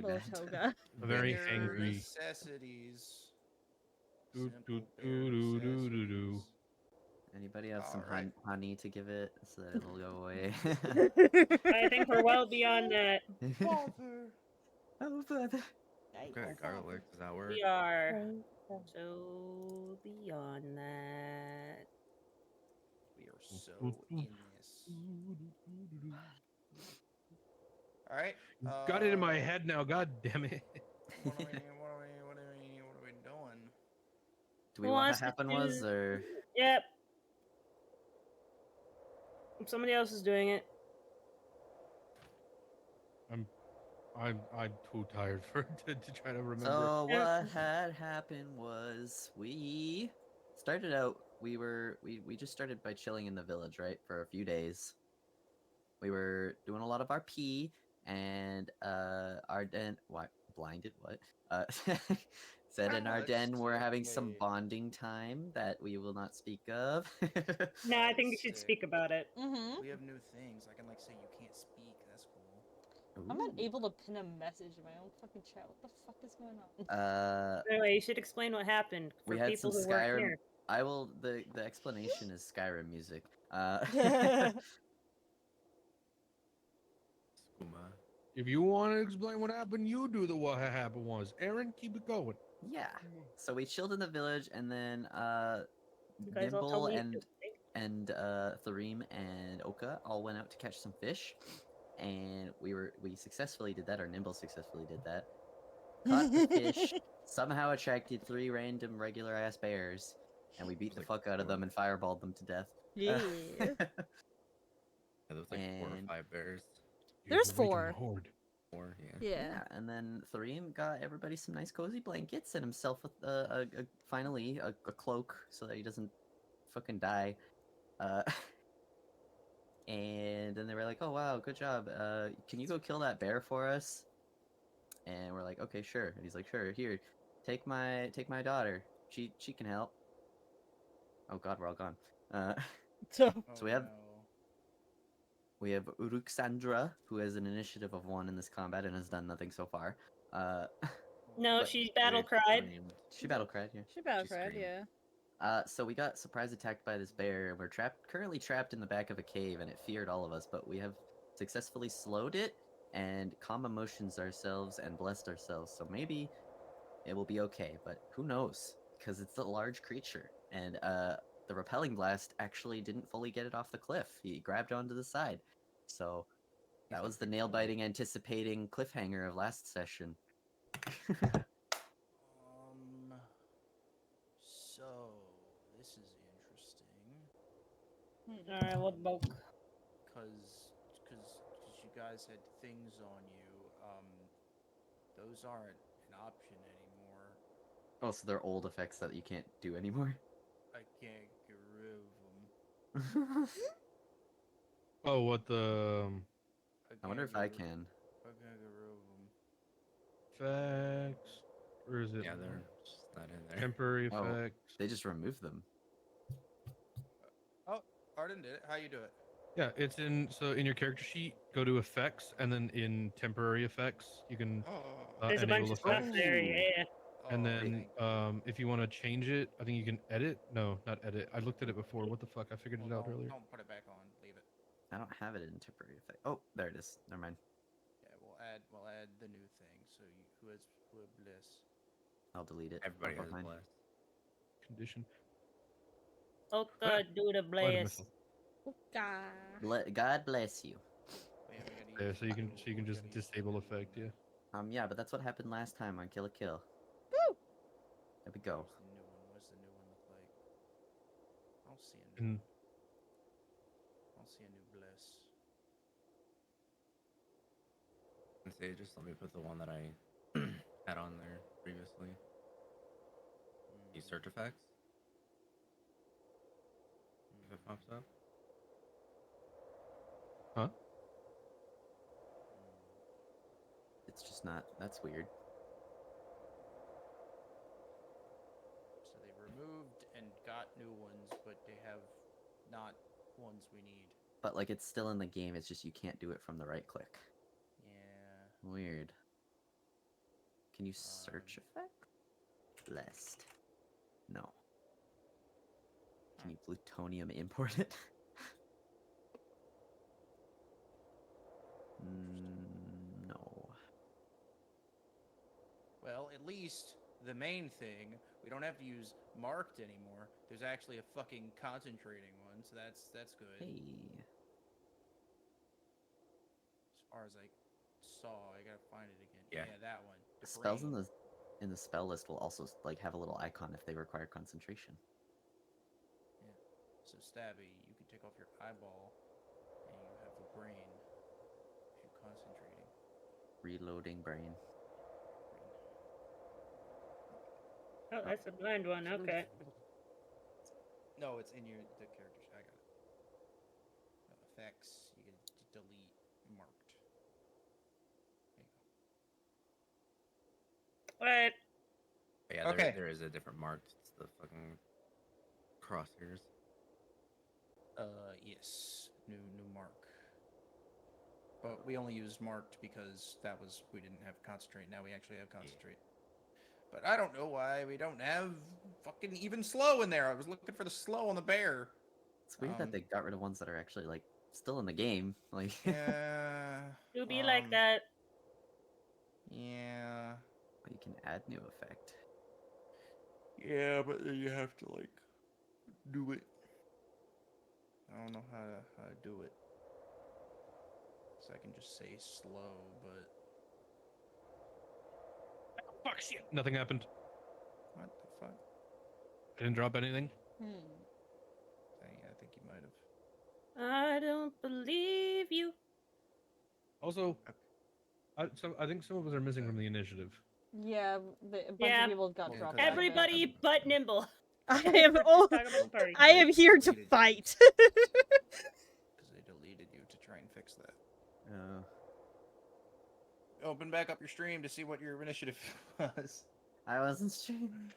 bottle, that. Toga. A very Bare angry. necessities. Do, Simple bare do, do, do, do, do. necessities. Anybody have some Alright. honey to give it so that it'll go away? I think we're well beyond that. Father. Oh, father. Okay, garlic. Does that work? We are so beyond that. We are so in this. Alright. Got it in my head now. God damn it. What are we doing? Do we Who want wants what to happened do- was, or Yep. Somebody else is doing it. I'm too tired to try to remember. so Yeah. what had happened was we started out. We just started by chilling in the village, right, for a few days. We were doing a lot of RP, and our den what blinded what said in our Let's den we're just having some wait. bonding time that we will not speak of. No, I think we should Sick. speak about it. Mm-hmm. We have new things. I can like say you can't speak. That's cool. I'm not Ooh. able to pin a message in my own fucking chat. What the fuck is going on? Anyway, you should explain what happened for We had people some who weren't Skyrim. here. I will. The explanation is Skyrim music. Skooma. If you want to explain what happened, you do the what happened was. Aaron, keep it going. Yeah. So we chilled in the village, and then You guys all tell Nimble me. and Thareem and Oka all went out to catch some fish, and we successfully did that, or Nimble successfully did that. Caught the fish, somehow attracted 3 random regular ass bears, and we beat the Like fuck out of them and fireballed them to death. Yeah. Yeah, there was like 4 or And- 5 bears. You There's have a raging 4. horde. 4, yeah. Yeah. And then Thareem got everybody some nice cozy blankets and himself finally a cloak so that he doesn't fucking die. And then they were like, "Oh wow, good job. Can you go kill that bear for us?" And we're like, "Okay, sure." And he's like, "Sure. Here, take my daughter. She can help." Oh god, we're all gone. So So we have Uruksandra, who has an initiative of 1 in this combat and has done nothing so far. no, But she battle They cried. screamed. She battle cried, yeah. She battle She cried, screamed. yeah. So we got surprise attacked by this bear, and we're currently trapped in the back of a cave, and it feared all of us. But we have successfully slowed it and calm emotions ourselves and blessed ourselves. So maybe it will be okay. But who knows? Because it's a large creature, and the repelling blast actually didn't fully get it off the cliff. He grabbed onto the side. So that was the nail biting, anticipating cliffhanger of last session. So this is interesting All right, what bulk? because you guys had things on you. Those aren't an option anymore. Oh, so they're old effects that you can't do anymore. I can't get rid of them. Oh, what the I wonder if I can. I can't get rid of them. effects? Or is it Yeah, they're just not in there. temporary Oh. effects? They just removed them. Oh, Arden did it. How you do it? Yeah, it's in in your character sheet. Go to effects, and then in temporary effects, you can There's a bunch enable of stuff effects. there, yeah. And Oh, then thank you. if you want to change it, I think you can edit. No, not edit. I looked at it before. What the fuck? I figured it Well, out earlier. Don't put it back on. Leave it. I don't have it in temporary effect. Oh, there it is. Never mind. Yeah, we'll add the new thing. So who has bliss? I'll delete it. Everybody I'll has find- blessed. Condition. Oh God, do the Light blaze. missile. God bless you. Oh, yeah, we gotta Yeah, use- so you can we just gotta use disable the effect. Yeah. Yeah, but that's what happened last time on Kill a Kill. Woo! There we go. Where's the new one? What's the new one look like? I don't see a new. And I don't see a new bliss. And say, just let me put the one that I had on there previously. Use search effects. If it pops up. huh? It's just not. That's weird. So they removed and got new ones, but they have not ones we need. But like, it's still in the game. It's just you can't do it from the right click. Yeah. Weird. Can you search effect? Blessed. No. Can you plutonium import it? No. Well, at least the main thing, we don't have to use marked anymore. There's actually a fucking concentrating one, so that's good. Hey. As far as I saw, I gotta find it again. Yeah. That one. Spells Brain. in the spell list will also like have a little icon if they require concentration. So Stabby, you can take off your eyeball, and you have the brain. If you're concentrating. Reloading brain. Oh, that's a blind one. Okay. No, it's in the character sheet. I got it. Effects. You can delete marked. There you go. What? Yeah, Okay. there is a different mark. It's the fucking crosshairs. Yes. New mark. But we only used marked because we didn't have concentrate. Now we actually have concentrate. But I don't know why we don't have fucking even slow in there. I was looking for the slow on the bear. It's weird that they got rid of ones that are actually like still in the game. Like Yeah. Do be like that. Yeah. you can add new effect. Yeah, but then you have to like do it. I don't know how to do it. So I can just say slow, but Fuck shit. Nothing happened. what the fuck? I didn't drop anything. I think you might have. I don't believe you. Also, I think some of us are missing from the initiative. Yeah, a bunch Yeah. of people got Well, dropped out of it. Everybody but Nimble. I am all. Talk about the party. I am here to Deleted. fight. Because they deleted you to try and fix that. Open back up your stream to see what your initiative was. I wasn't streaming.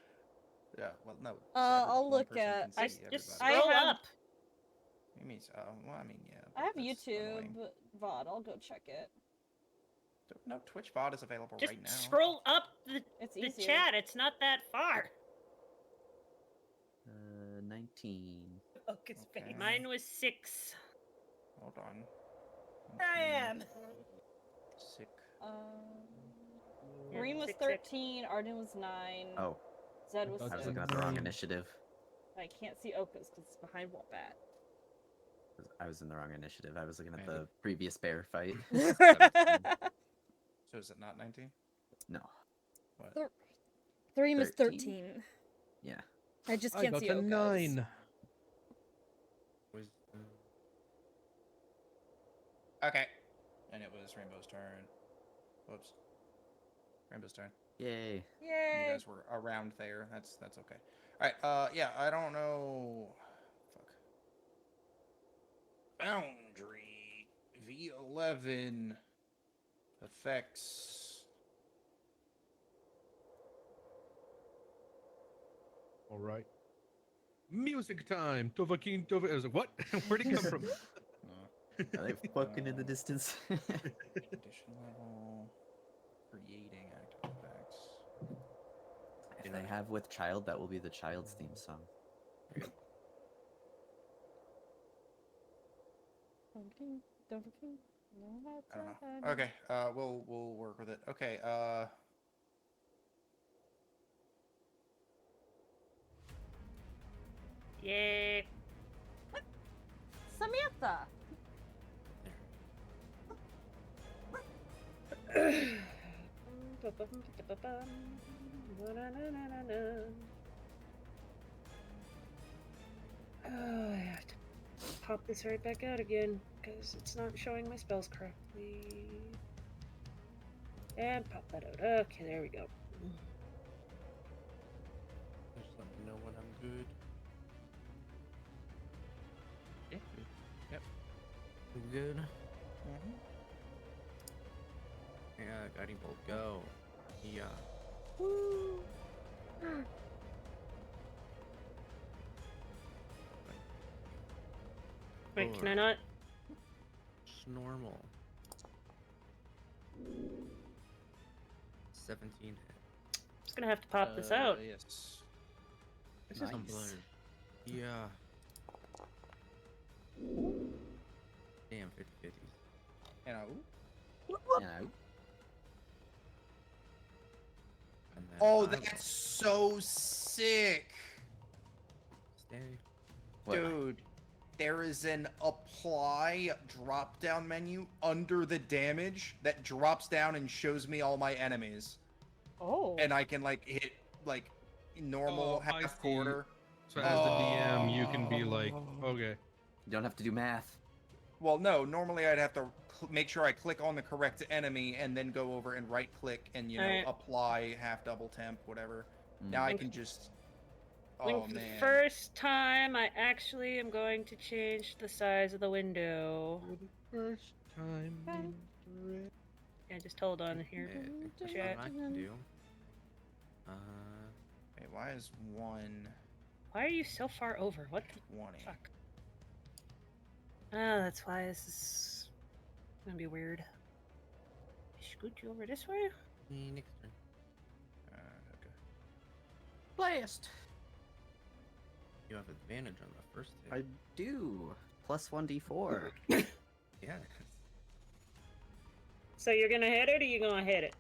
Yeah, well, no. I'll one look person at- can I see just everybody. scroll have- up. You mean, well, I mean, yeah. I have but that's YouTube annoying. VOD. I'll go check it. No, Twitch VOD is available Just right now. scroll up It's the easier. chat. It's not that far. 19. Focus Okay. face. Mine was 6. Hold on. I am. Sick. Yeah, Reem was 6, 13. Arden was 9. Oh, Zed was I I was 6. looking at the wrong Nine. initiative. I can't see Oka's because it's behind Wombat. I was in the wrong initiative. I was looking at Maybe. the previous bear fight. So is it not 19? No. What? Reem is 13? 13. Yeah. I just I can't got see to Oka's. 9. Wisdom. Okay. And it was Rainbow's turn. Whoops. Rainbow's turn. Yay. You Yay! guys were around there. That's okay. Alright, yeah, I don't know. Fuck. Boundary. V11. Effects. All right. Music time. Tovakin Tova. I was like, what? Where'd it come from? Are they fucking in the distance? Condition level. Creating active effects. If they have with child, that will be the child's theme song. I don't know. Okay, we'll work with it. Okay, Yay. Samantha! Oh, I have to pop this right back out again because it's not showing my spells correctly. And pop that out. Okay, there we go. Just let me know when I'm good. Yep. I'm good. Mm-hmm. Yeah, guiding bolt, go. Yeah. Woo! Wait, can I not? It's normal. 17. Just gonna have to pop this out. Yes. This is Nice. Tumblr. Yeah. Damn, 50/50s. And You know. And then oh, I that's so sick, stay. What? dude. There is an apply drop-down menu under the damage that drops down and shows me all my enemies, Oh. and I can like hit like normal, Oh, I half, see. quarter. So as the DM, you can be like, okay, You don't have to do math. Well, no. Normally, I'd have to make sure I click on the correct enemy and then go over and right-click and Alright. apply half double temp, whatever. Mm. Now I Think- can just. I think Oh for the man. first time, I actually am going to change the size of the window. for the first time. in forever. Yeah, just hold on here. I think that's Chat. what I can do. Wait, why is 120? Why are you so far over? What the fuck? Oh, that's why this is gonna be weird. Scoot you over this way? Next turn. Okay. Blast. You have advantage on the first hit. I do. Plus 1d4. Yeah. So you're gonna hit it, or you gonna hit it?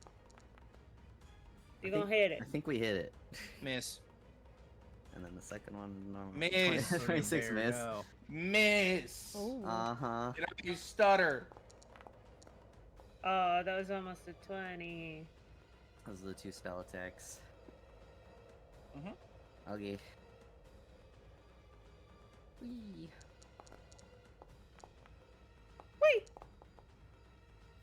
You're gonna hit it. I think we hit it. Miss. And then the second one, no. Miss. 26 There, miss. no. Miss. Oh. Uh-huh. Get out, you stutter. Oh, that was almost a 20. Those are the 2 spell attacks. Mhm. Okay. Whee. Wait.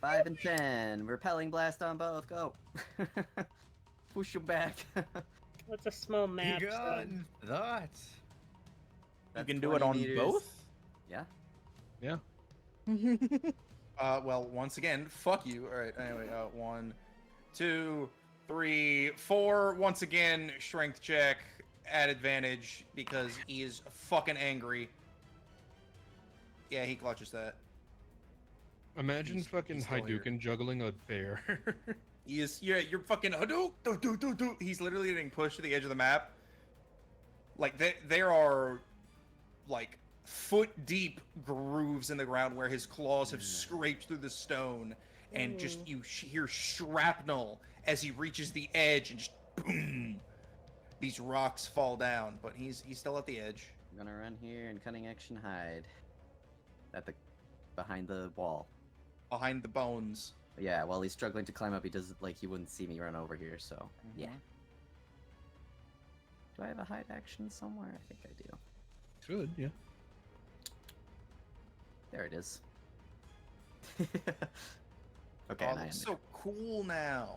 5 and 10. Repelling blast on both. Go. Push them back. That's a small map. You so- got that. You That's can do it 20 on meters. both. Yeah. Yeah. Well, once again, fuck you. All right. Anyway, 1, 2, 3, 4. Once again, strength check at advantage because he is fucking angry. Yeah, he clutches that. Imagine He's- fucking he's still here. Hadouken juggling a bear. He is. Yeah, you're fucking Hadouken. Do. He's literally getting pushed to the edge of the map. Like there are, like, foot deep grooves in the ground where his claws have scraped through the stone, and just you hear shrapnel as he reaches the edge, and just boom, these rocks fall down. But he's still at the edge. I'm gonna run here and cunning action hide. Behind the wall. Behind the bones. Yeah, while he's struggling to climb up, he does like he wouldn't see me run over here, so yeah. Do I have a hide action somewhere? I think I do. Should, yeah. There it is. Oh, Okay, it and I looks ended. so cool now.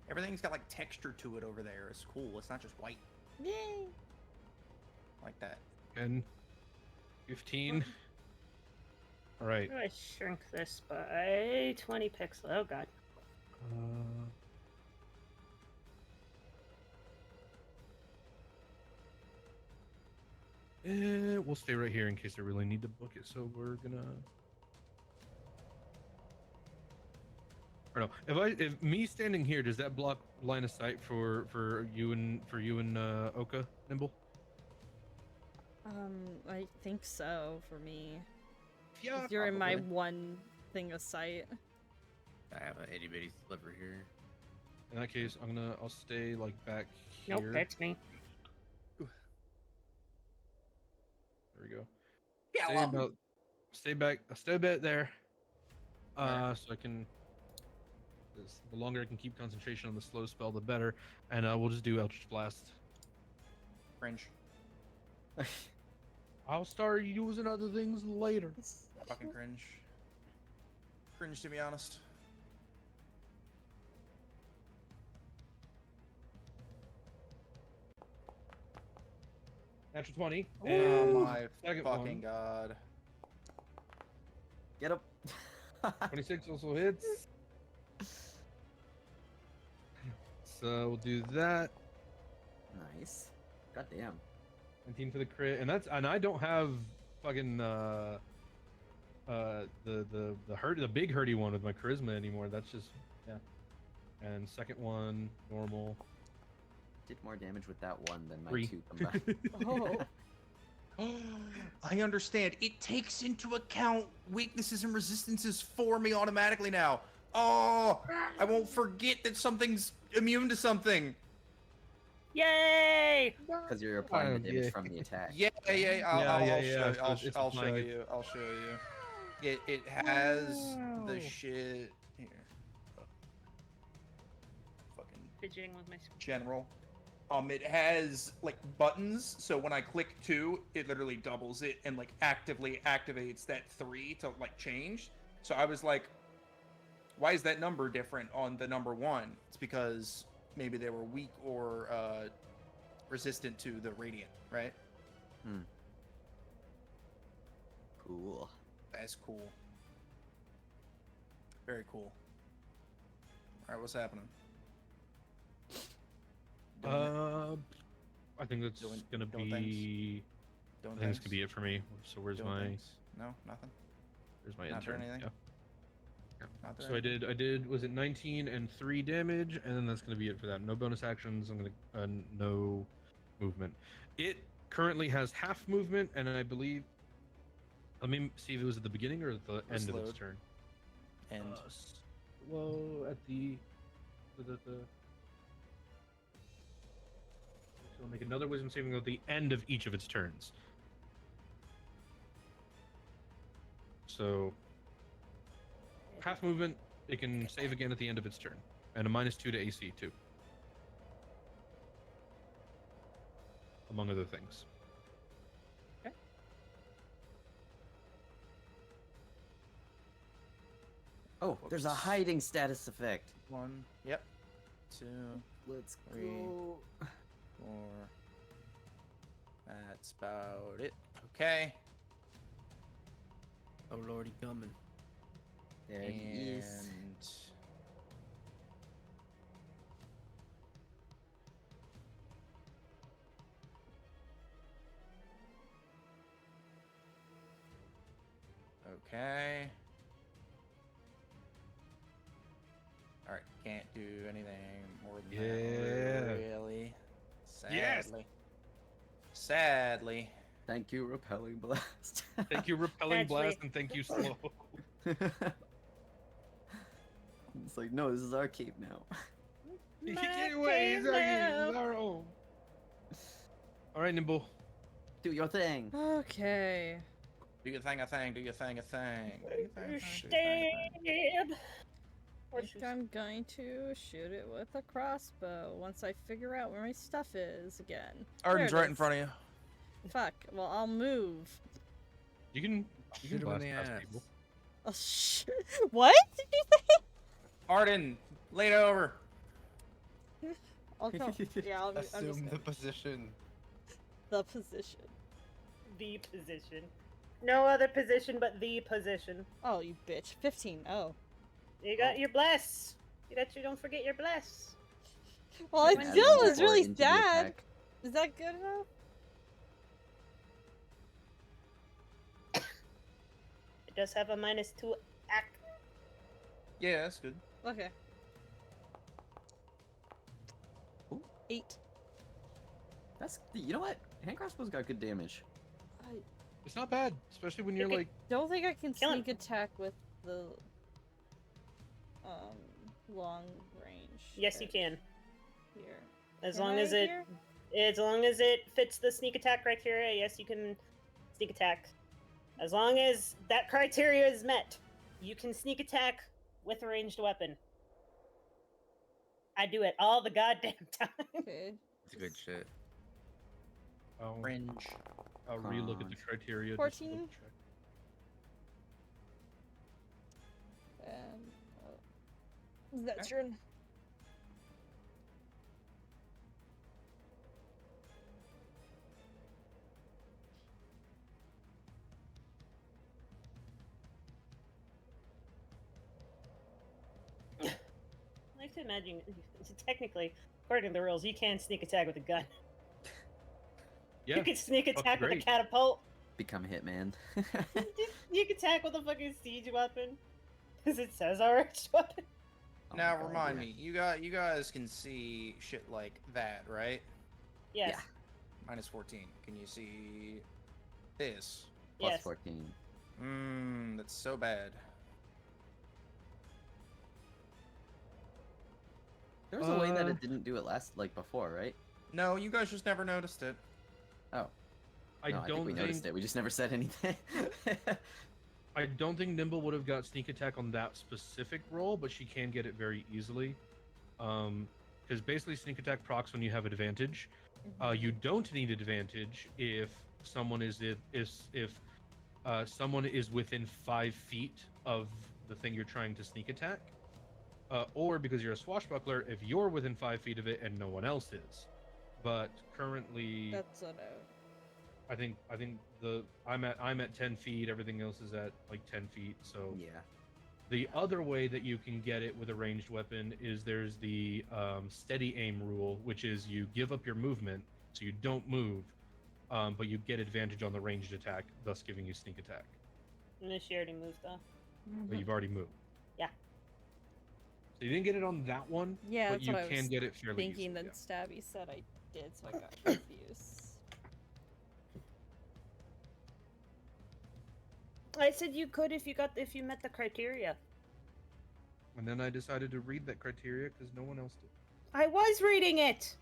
Everything's got like texture to it over there. It's cool. It's not just white Yay. like that. 10, 15. All right. How do I shrink this by 20 pixels? Oh god. We'll stay right here in case I really need to book it. So we're gonna. Or no, if me standing here, does that block line of sight for you and Oka Nimble? I think so for me. Yeah, 'Cause you're in my probably. one thing of sight. I have an itty bitty sliver here. In that case, I'll stay like back here. Nope, that's me. There we go. Yeah, Stay back. Stay a bit there. So I can. The longer I can keep concentration on the slow spell, the better. And we'll just do Eldritch Blast. cringe. I'll start using other things later. Fucking cringe. Cringe, to be honest. Natural 20. Oh And my second fucking one. god. Get up. 26 also hits. So we'll do that. Nice. God damn. 19 for the crit, and I don't have fucking the big hurty one with my charisma anymore. That's just And second one, normal. Did more damage with that one than my 3. 2 combined. Oh. I understand. It takes into account weaknesses and resistances for me automatically now. Oh, I won't forget that something's immune to something. Yay! Because you're applying the damage Yeah. from the attack. Yeah. Yeah, so I'll it's show applying it. you. I'll show you. It has the Wow. shit here. Fucking Fidgeting with my general. It has like buttons, so when I click 2, it literally doubles it and like actively activates that 3 to like change. So I was like, why is that number different on the number 1? It's because maybe they were weak or resistant to the radiant, right? Cool. That's cool. Very cool. All right, what's happening? I think that's Doing- gonna doing be. Doing I think this things? could be it for me. So where's Doing my things? No, nothing. where's my Not doing intern? anything? Yeah. Not doing So anything? I did was it 19 and 3 damage, and then that's gonna be it for that. No bonus actions. I'm gonna no movement. It currently has half movement, and I believe. Let me see if it was at the beginning or at the end of its load. turn. And Well, at the. So I'll make another wisdom saving throw at the end of each of its turns. So half movement, it can save again at the end of its turn, and a -2 to AC too, among other things. Oh, there's a Whoops. hiding status effect. 1. Yep. 2, Let's 3. go. 4. That's about it. Okay. Oh lordy, coming. There he is. And okay. All right, can't do anything more than Yeah. that. Really? Yes. Sadly. Sadly. Thank you, repelling blast. Thank you, repelling That's blast, right. and thank you, slow. It's like, no, this is our cape now. Get away! He's our own. All right, Nimble. Do your thing. Okay. Do your thing, a thing. Do your thing, a thing. Do your thing, a thing, do your thing, a thing. Stab. I think I'm going to shoot it with a crossbow once I figure out where my stuff is again. Arden's There it right in is. front of you. Fuck. Well, I'll move. You can Shoot him in blast the past ass. people. Oh shit! What did you say? Arden, lean over. I'll come. Yeah, I'm just Assume gonna... the position. the position. The position. No other position but the position. Oh, you bitch. 15. Oh. You got your bless. You don't forget your bless. Well, I When still you was Or really into the sad. attack. Is that good enough? It does have a -2 act. Yeah, that's good. Okay. Ooh. 8. That's, you know what? Hand crossbow's got good damage. I It's not bad, especially when you're Okay. like. don't think I can Kill him. sneak attack with the long range. Yes, you can. Here. As Can long I as it, here? as long as it fits the sneak attack criteria, yes, you can sneak attack. As long as that criteria is met, you can sneak attack with a ranged weapon. I do it all the goddamn time. Okay. It's good shit. I'll Fringe. relook at the Conch. criteria. just to 14? double check. And that's turn. I like to imagine, technically, according to the rules, you can sneak attack with a gun. Yeah. You can sneak fucking attack with a great. catapult. Become Hitman. You can attack with a fucking siege weapon. Because it says our ranged weapon. Oh Now my God, remind yeah. me, you guys can see shit like that, right? Yes. Minus 14. Can you see this? Plus Yes. 14. That's so bad. There was a way that it didn't do it before, right? No, you guys just never noticed it. Oh. I No, I think don't we noticed it. We just never said anything. I don't think Nimble would have got sneak attack on that specific roll, but she can get it very easily. Because basically sneak attack procs when you have advantage. You don't need advantage if someone is someone is within 5 feet of the thing you're trying to sneak attack, or because you're a swashbuckler if you're within 5 feet of it and no one else is. But currently, That's a no. I think I'm at 10 feet. Everything else is at like 10 feet. So Yeah. the other way that you can get it with a ranged weapon is there's the steady aim rule, which is you give up your movement, so you don't move, but you get advantage on the ranged attack, thus giving you sneak attack. And she already moved though. But you've already moved. Yeah. So you didn't get it on that one, Yeah, but that's you what I can was get it fairly thinking easily. that Stabby said I did, so I got confused. I said you could if you met the criteria. And then I decided to read that criteria because no one else did. I was reading it.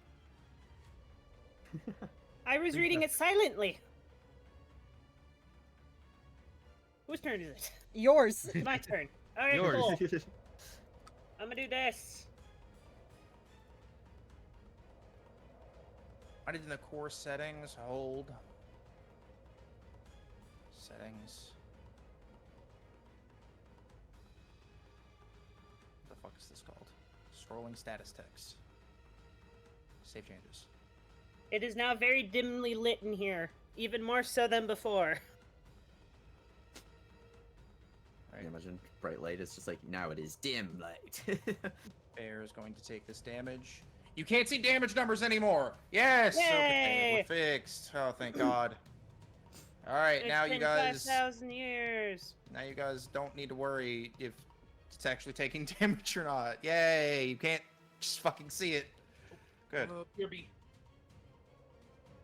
I was Think reading that- it silently. Whose turn is it? Yours. My turn. Alright, Yours. cool. I'm gonna do this. I did in the core settings. Hold. Settings. What the fuck is this called? Scrolling status text. Save changes. It is now very dimly lit in here, even more so than before. I can imagine bright light is just like, now it is dim light. Bear is going to take this damage. You can't see damage numbers anymore. Yes. Okay, Yay! we're fixed. Oh, thank God. All right, It's now you been guys. 5,000 years. Now you guys don't need to worry if it's actually taking damage or not. Yay! You can't just fucking see it. Good.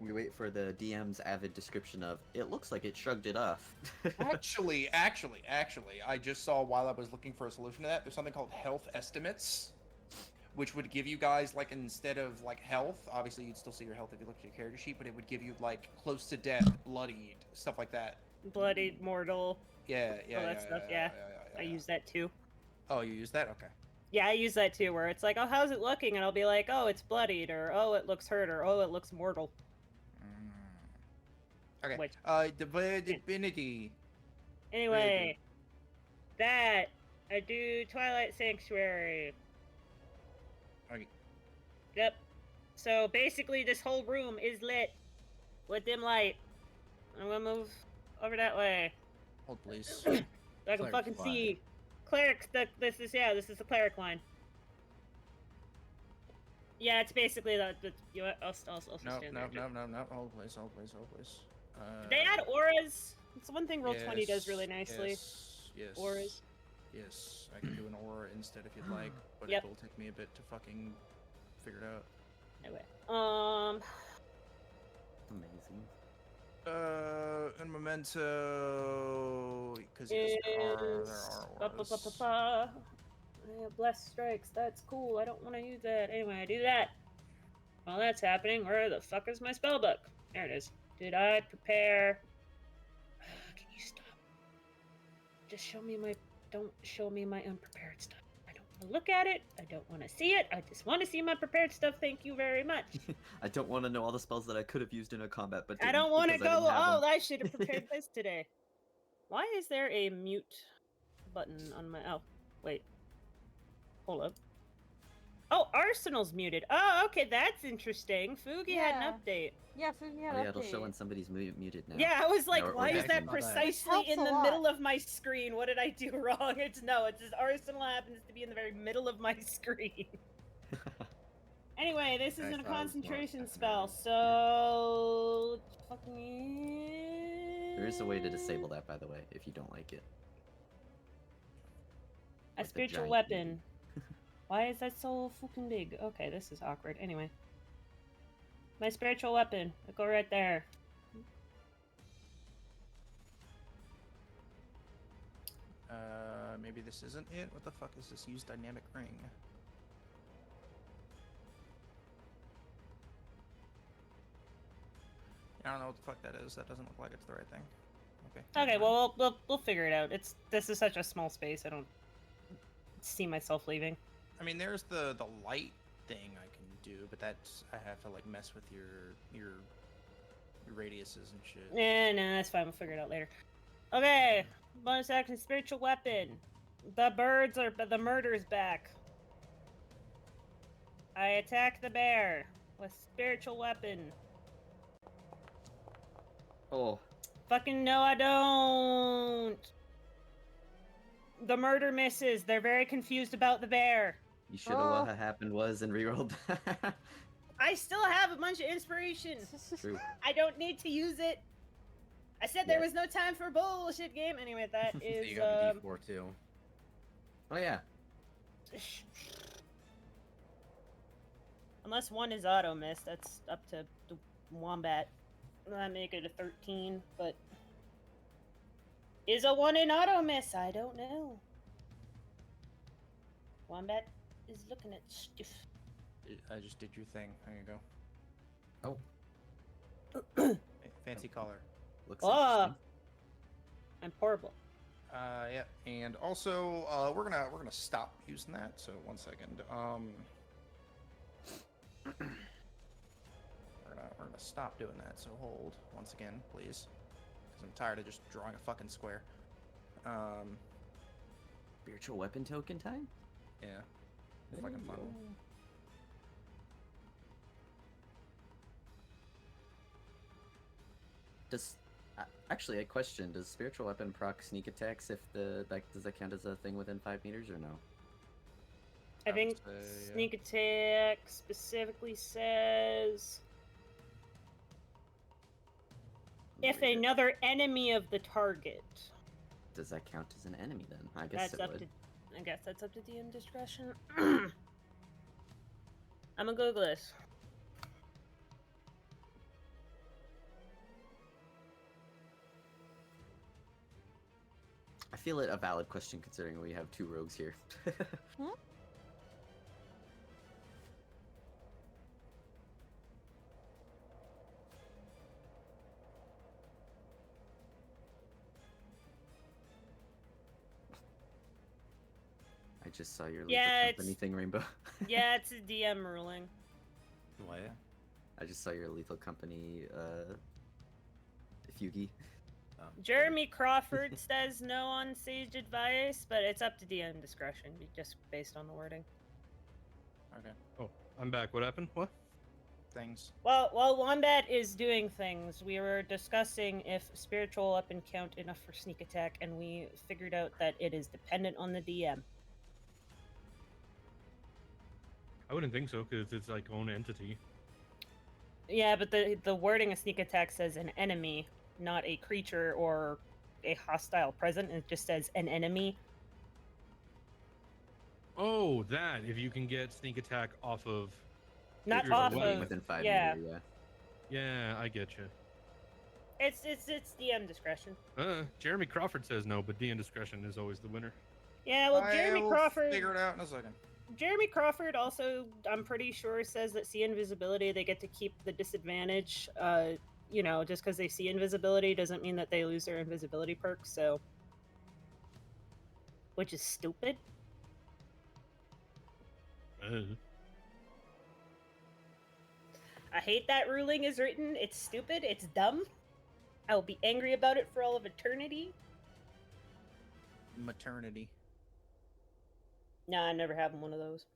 We wait for the DM's avid description of, it looks like it shrugged it off. Actually, I just saw while I was looking for a solution to that, there's something called health estimates, which would give you guys, like, instead of, like, health, obviously you'd still see your health if you looked at your character sheet, but it would give you, like, close to death, bloodied, stuff like that. Bloodied, mortal. Yeah, All that stuff, yeah. I use that too. Oh, you use that? Okay. Yeah, I use that too, where it's like, oh, how's it looking? And I'll be like, oh, it's bloodied, or oh, it looks hurt, or oh, it looks mortal. Okay. Which- Divinity. Anyway, that, I do Twilight Sanctuary. Okay. Yep. So basically, this whole room is lit with dim light. I'm gonna move over that way. Hold, please. So I can Cleric's fucking line. see. Cleric, this is the cleric line. Yeah, it's basically you know, I'll No, stand no, there. no, no, no. Hold, please. They add auras. It's one thing Roll20 does really nicely. Yes. Auras. Yes, I can do an aura instead if you'd like, but Yep. it'll take me a bit to fucking figure it out. Anyway, Amazing. And memento, because there are auras. Yeah, blessed strikes. That's cool. I don't want to use that. Anyway, I do that. While that's happening, where the fuck is my spell book? There it is. Did I prepare? Can you stop? Just show me my. Don't show me my unprepared stuff. I don't want to look at it. I don't want to see it. I just want to see my prepared stuff. Thank you very much. I don't want to know all the spells that I could have used in a combat, but I didn't don't want to because I go. didn't have Oh, them." I should have prepared this today. Why is there a mute button on my? Oh, wait. Hold up. Oh, Arsenal's muted. Oh, okay, that's interesting. Fugi had an Yeah. update. Yeah, Fugi had Oh an yeah, it'll show update. when somebody's muted now. Yeah, I was like, Or why is that Jackson. precisely Helps in a the lot. middle of my screen? What did I do wrong? It's just Arsenal happens to be in the very middle of my screen. Anyway, this I isn't a thought it was more concentration secondary. spell, so fucking. There is a way to disable that, by the way, if you don't like it. A Like the spiritual giant weapon. Why is that so fucking big? Okay, this is awkward. Anyway. My spiritual weapon. Go right there. Maybe this isn't it? What the fuck is this? Use dynamic ring. I don't know what the fuck that is. That doesn't look like it's the right thing. Okay. Okay, never mind. well, we'll figure it out. This is such a small space. I don't see myself leaving. I mean, there's the light thing I can do, but that's I have to like mess with your radiuses and shit. Yeah, no, that's fine. We'll figure it out later. Okay, bonus action, spiritual weapon. The murder's back. I attack the bear with spiritual weapon. Oh, Fucking no, I don't. The murder misses. They're very confused about the bear. you should have Oh. what happened was and rerolled. I still have a bunch of inspiration. True. I don't need to use it. I said there Yeah. was no time for bullshit game. Anyway, that So is you got a D4 too. Oh yeah. Unless one is auto miss, that's up to the wombat. I make it a 13, but is a 1 in auto miss? I don't know. Wombat is looking at stiff. I just did your thing. There you go. Oh, Fancy color. looks Ah, interesting. I'm horrible. Yeah, and also we're gonna stop using that. So 1 second. We're gonna stop doing that. So hold once again, please, because I'm tired of just drawing a fucking square. Spiritual weapon token time? Yeah, it's fucking fun. Does actually a question? Does spiritual weapon proc sneak attacks if does that count as a thing within 5 meters or no? I would think say, yeah. sneak attack specifically says if Read it. another enemy of the target. Does that count as an enemy then? I guess That's it up would. to. I guess that's up to DM discretion. I'm gonna Google this. I feel it a valid question considering we have 2 rogues here. Huh? I just saw your Yeah, lethal company it's- thing, Rainbow. Yeah, it's a DM ruling. What? I just saw your lethal company, Fugi. Jeremy Crawford says no on Sage advice, but it's up to DM discretion, just based on the wording. Okay, Oh, I'm back. What happened? What? things. Well, while Wombat is doing things, we were discussing if spiritual weapon count enough for sneak attack, and we figured out that it is dependent on the DM. I wouldn't think so because it's like own entity. Yeah, but the wording of sneak attack says an enemy, not a creature or a hostile present. It just says an enemy. Oh, that if you can get sneak attack off of. Not Creatures off away. of. Within 5 yeah. meter, Yeah, I get you. It's DM discretion. Jeremy Crawford says no, but D discretion is always the winner. Yeah, well, Jeremy I'll Crawford. Figure it out in a second. Jeremy Crawford also, I'm pretty sure, says that see invisibility, they get to keep the disadvantage. You know, just because they see invisibility doesn't mean that they lose their invisibility perk, so. Which is stupid. I hate that ruling is written. It's stupid. It's dumb. I will be angry about it for all of eternity. Maternity. Nah, I never having one of those.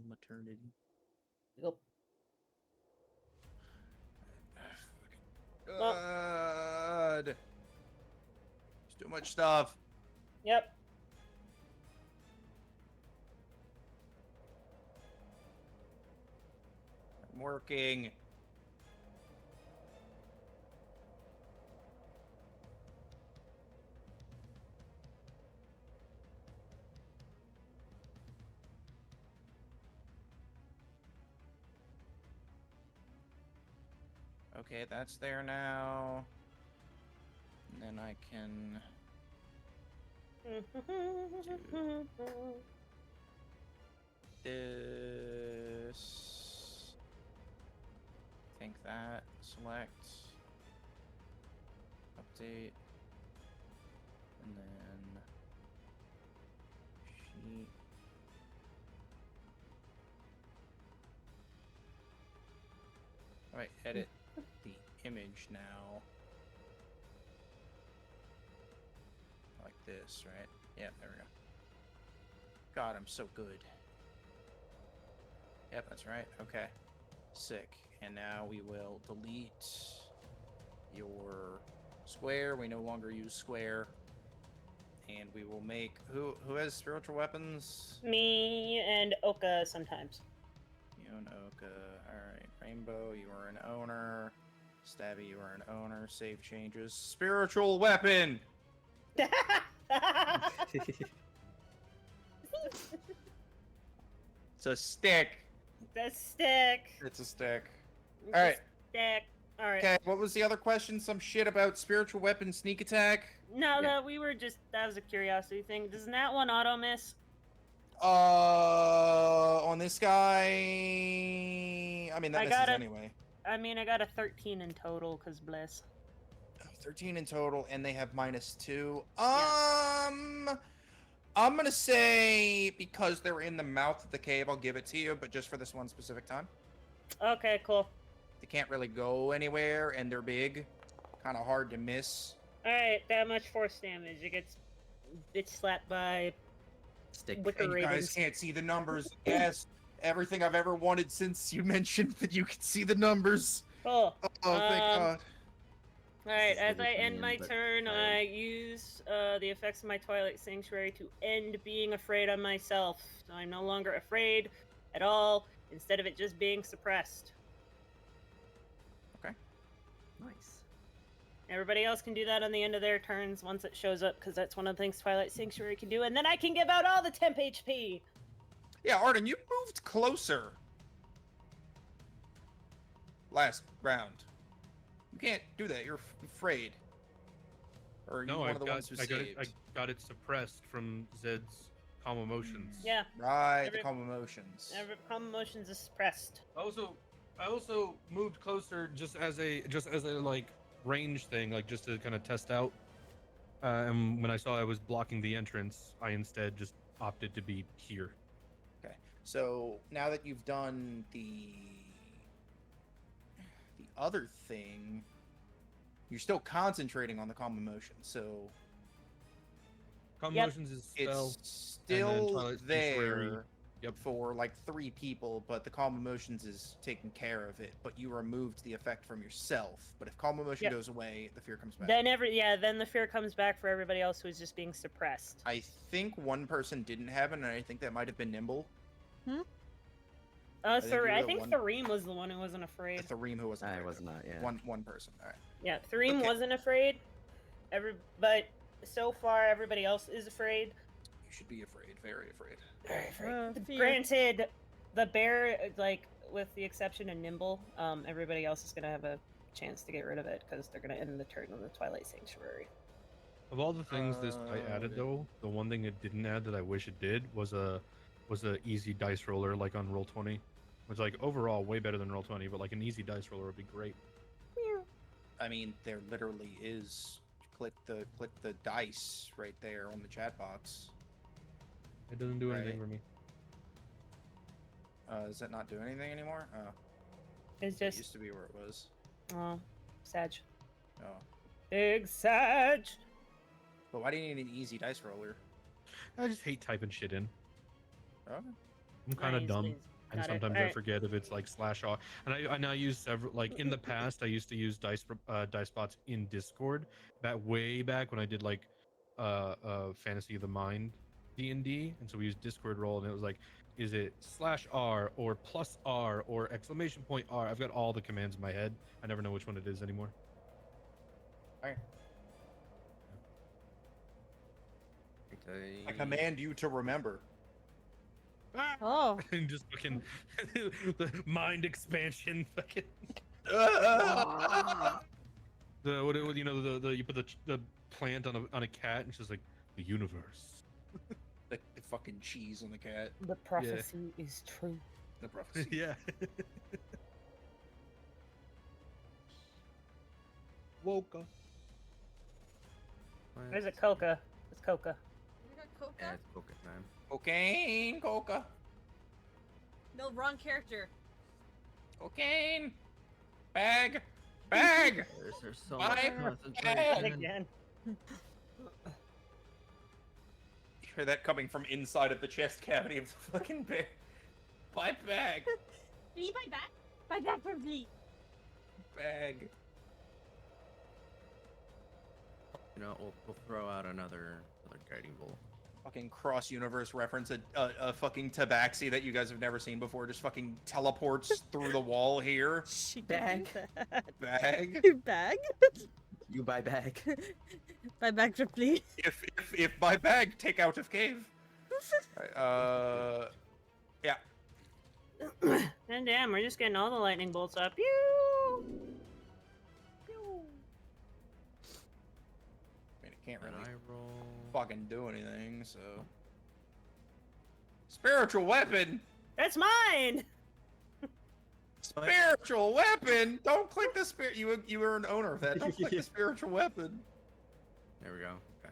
Maternity. Yep. God. There's too much stuff. Yep. I'm working. Okay, that's there now. And then I can this. Think that. Select. Update. And then sheet. Alright, edit the image now. Like this, right? Yeah, there we go. God, I'm so good. Yep, that's right. Okay. Sick. And now we will delete your square. We no longer use square. And we will make who has spiritual weapons? Me and Oka sometimes. You and Oka. Alright. Rainbow, you are an owner. Stabby, you are an owner. Save changes. Spiritual weapon! It's a stick. The stick. It's a stick. It's All a right. Stick. All right. Okay, what was the other question? Some shit about spiritual weapon sneak attack? No, Yeah. that we were just that was a curiosity thing. Doesn't that one auto miss? On this guy, I mean that I misses got it. anyway. I mean, I got a 13 in total because bliss. 13 in total, and they have -2. Yeah. I'm gonna say because they're in the mouth of the cave, I'll give it to you, but just for this one specific time. Okay, cool. They can't really go anywhere, and they're big, kind of hard to miss. All right, that much force damage. It gets bitch slapped by Stick. wicker And you guys ravens. can't see the numbers. Yes, everything I've ever wanted since you mentioned that you can see the numbers. Cool. Oh, thank God. All right, is as the I end Wiccan my but turn, child. I use the effects of my Twilight Sanctuary to end being afraid of myself. So I'm no longer afraid at all, instead of it just being suppressed. Nice. Everybody else can do that on the end of their turns once it shows up, because that's one of the things Twilight Sanctuary can do, and then I can give out all the temp HP! Yeah, Arden, you moved closer. Last round. You can't do that. You're afraid. Or you're No, one I of the got, ones who I got saved. it. I got it suppressed from Zed's calm emotions. Yeah, Right, Every- the calm emotions. calm emotions is suppressed. I also moved closer just as a like range thing, like just to kind of test out. And when I saw I was blocking the entrance, I instead just opted to be here. Okay. So now that you've done the other thing, you're still concentrating on the calm emotions. So Calm Yep. emotions is spell. it's and then still Twilight Sanctuary- there Yep. for like 3 people, but the calm emotions is taking care of it. But you removed the effect from yourself. But if calm emotion Yep. goes away, the fear comes back. Then then the fear comes back for everybody else who's just being suppressed. I think one person didn't have it, and I think that might have been Nimble. think you I were think one- Thareem was the one who wasn't afraid. The Thereem who wasn't. I afraid was of it. not, yeah. One person. All right. Yeah, Thareem Okay. wasn't afraid. But so far everybody else is afraid. You should be afraid. Very afraid. Very afraid. Fear. Granted, the bear, like with the exception of Nimble, everybody else is gonna have a chance to get rid of it because they're gonna end the turn on the Twilight Sanctuary. Of all the things this fight added, okay. though, the one thing it didn't add that I wish it did was a easy dice roller like on Roll20. Which like overall way better than Roll20, but like an easy dice roller would be great. I mean, there literally is. Click the dice right there on the chat box. It doesn't do anything Right. for me. Does that not do anything anymore? Oh, It's it just used to be where it was. Sag. Oh, Big Sag. but why do you need an easy dice roller? I just hate typing shit in. Okay. I'm kind of Nice, dumb, please. and Got it. sometimes I Alright. forget if it's like /r. And I use several. Like in the past, I used to use dice spots in Discord. Way back when I did like Fantasy of the Mind D&D, and so we used Discord roll, and it was like, is it /r or +r or !R? I've got all the commands in my head. I never know which one it is anymore. I command you to remember. Oh, And just fucking the mind expansion. Fucking. The you know the you put the plant on a cat and it's just like the universe. The fucking cheese on the cat. The prophecy is true. The prophecy. Yeah. Woka. There's a coca. It's coca. We got Coca? Yeah, it's Coca time. Cocaine, coca. No, wrong character. Cocaine. Bag. Bag. There's so Bye, much bag. concentration. Again. You hear that coming from inside of the chest cavity of the fucking bear. Buy bag. Please buy back. Buy back for me. Bag. You know, we'll throw out another guiding bolt. Fucking cross-universe reference, a fucking tabaxi that you guys have never seen before just fucking teleports through the wall here. She Bag. Bag. Bag? You buy bag. Buy bag for please. If by bag, take out of cave. Yeah. And damn, we're just getting all the lightning bolts up. Pew! Pew! I mean, it can't And really I roll. fucking do anything, so. Spiritual weapon! That's mine! Spiritual weapon! Don't click the spirit. You were an owner of that. Don't click the spiritual weapon. There we go. Okay.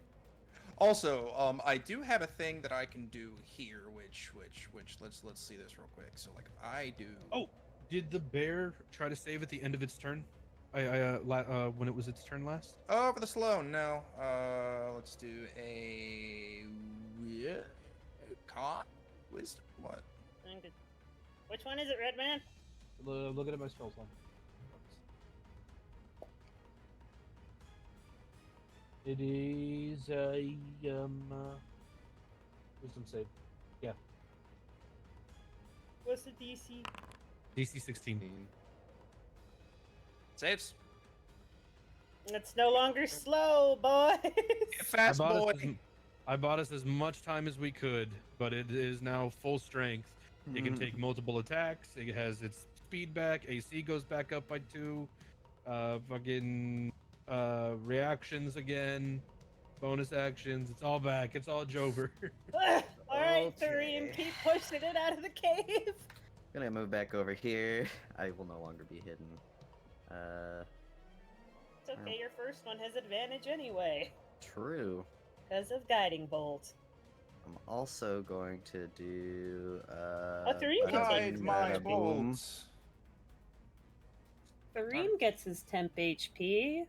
Also, I do have a thing that I can do here, which let's see this real quick. So like I do. Oh, did the bear try to save at the end of its turn? When it was its turn last. Oh, for the Sloan, no. Let's do a con wisdom. What? I'm good. Which one is it, Red Man? Look at my spells line. It is a wisdom save. Yeah. What's the DC? DC 16. Saves. It's no longer slow, boys. Fast boy. I bought us as much time as we could, but it is now full strength. It can take multiple attacks. It has its speed back. AC goes back up by 2. Fucking reactions again. Bonus actions. It's all back. It's all Jover. Alright, Therese, keep pushing it out of the cave. Gonna move back over here. I will no longer be hidden. It's okay, your first one has advantage anyway. True. Because of Guiding Bolt. I'm also going to do Therese can take Guide my Bada Boom. bolts. Therese gets his temp HP.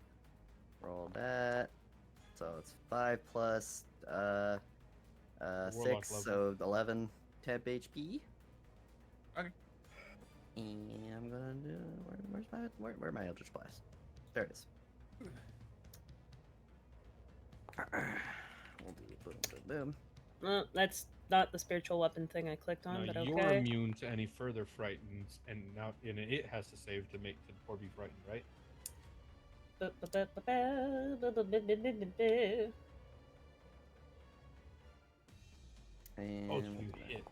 Roll that. So it's 5 plus Warlock 6, so 11 temp HP. Okay. And I'm gonna do where's my Eldritch Blast? There it is. We'll do boom, boom, boom. That's not the spiritual weapon thing I clicked on, Now but you're okay. immune to any further frightens, and now it has to save to make or be frightened, right? And Oh, it's you hit.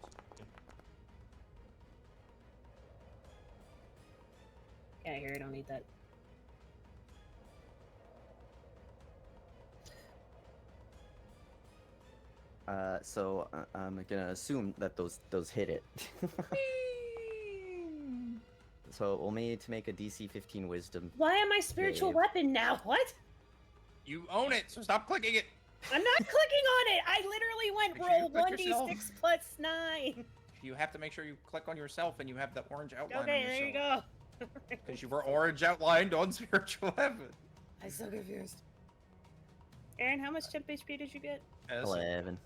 Yeah, here, I don't need that. So I'm gonna assume that those hit it. So we'll need to make a DC 15 Wisdom. Why am I spiritual Save. weapon now? What? You own it, so stop clicking it. I'm not clicking on it! I literally went Make sure you roll click yourself. 1d6 plus 9. You have to make sure you click on yourself and you have the orange outline Okay, on there you yourself. go. Because you were orange outlined on spiritual weapon. I'm so confused. Aaron, how much temp HP did you get? 11.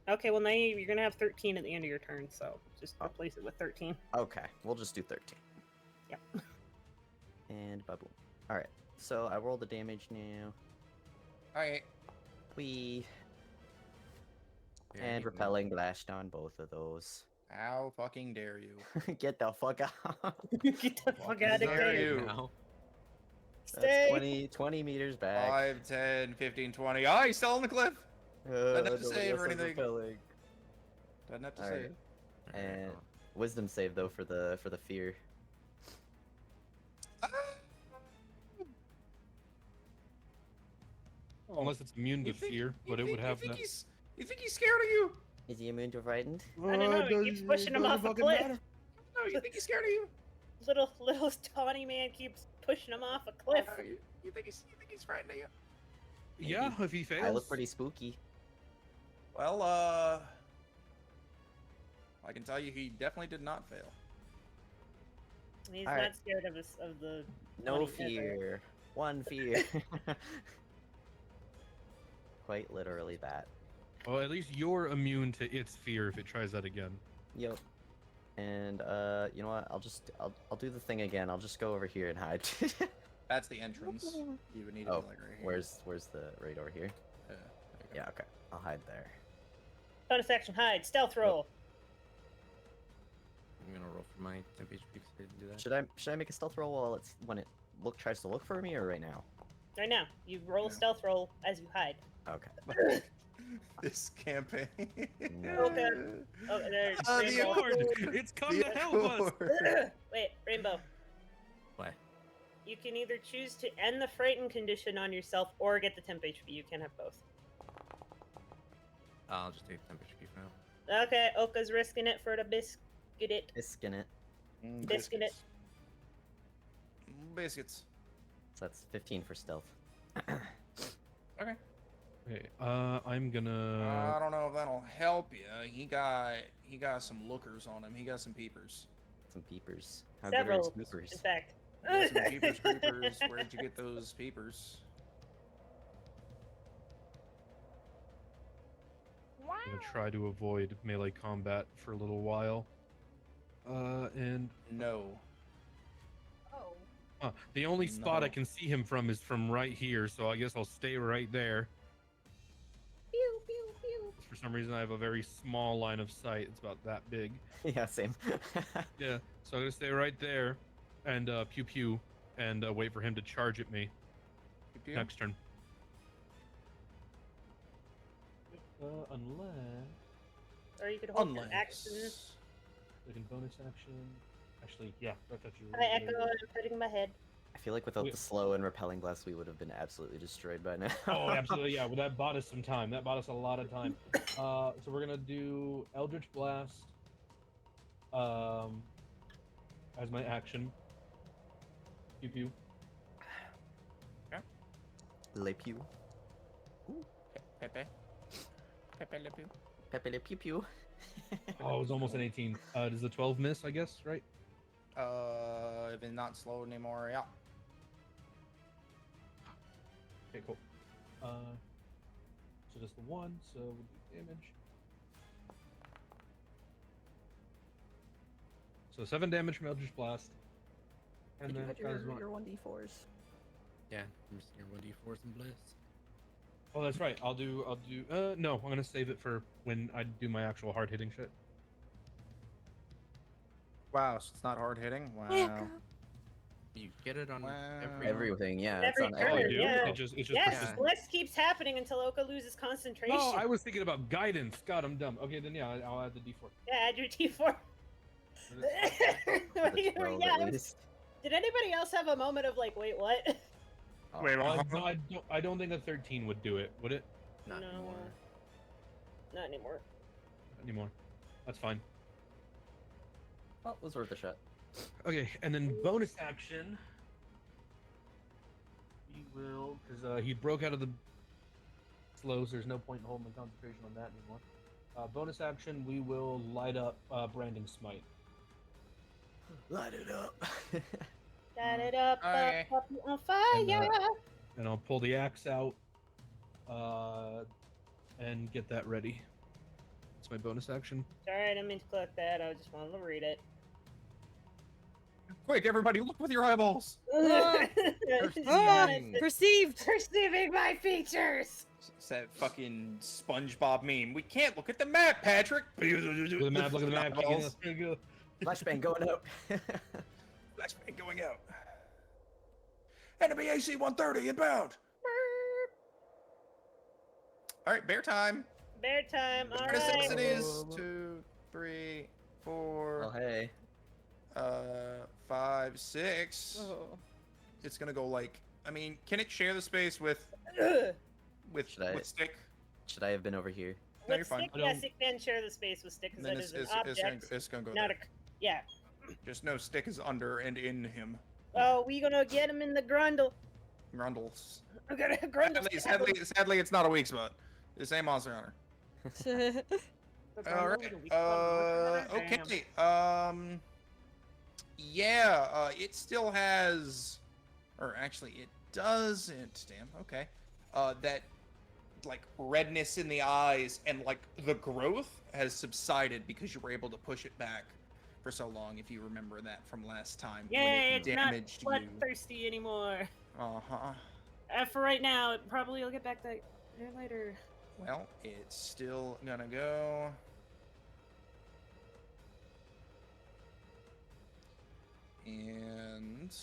Okay, well now you're gonna have 13 at the end of your turn, so just replace it with 13. Okay, we'll just do 13. Yep. And boom. Alright, so I roll the damage now. Alright. We Yeah, and you- repelling blast on both of those. How fucking dare you? Get the fuck out. Get the fuck out of dare here. you? Now. Stay. That's 20 meters back. 5, 10, 15, 20. Oh, he's still on the cliff. Doesn't have to save or anything. Repelling. Doesn't have to Alright. save. There you And go. wisdom save though for the fear. unless it's immune to You think- fear, you but it would think- have you that. think he's scared of you? Is he immune to frightened? I don't know, he keeps pushing him off a cliff. No, you think he's scared of you? Little tawny man keeps pushing him off a cliff. No, you think he's frightened of you? Yeah, if he fails. I look pretty spooky. Well, I can tell you he definitely did not fail. He's All not right. scared of the No funny fear. One fear. Quite literally that. Well, at least you're immune to its fear if it tries that again. Yep. And you know what? I'll do the thing again. I'll just go over here and hide. That's the entrance. You would need to Oh, be like right here. where's the right over here? There you go. Yeah, okay. I'll hide there. bonus action hide, stealth roll. I'm gonna roll for my temp HP because I didn't do that. Should I make a stealth roll while when it tries to look for me, or right now? Right now, you roll a Yeah. stealth roll as you hide. Okay. This campaign. No. Okay. Oh, there's The Rainbow. Lord, it's come to help us. Wait, Rainbow. What? You can either choose to end the frightened condition on yourself or get the temp HP. You can't have both. I'll just take temp HP for now. Okay, Oka's risking it for the biscuit. Biscuit it. Biscuit it. Biscuits. So that's 15 for stealth. Okay. Okay, I'm gonna. I don't know if that'll help you. He got some lookers on him. He got some peepers. Some peepers. How good are Several, his in peepers? fact. He got some peepers creepers. Where'd you get those peepers? I'm gonna try to avoid melee combat for a little while. And No. Oh. the only spot I No. can see him from is from right here, so I guess I'll stay right there. Pew, pew, pew. For some reason, I have a very small line of sight. It's about that big. Yeah, same. Yeah, so I'm gonna stay right there, and pew pew, and wait for him to charge at me Pew pew. next turn. Unless Or you could hold an Unless. action. I can bonus action. Actually, yeah, I thought you were. I echo and I'm putting my head. I feel like without Wait. the slow and repelling blast, we would have been absolutely destroyed by now. Oh, absolutely, yeah. Well, that bought us some time. That bought us a lot of time. So we're gonna do Eldritch Blast as my action. Pew pew. Le pew. Pepe. Pepe le pew. Pepe le pew pew. Oh, it was almost an 18. Does the 12 miss, I guess, right? If it's not slow anymore, yeah. Okay, cool. So just the one, so we'll do damage. So 7 damage from Eldritch Blast. And then as my... your 1d4s. Yeah, I'm just your 1d4s and bliss. Oh, that's right. I'll do. No, I'm gonna save it for when I do my actual hard hitting shit. Wow, so it's not hard hitting? Wow. You get it on Wow. Everything, yeah. It's Every on turn, Oh, I every. do. yeah. It just Yes, persist- this keeps happening until Oka loses concentration. Oh, I was thinking about guidance. God, I'm dumb. Okay, then yeah, I'll add the D4. Yeah, add your T4. The 12 yeah, at I was- least. did anybody else have a moment of like, wait, what? Oh, Wait, No, I don't think a 13 would do it, would it? Not No. anymore. Not anymore. Not anymore. That's fine. well, it was worth a shot. Okay, and then bonus action. We will, because he broke out of the slow, so there's no point in holding the concentration on that anymore. Bonus action, we will light up Branding Smite. Light it up. Got it up, Okay. up, on fire. And I'll pull the axe out and get that ready. That's my bonus action. Sorry, I didn't mean to click that. I just wanted to read it. Quick, everybody, look with your eyeballs. Ah, Perceiving. perceived! Perceiving my features. It's that fucking SpongeBob meme. We can't look at the map, Patrick. Look at the map, look at the map. Eyeballs. Flashbang going up. Flashbang going out. Enemy AC 130 inbound. All right, bear time. Bear time. All Chris right. it is 2, 3, 4, Oh hey. 5, 6. Oh. It's gonna go like. I mean, can it share the space with? Ugh. with Should I- with stick. Should I have been over here? No, you're With fine. stick, I yes, don't- it can share the space with stick because Then that is an object, it's gonna go not there. yeah. Just no stick is under and in him. Oh, we gonna get him in the grundle. Grundles. I'm gonna grundle. Sadly, it's not a weak spot. This ain't Monster Hunter. All right. Okay. Yeah. It still has, or actually, it doesn't. Damn. Okay. That like redness in the eyes and like the growth has subsided because you were able to push it back for so long. If you remember that from last time, Yay, when it's it not damaged you. bloodthirsty anymore. Uh-huh. For right now, it probably will get back there later. Well, it's still gonna go. And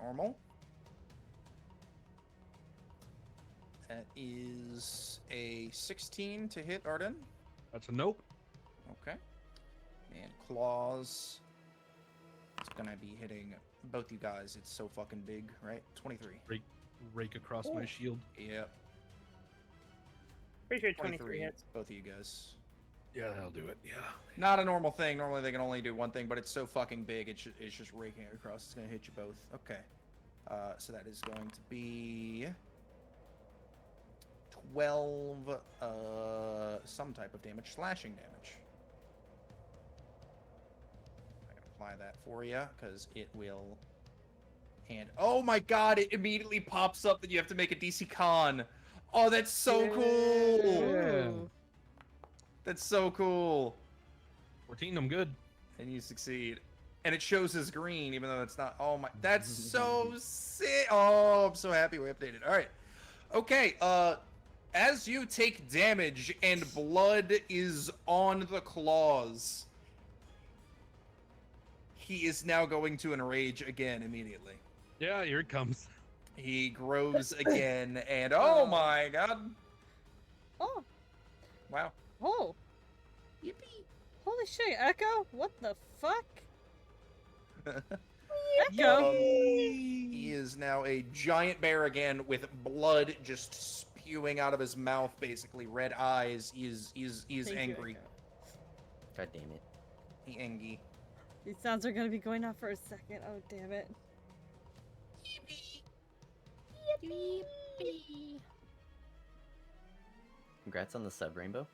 normal. That is a 16 to hit Arden. That's a nope. Okay. And claws. It's gonna be hitting both you guys. It's so fucking big, right? 23. Rake across my shield. Yep. Pretty sure 23 23 hits. both of you guys. Yeah, that'll do it. Yeah. Not a normal thing. Normally they can only do one thing, but it's so fucking big, it's just raking it across. It's gonna hit you both. Okay. So that is going to be 12 some type of damage, slashing damage. I can apply that for you because it will. And oh my god, it immediately pops up that you have to make a DC Con. Oh, that's so cool. Yeah. That's so cool. 14, I'm good. And you succeed. And it shows as green, even though it's not. Oh my, that's so sick. Oh, I'm so happy we updated. All right. Okay, as you take damage and blood is on the claws, he is now going to enrage again immediately. Yeah, here it comes. He grows again, and oh my god. Oh, Wow. oh. Yippee. Holy shit, Echo? What the fuck? Echo? He is now a giant bear again with blood just spewing out of his mouth, basically. Red eyes. He's Thank you, angry. Echo. God damn it. He angry. These sounds are gonna be going off for a second. Oh, damn it. Congrats on the sub, Rainbow.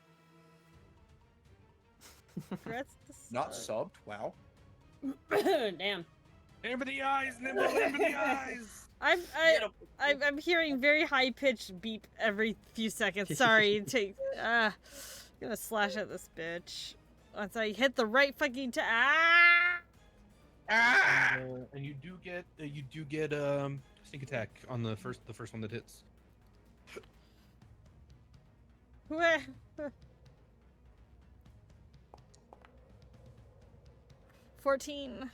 Congrats to Not Sub. subbed. Wow. Damn. Aim for the eyes, Nimble, aim for the eyes! I'm hearing very high pitched beep every few seconds. Sorry, take gonna slash at this bitch. Once I hit the right fucking And you do get sneak attack on the first one that hits. 14.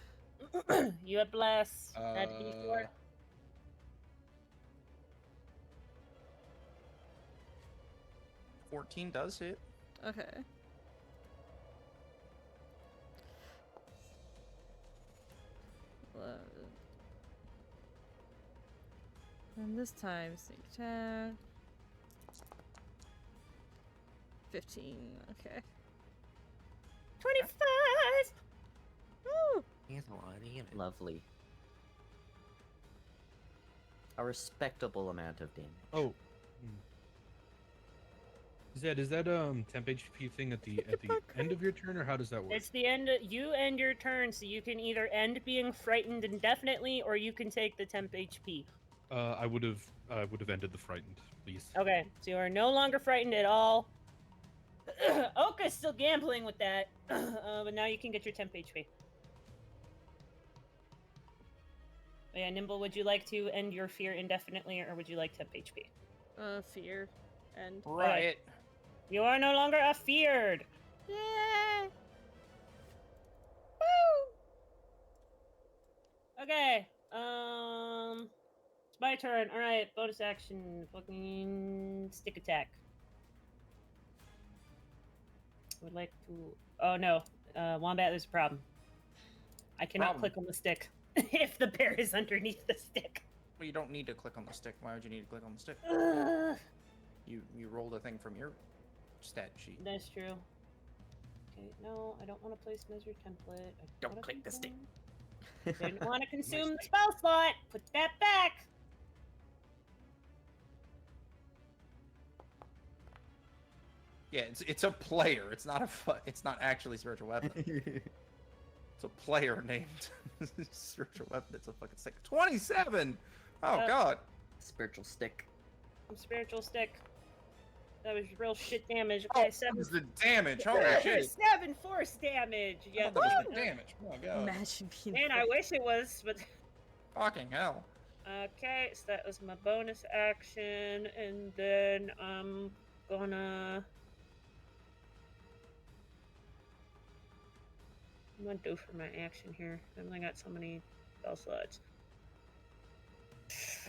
You have bless. Add D4. 14 does hit. Okay. And this time, sneak attack. 15. Okay. 25! Woo! That's a lot of damage. Lovely. A respectable amount of damage. Oh. Is that temp HP thing at the end of your turn, or how does that work? It's the end. You end your turn, so you can either end being frightened indefinitely, or you can take the temp HP. I would have ended the frightened, please. Okay, so you are no longer frightened at all. Oka's still gambling with that, but now you can get your temp HP. Yeah, Nimble, would you like to end your fear indefinitely, or would you like temp HP? Fear. And. Riot. You are no longer afeared. Yay! Woo! Okay, it's my turn. All right, bonus action, fucking stick attack. would like to. Oh no, Wombat, there's a problem. I cannot Problem? click on the stick if the bear is underneath the stick. Well, you don't need to click on the stick. Why would you need to click on the stick? Ugh, You rolled a thing from your stat sheet. that's true. Okay, no, I don't want to place measure template. I Don't wanna click the stick. consume- Didn't want to consume the spell slot. Put that back. Yeah, it's a player. It's not it's not actually spiritual weapon. It's a player named spiritual weapon. It's a fucking stick. 27. Oh god. Spiritual stick. Spiritual stick. That was real shit damage. Oh, Okay, that 7. was the damage. Holy shit. 7 force damage. I Yeah. thought that was the damage. Oh my god. Imagine being. Man, I wish it was, but Fucking hell. okay. So that was my bonus action, and then I'm gonna. I'm gonna do for my action here. I've only got so many spell slots.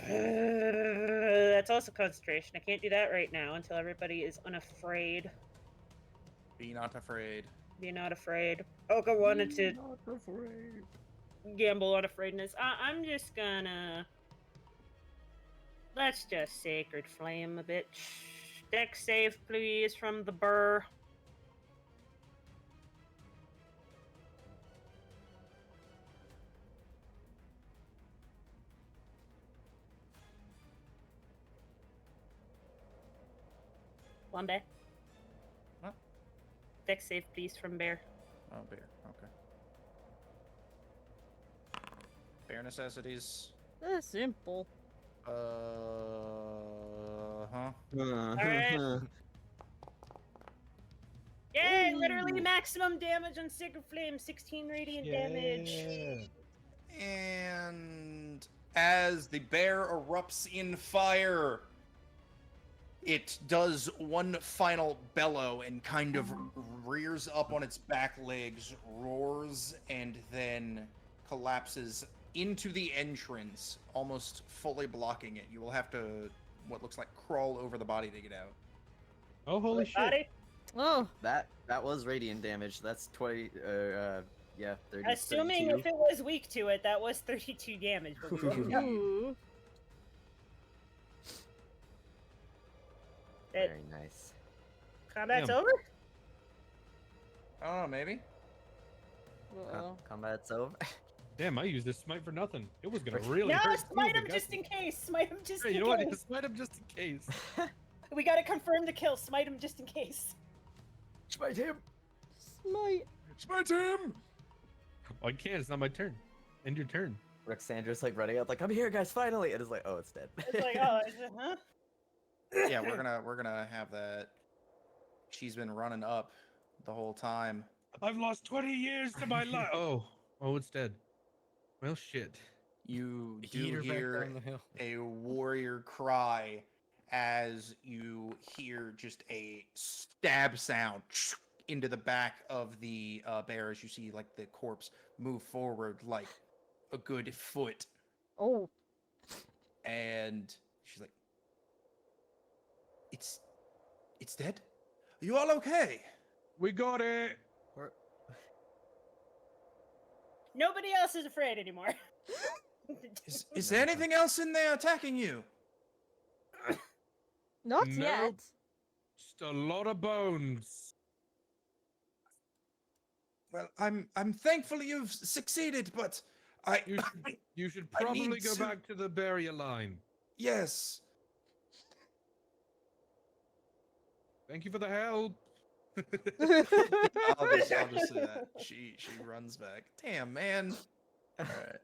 That's also concentration. I can't do that right now until everybody is unafraid. Be not afraid. Be not afraid. Oka wanted to Not afraid. gamble on afraidness. I'm just gonna. Let's just Sacred Flame a bit. Dex save, please, from the burr. Wombat. What? Dex save, please, from bear. Oh, bear. Okay. Bear necessities. That's simple. Huh? Alright. Yay! Literally maximum damage on Sacred Flame. 16 radiant damage. And as the bear erupts in fire, it does one final bellow and kind of rears up on its back legs, roars, and then collapses into the entrance, almost fully blocking it. You will have to, what looks like, crawl over the body to get out. Oh, holy shit. Body? Oh, That was radiant damage. That's 20. Yeah, 30. Assuming 32. if it was weak to it, that was 32 damage. But we don't know. ooh. That Very nice. combat's Damn. over? I don't know, maybe? Uh-oh. Combat's over. Damn, I used this smite for nothing. It was gonna really No, hurt. smite too, him but just in case. Smite him just Hey, in you know what? case. Smite him just in case. We gotta confirm the kill. Smite him just in case. Smite him. Smite. Smite him! Oh, I can't. It's not my turn. End your turn. Roxandra's like running out, like, I'm here, guys, finally. And it's like, oh, it's dead. It's like, oh, is it, huh? Yeah, we're gonna have that. She's been running up the whole time. I've lost 20 years to my life. Oh, it's dead. Well, shit. You Heat do her back hear down the hill. a warrior cry as you hear just a stab sound into the back of the bear as you see like the corpse move forward like a good foot, Oh. and she's like, it's dead? Are you all okay? We got it. Nobody else is afraid anymore. Is there anything else in there attacking you? Not Nope. yet. Just a lot of bones. Well, I'm thankful you've succeeded, but You should I probably need go to- back to the barrier line. yes. Thank you for the help. I'll just say that. She runs back. Damn, man. All right.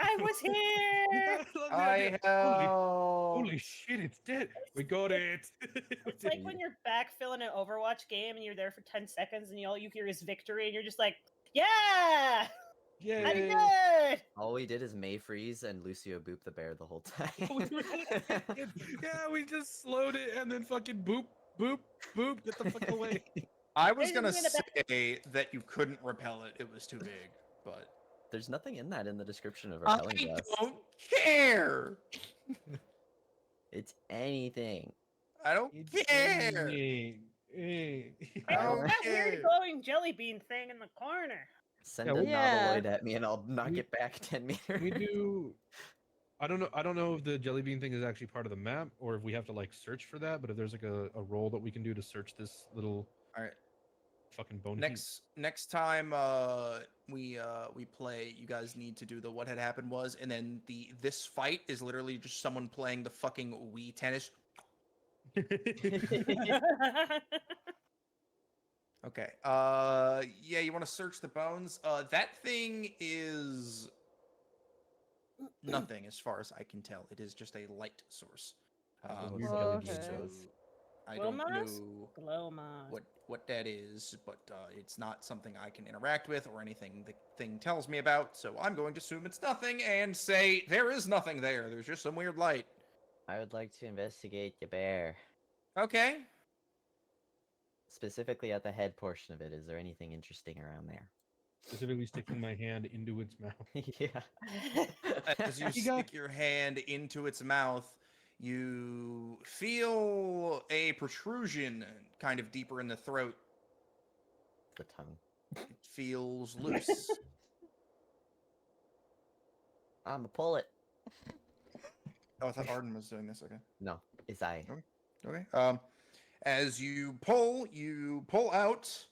I was here. I Holy shit, it's dead. We got it. It's like when you're backfilling an Overwatch game and you're there for 10 seconds and all you hear is victory and you're just like, yeah, Yeah. I did good. All we did is May freeze and Lucio boop the bear the whole time. Yeah, we just slowed it and then fucking boop, boop, boop. Get the fuck away. I was There's gonna me in the back. say that you couldn't repel it. It was too big, but There's nothing in that in the description of I repelling glass. don't care. It's anything. I don't It's care. anything. Hey, what's that weird Okay. glowing jelly bean thing in the corner? Send Yeah, a we- Yeah. noveloid at me and I'll knock We- it back 10 meters. We do. I don't know. I don't know if the jelly bean thing is actually part of the map or if we have to like search for that. But if there's like a roll that we can do to search this little All right. fucking bone heap. Next time we play, you guys need to do the what had happened was, and then this fight is literally just someone playing the fucking Wii tennis. Okay. Yeah, you want to search the bones? That thing is nothing as far as I can tell. It is just a light source. Oh, weird Oh, jelly okay. bean So source. I don't Glomas? know Glomas. what that is, but it's not something I can interact with or anything the thing tells me about. So I'm going to assume it's nothing and say there is nothing there. There's just some weird light. I would like to investigate the bear. Okay. Specifically at the head portion of it. Is there anything interesting around there? Specifically, sticking my hand into its mouth. Yeah. As you You got- stick your hand into its mouth, you feel a protrusion kind of deeper in the throat. The tongue. It feels loose. I'ma pull it. Oh, I thought Arden was doing this. Okay. No, it's I. Okay. As you pull out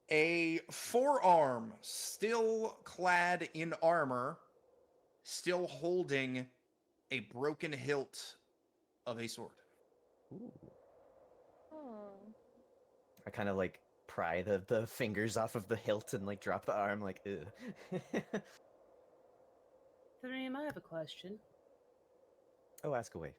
a forearm, still clad in armor, still holding a broken hilt of a sword. Ooh. Oh. I kind of like pry the fingers off of the hilt and like drop the arm like ugh. Threem, I have a question. Oh, ask away.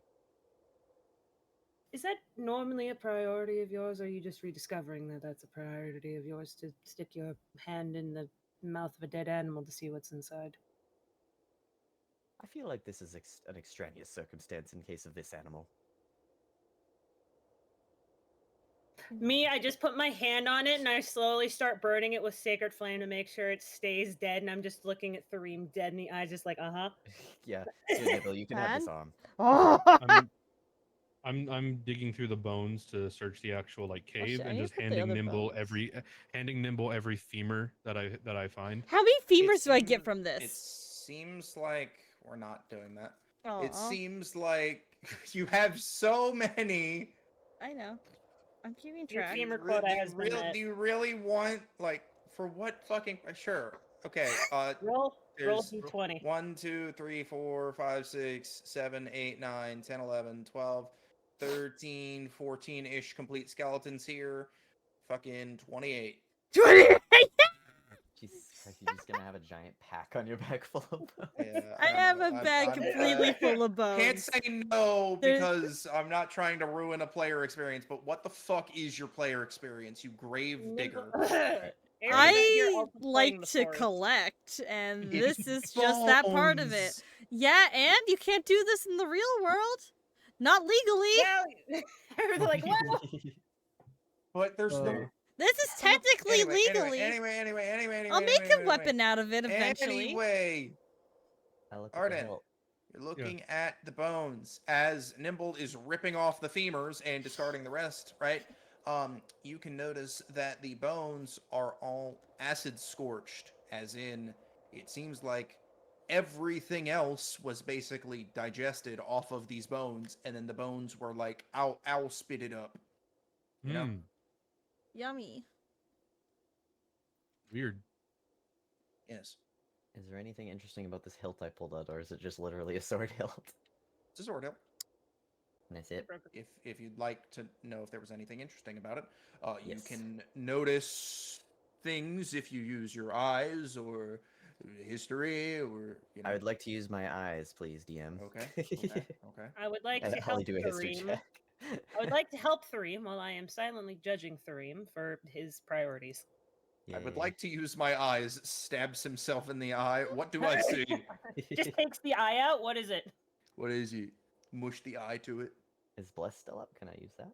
Is that normally a priority of yours, or are you just rediscovering that that's a priority of yours to stick your hand in the mouth of a dead animal to see what's inside? I feel like this is an extraneous circumstance in case of this animal. Me, I just put my hand on it and I slowly start burning it with sacred flame to make sure it stays dead. And I'm just looking at Threem dead in the eyes, just like, Yeah, here, Nibble, you can have this Man? arm. Oh. I'm digging through the bones to search the actual like Oh, cave shit, I and need to just put the handing other Nimble bones. handing Nimble every femur that I find. How many femurs It do I get seem- from It this? seems like we're not doing that. Oh, It seems like you have so many. I know. I'm keeping Your track. femur quota has been met. Do you really want, like, for what fucking? Sure. Okay. roll There's d20. 1, 2, 3, 4, 5, 6, 7, 8, 9, 10, 11, 12, 13, 14-ish complete skeletons here. Fucking 28. 28! Jesus Christ, you're just gonna have a giant pack on your back full of bones. Yeah, I have a bag completely full of Can't bones. say no There's- because I'm not trying to ruin a player experience, but what the fuck is your player experience, you grave digger? I like to collect, and It's this is just that part of it. bones. Yeah, and you can't do this in the real world. Not legally. Yeah, they're like, well, But there's no. This is technically legally. Anyway. I'll make a weapon out of it eventually. Anyway, I look at the Arden, hilt. you're looking at the bones as Nimble is ripping off the femurs and discarding the rest, right? You can notice that the bones are all acid scorched, as in, it seems like everything else was basically digested off of these bones, and then the bones were like, I'll spit it up. You know? Yummy. Weird. Yes. Is there anything interesting about this hilt I pulled out, or is it just literally a sword hilt? It's a sword hilt. And that's it. If you'd like to know if there was anything interesting about it, you Yes. can notice things if you use your eyes or history or you know. I would like to use my eyes, please, DM. Okay. I would like And to I'll help do a history Threem. check. I would like to help Threem while I am silently judging Threem for his priorities. I would Yay. like to use my eyes. Stabs himself in the eye. What do I see? Just takes the eye out. What is it? What is he? Mush the eye to it. Is Bless still up? Can I use that?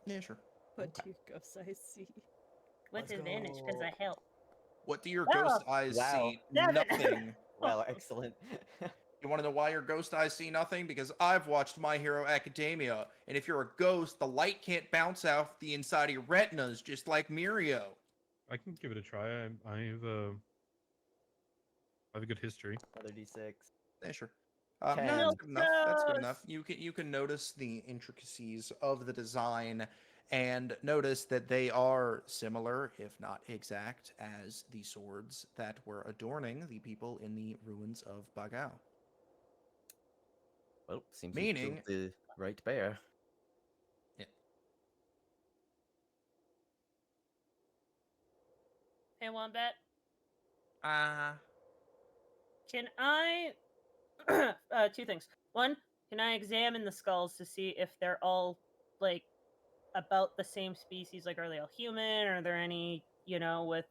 Yeah, sure. What do ghost eyes see? What's Let's advantage? Because I go. help. What do your Wow. ghost eyes Wow. see? 7. Nothing. Well, excellent. You want to know why your ghost eyes see nothing? Because I've watched My Hero Academia, and if you're a ghost, the light can't bounce off the inside of your retinas, just like Mirio. I can give it a try. I have a good history. Another d6. Yeah, sure. 10. No, that's good enough. That's good Ghost! enough. You can notice the intricacies of the design, and notice that they are similar, if not exact, as the swords that were adorning the people in the ruins of Bagao. Well, seems we Meaning, killed the right bear. Hey, Wombat, uh, can I... two things. One, can I examine the skulls to see if they're all, like, about the same species? Like, are they all human? Are there any, with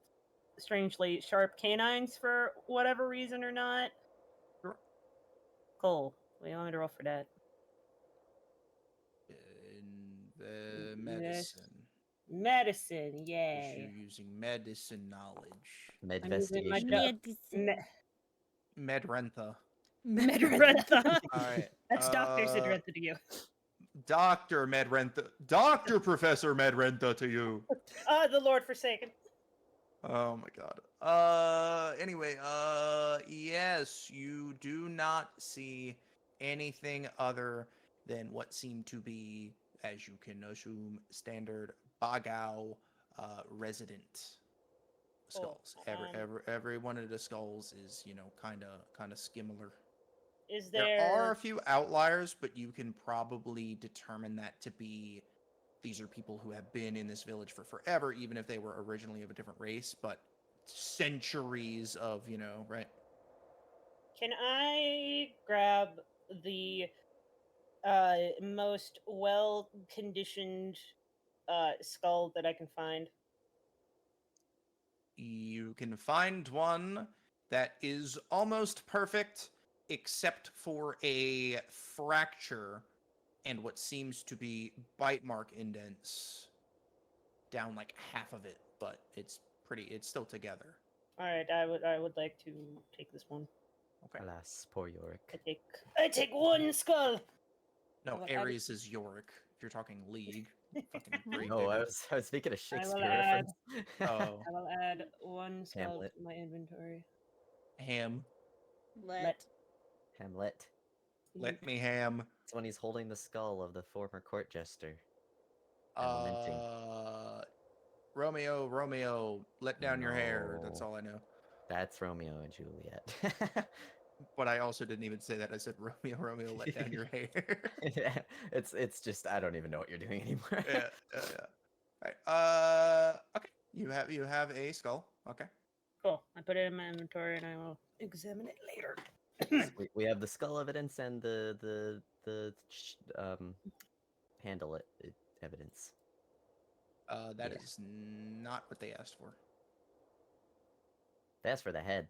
strangely sharp canines for whatever reason or not? Sure. Cool. What do you want me to roll for that? in the Yes. medicine. Medicine, Because yay. you're using medicine knowledge. I'm using my Medvestigation. Medrentha. Medrentha. Alright. That's Dr. Sidrentha to you. Dr. Medrentha. Dr. Professor Medrentha to you. The Lord Forsaken. Oh my god. Anyway, yes, you do not see anything other than what seem to be, as you can assume, standard Bagao resident skulls. Every one of the skulls is, kind of skimmer. Is There there... are a few outliers, but you can probably determine that to be these are people who have been in this village for forever, even if they were originally of a different race, but centuries of, right? Can I grab the most well-conditioned skull that I can find? You can find one that is almost perfect, except for a fracture and what seems to be bite mark indents down like half of it, but it's still together. All right, I would like to take this one. Okay. Alas, poor Yorick. I take one skull. No, will add- Ares is Yorick. If you're talking League, fucking great. No, baby. I was thinking a I will Shakespeare add- reference. Oh, I will add one skull Hamlet. to my inventory. ham. Let. Hamlet. Let me ham. It's when he's holding the skull of the former court jester. And lamenting. Romeo, let down your hair. That's No. all I know. That's Romeo and Juliet. But I also didn't even say that. I said Romeo, let down your hair. Yeah, it's just I don't even know what you're doing anymore. Yeah. Right. Okay. You have a skull. Okay. Cool. I put it in my inventory and I will examine it later. So we have the skull evidence and the handle evidence. That Yeah. is not what they asked for. That's for the head.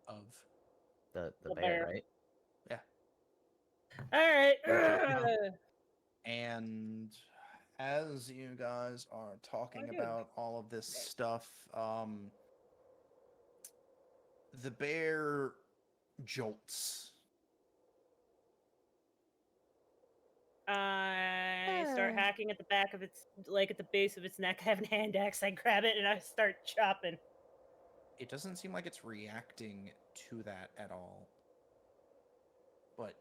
Of. The The bear, bear. right? All right. And as you guys are talking do. about all of this stuff, the bear jolts. I start hacking at the back of its, like at the base of its neck. I have a hand axe. I grab it and I start chopping. It doesn't seem like it's reacting to that at all. But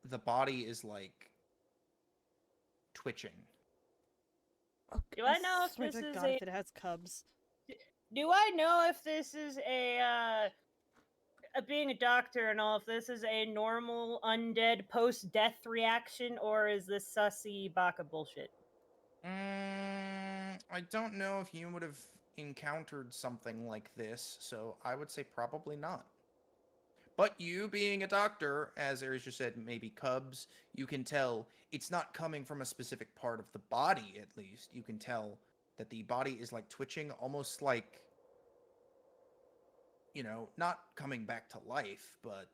the body is like twitching. Do I know if this is if it has cubs? Do I know if this is being a doctor and all, if this is a normal undead post-death reaction, or is this sussy baka bullshit? I don't know if you would have encountered something like this, so I would say probably not. But you being a doctor, as Ares just said, maybe cubs, you can tell it's not coming from a specific part of the body, at least. You can tell that the body is like twitching, almost like, not coming back to life, but,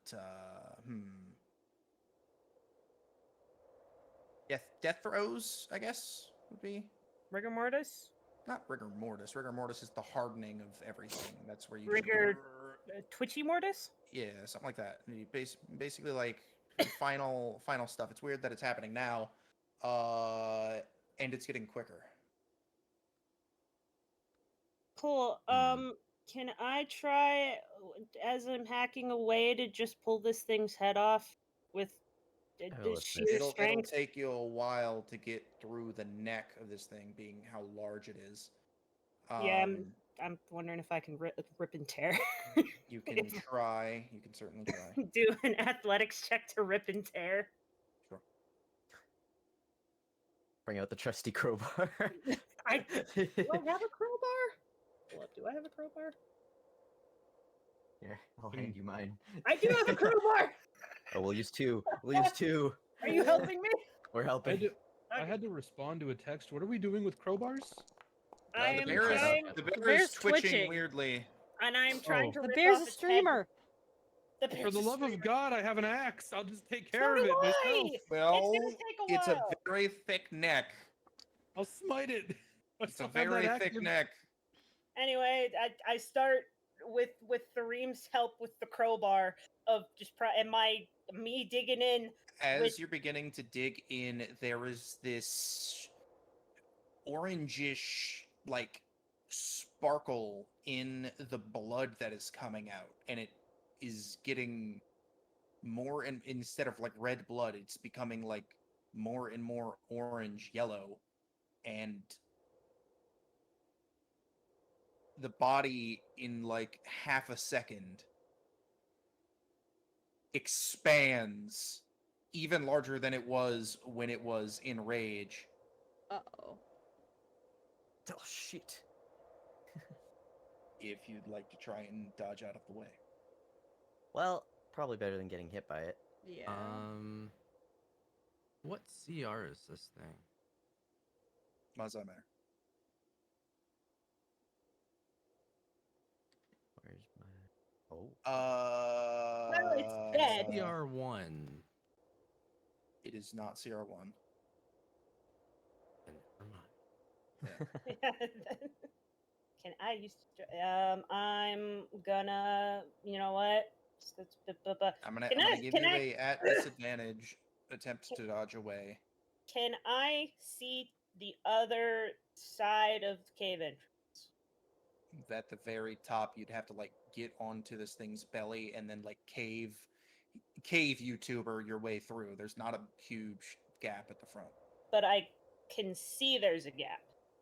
Death throes, I guess, would be. Rigor mortis? not rigor mortis. Rigor mortis is the hardening of everything. That's where you Rigor- Twitchy mortis? yeah, something like that. And you basically like final stuff. It's weird that it's happening now, and it's getting quicker. Cool. Can I try, as I'm hacking away, to just pull this thing's head off with Oh, let's sheer miss. It'll strength? take you a while to get through the neck of this thing, being how large it is. Yeah, I'm wondering if I can rip and tear. You can try. You can certainly try. Do an athletics check to rip and tear. Sure. Bring out the trusty crowbar. Do I have a crowbar? Hold up, do I have a crowbar? Here, I'll hand you mine. I do have a crowbar! Oh, we'll use two. We'll use two. Are you helping me? We're helping. I had to respond to a text. What are we doing with crowbars? I The am bear is trying, the bear bear's is twitching twitching. weirdly. and I'm trying Oh. to The rip bear's off a its head. streamer. The For bear's the a love of streamer. God, I have an axe. I'll just take So care of do it myself. I! Well, It's gonna take a it's a while. very thick neck. I'll smite it. I It's a still have that very axe thick in- neck. Anyway, I start with Thareem's help with the crowbar of just and me digging in. As With- you're beginning to dig in, there is this orangish, like, sparkle in the blood that is coming out, and it is getting more, and instead of like red blood, it's becoming like more and more orange yellow, and the body in like half a second expands even larger than it was when it was in rage. Uh-oh. Oh shit. If you'd like to try and dodge out of the way. Well, probably better than getting hit by it. Yeah. What CR is this thing? Why does that matter? Where's my? Oh. Well, it's dead. CR1. It is not CR1. And never mind. Can I use? I'm gonna. You know what? I'm gonna Can I- give can you I- a at disadvantage attempt to dodge away. Can I see the other side of the cave entrance? At the very top, you'd have to like get onto this thing's belly and then like cave YouTuber your way through. There's not a huge gap at the front. But I can see there's a gap.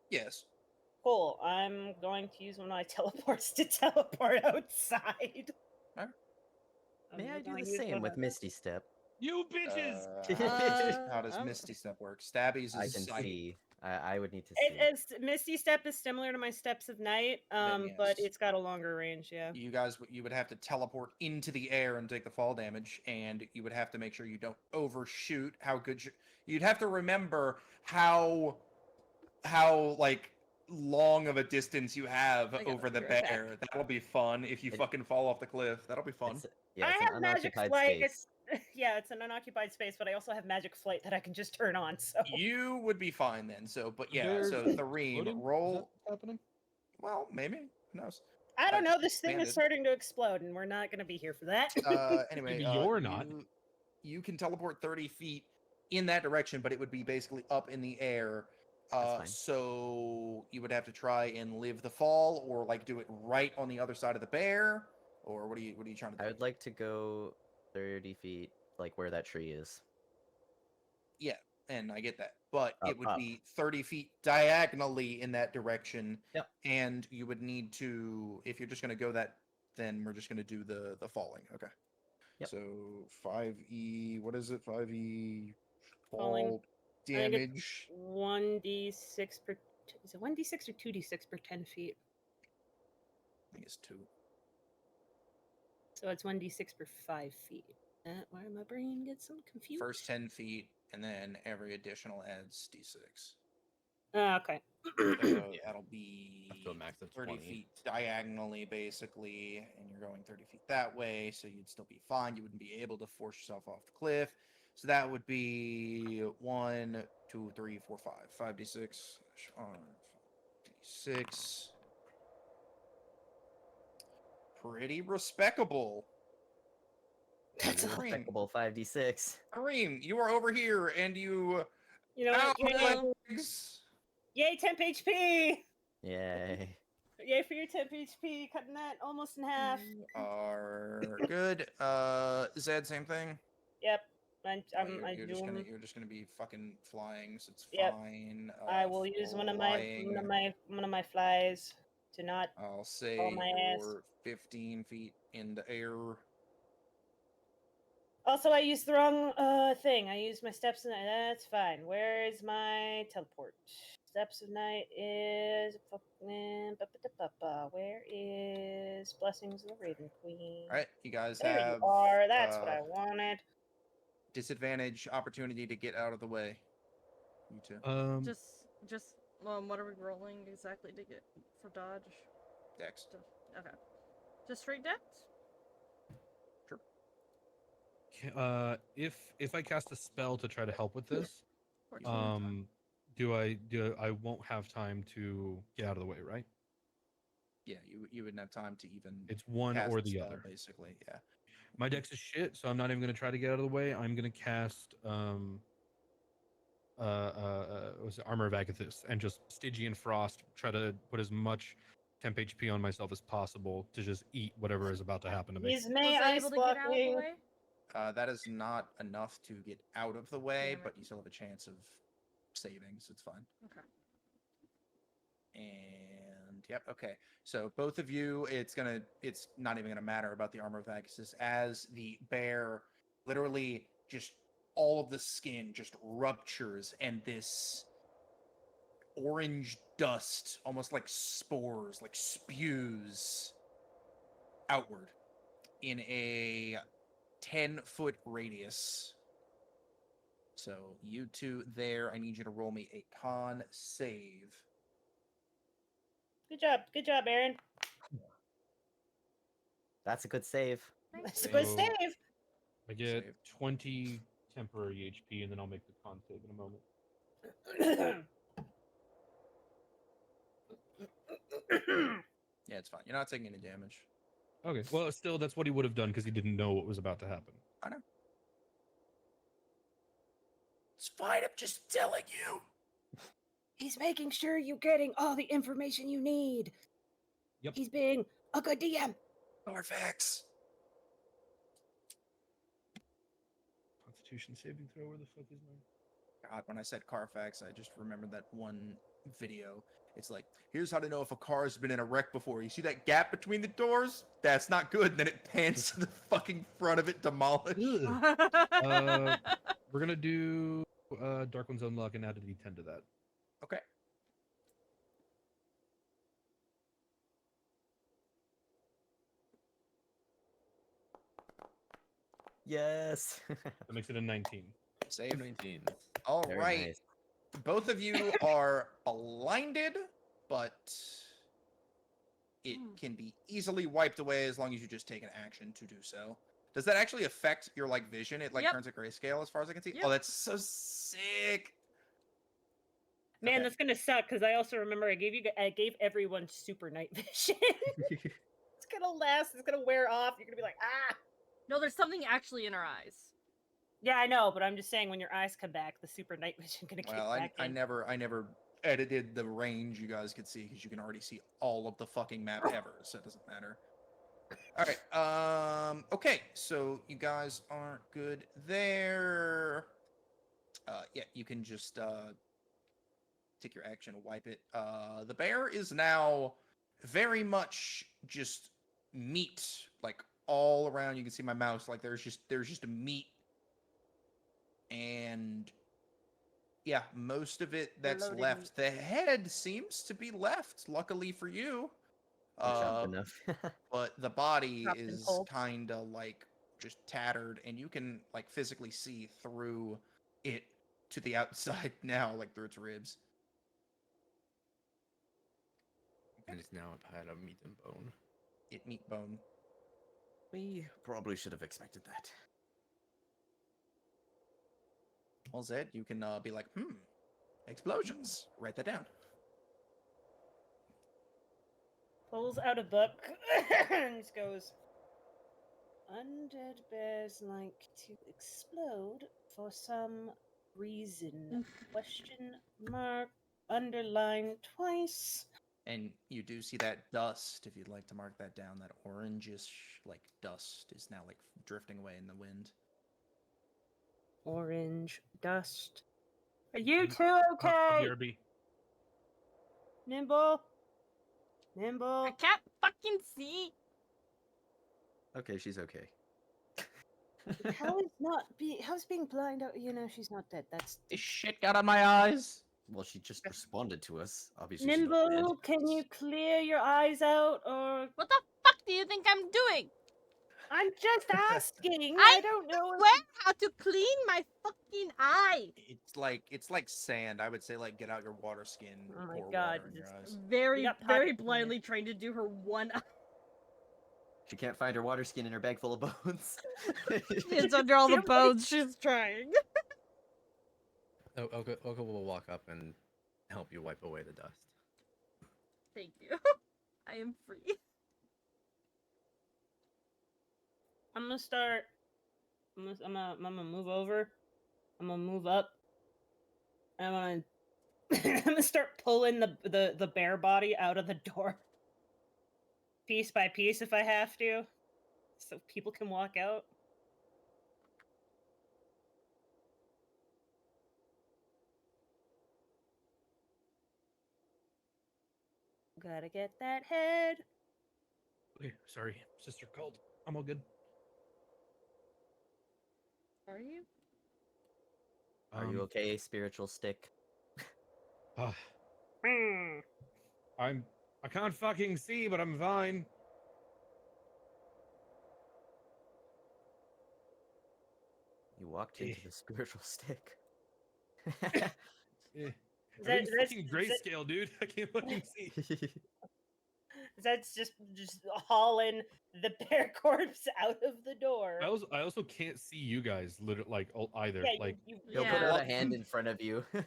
Yes. Cool. I'm going to use one of my teleports to teleport outside. Alright. I'm May I do going the to use same one with of- Misty Step? You bitches! How does I'm- Misty Step work? Stabby's I is can sight. see. I would need to see. It's Misty Step is similar to my Steps of Night, but yes. it's got a longer range. Yeah. You would have to teleport into the air and take the fall damage, and you would have to make sure you don't overshoot how good you'd have to remember how like long of a distance you have I got over the your attack. bear. That'll be fun if you It- fucking fall off the cliff. That'll be fun. Yeah, I it's have an magic unoccupied flight. space. Yeah, it's an unoccupied space, but I also have magic flight that I can just turn on. So You would be fine then. So, but yeah, Bear's so Thareem, Floating? Is roll. that what's happening? Well, maybe. Who knows? I don't know. This thing expanded. is starting to explode, and we're not going to be here for that. Anyway, Maybe you're not. You can teleport 30 feet in that direction, but it would be basically up in the air. That's fine. So you would have to try and live the fall, or like do it right on the other side of the bear, or what are you trying to do? I would like to go 30 feet, like where that tree is. Yeah, and I get that, but Up, it would up. be 30 feet diagonally in that direction. Yep. And you would need to, if you're just going to go that, then we're just going to do the falling. Okay. Yep. So 5e, what is it? 5e Falling. fall I think it's damage. 1d6 per. Is it 1d6 or 2d6 per 10 feet? I think it's 2. So it's 1d6 per 5 feet. Why my brain gets so confused? First 10 feet, and then every additional adds d6. Okay. So that'll be Up to a max of 30 20. feet diagonally, basically, and you're going 30 feet that way, so you'd still be fine. You wouldn't be able to force yourself off the cliff. So that would be 1, 2, 3, 4, 5. 5d6. 6. Pretty respectable. That's a Kareem. respectable 5d6. Kareem, you are over here and you. You know Ow, what? my Well- legs! Yay, temp HP! Yay. Yay for your temp HP, cutting that almost in half. You are good. Zed, same thing. Yep. I'm You're just gonna be fucking flying, so it's Yep. fine. I will use one of flying, my flies to not. I'll say my ass. you're 15 feet in the air. Also, I used the wrong thing. I used my steps of night. That's fine. Where is my teleport? Steps of night is fucking. Where is blessings of the Raven Queen? All right, you guys There have you are. That's what I wanted. disadvantage opportunity to get out of the way. You two. Just what are we rolling exactly to get for dodge? Dex. Okay. Just straight dex? If I cast a spell to try to help with this, 14. I won't have time to get out of the way, right? Yeah, you wouldn't have time to even. It's one cast or the the spell, other. basically. Yeah. My dex is shit, so I'm not even gonna try to get out of the way. I'm gonna cast was it Armor of Agathis and just Stygian Frost. Try to put as much temp HP on myself as possible to just eat whatever is about to happen to me. He's Was May I ice able to get out of the blocking. way? That is not enough to get out of the way, Damn it. but you still have a chance of saving, so it's fine. Okay. And yep, okay. So both of you, it's not even gonna matter about the Armor of Agathis as the bear literally just all of the skin just ruptures and this orange dust, almost like spores, like spews outward in a 10-foot radius. So you two there, I need you to roll me a con save. Good job, Aaron. That's a good save. That's a good So- save. I get Save. 20 temporary HP, and then I'll make the con save in a moment. Yeah, it's fine. You're not taking any damage. Okay. Well, still, that's what he would have done because he didn't know what was about to happen. I know. It's fine. I'm just telling you. He's making sure you're getting all the information you need. Yep. He's being a good DM. Carfax. Constitution saving throw. Where the fuck is mine? God, when I said Carfax, I just remembered that one video. It's like, here's how to know if a car has been in a wreck before. You see that gap between the doors? That's not good. And then it pans to the fucking front of it demolished. We're gonna do Dark One's Unlock and add a D10 to that. Okay. Yes. That makes it a 19. Save. 19. All Very right. nice. Both of you are blinded, but it can be easily wiped away as long as you just take an action to do so. Does that actually affect your vision? It Yep. turns to grayscale as far as I can see. Yep. Oh, that's so sick. Man, Okay. that's gonna suck because I also remember I gave everyone super night vision. It's gonna last. It's gonna wear off. You're gonna be like, ah. No, there's something actually in our eyes. Yeah, I know, but I'm just saying when your eyes come back, the super night vision gonna kick Well, back I in. never edited the range you guys could see because you can already see all of the fucking map ever, so it doesn't matter. All right. Okay. So you guys aren't good there. Yeah, you can just take your action to wipe it. The bear is now very much just meat, all around. You can see my mouse. There's just a meat, and yeah, most of it that's Bloated left. The head seems to be left. Luckily for you. Jump enough. But the body Chopped and is pulled. kind of just tattered, and you can physically see through it to the outside now, through its ribs. And it's now a pile of meat and bone. It meat bone. We probably should have expected that. Well, Zed, you can be like, explosions. Write that down. pulls out a book and just goes, "Undead bears like to explode for some reason. Question mark underline twice." And you do see that dust, if you'd like to mark that down, that orangish, like, dust is now, like, drifting away in the wind. Orange dust. Are you Mm, two okay? BRB. Nimble? I Nimble? can't fucking see. Okay, she's okay. How's being blind out? You know, she's not dead. That's This shit got on my eyes! Well, she just responded to us. Obviously, she's not dead. Nimble, can you clear your eyes out, or What the fuck do you think I'm doing? I'm just asking. I I don't know. Swear how to clean my fucking eye. It's like sand. I would say, like, get out your water skin, Oh my pour God, water in your just- eyes. Very, got very pocket blindly trying to do her one eye. She can't find her water skin in her bag full of bones. It's under all the bones. She's trying. Oko will walk up and help you wipe away the dust. Thank you. I am free. I'm gonna start. I'm gonna move over. I'm gonna move up. I'm gonna. I'm gonna start pulling the bear body out of the door, piece by piece, if I have to, so people can walk out. Gotta get that head. Okay, sorry, sister called. I'm all good. Are you? Are you okay, spiritual stick? Ah, Hmm. I can't fucking see, but I'm fine. You walked into the spiritual stick. Yeah. Is I'm in that- fucking is that- grayscale, dude. I can't fucking see. That's just hauling the bear corpse out of the door. I also can't see you guys, literally, like either. Yeah, Like, He'll Yeah. put out a Walk- hand in front of you. you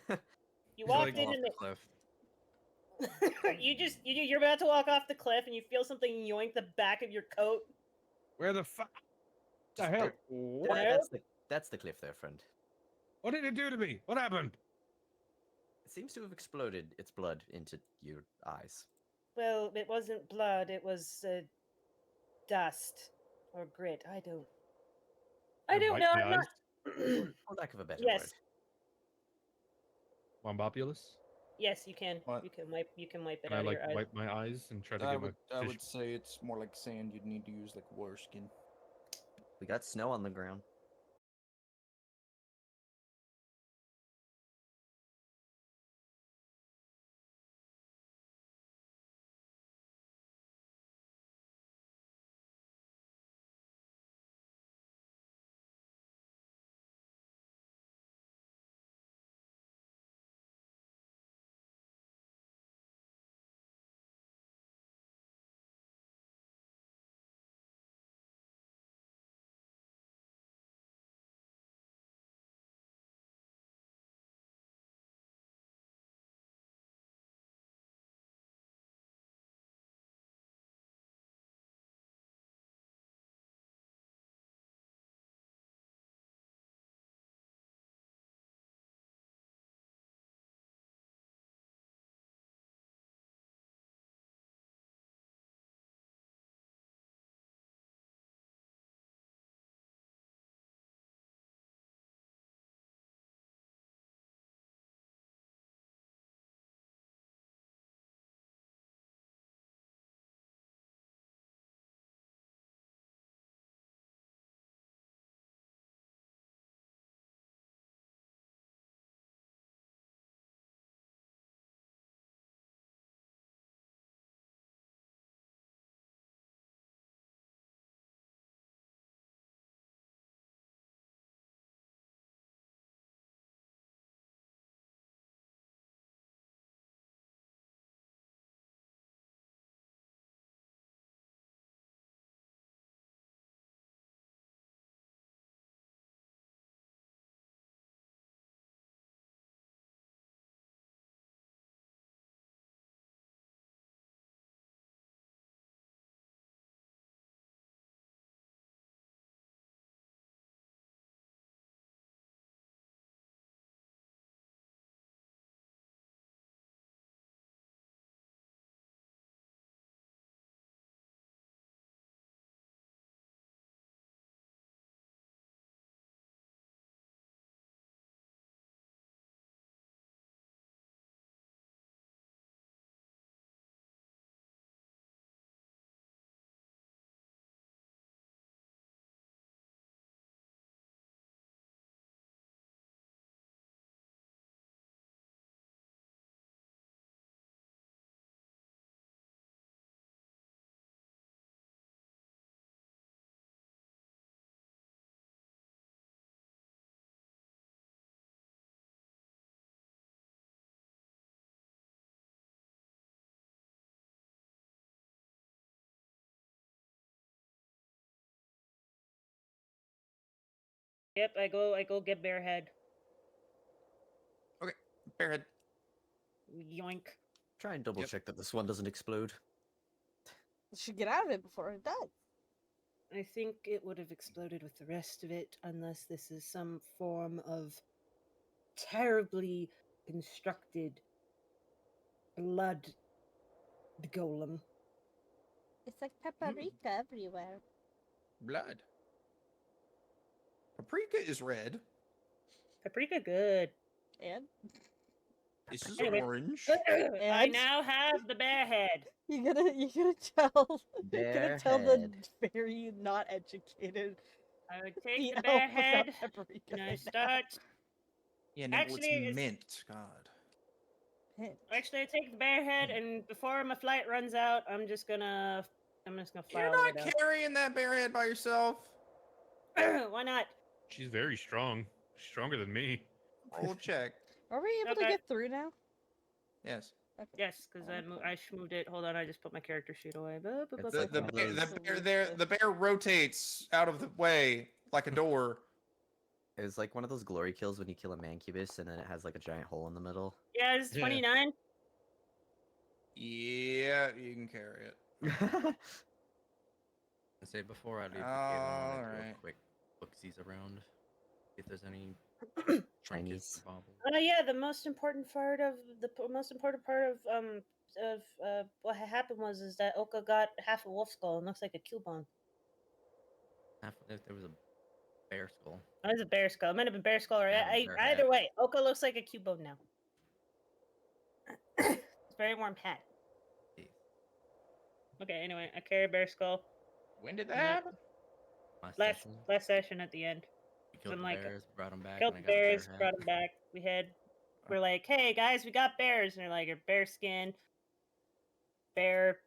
He's walked like, in Off and the cliff. you're about to walk off the cliff and you feel something yoink the back of your coat. where the fuck? The Just hell? there- What? that's the cliff there, friend. What did it do to me? What happened? It seems to have exploded its blood into your eyes. Well, it wasn't blood. It was dust or grit. I don't Wipe know. my I'm eyes? not. For lack of a better Yes. word. Wombopulous? Yes, you can. What? You can wipe it Can I out like of your eyes. wipe my eyes and try to I get would, my I fish? would say it's more like sand. You'd need to use, like, water skin. We got snow on the ground. Yep, I go get Bearhead. Bearhead. Yoink. Try and double Yep. check that this one doesn't explode. Should get out of it before it does. I think it would have exploded with the rest of it, unless this is some form of terribly constructed blood golem. It's like paprika everywhere. Blood. Paprika is red. Paprika good. And This is Anyway. orange. I And? now have the bear head. you're gonna tell the Bearhead. very not educated I would take the the bear elf about head paprika. and I now. start. Yeah, no, Actually, it's it's- mint. God. Hint. Actually, I take the bear head, and before my flight runs out, I'm just gonna fly You're all the not way carrying that bearhead by yourself. down. Why not? She's very strong. Stronger than me. We'll check. Are we able to Okay. get through now? Yes. Okay. Yes, because I moved it. Hold on, I just put my character sheet away. It's The, like the, one of bear, those- the bear rotates out of the way like a door. It was like one of those glory kills when you kill a mancubus and then it has like a giant hole in the middle. Yeah, it's Yeah. 29. Yeah, you can carry it. I say before I leave the cave, I want to do Alright. a quick look-sees around. See if there's any trinkets Chinese. or baubles. Yeah, the most important part of what happened was that Oka got half a wolf skull and looks like a Cubone. If there was a bear skull. That was a bear skull. It might have been bear skull or Yeah, bear either hat. way. Oka looks like a Cubone now. It's a very warm hat. Jeez. Okay, anyway, I carry a bear skull. When did that Yeah. happen? Last session at the end. We killed I'm the like, bears, brought them back, Killed and the I got a bear bears, hat. brought them back. We're like, hey guys, we got bears, and they're like, bear skin, bear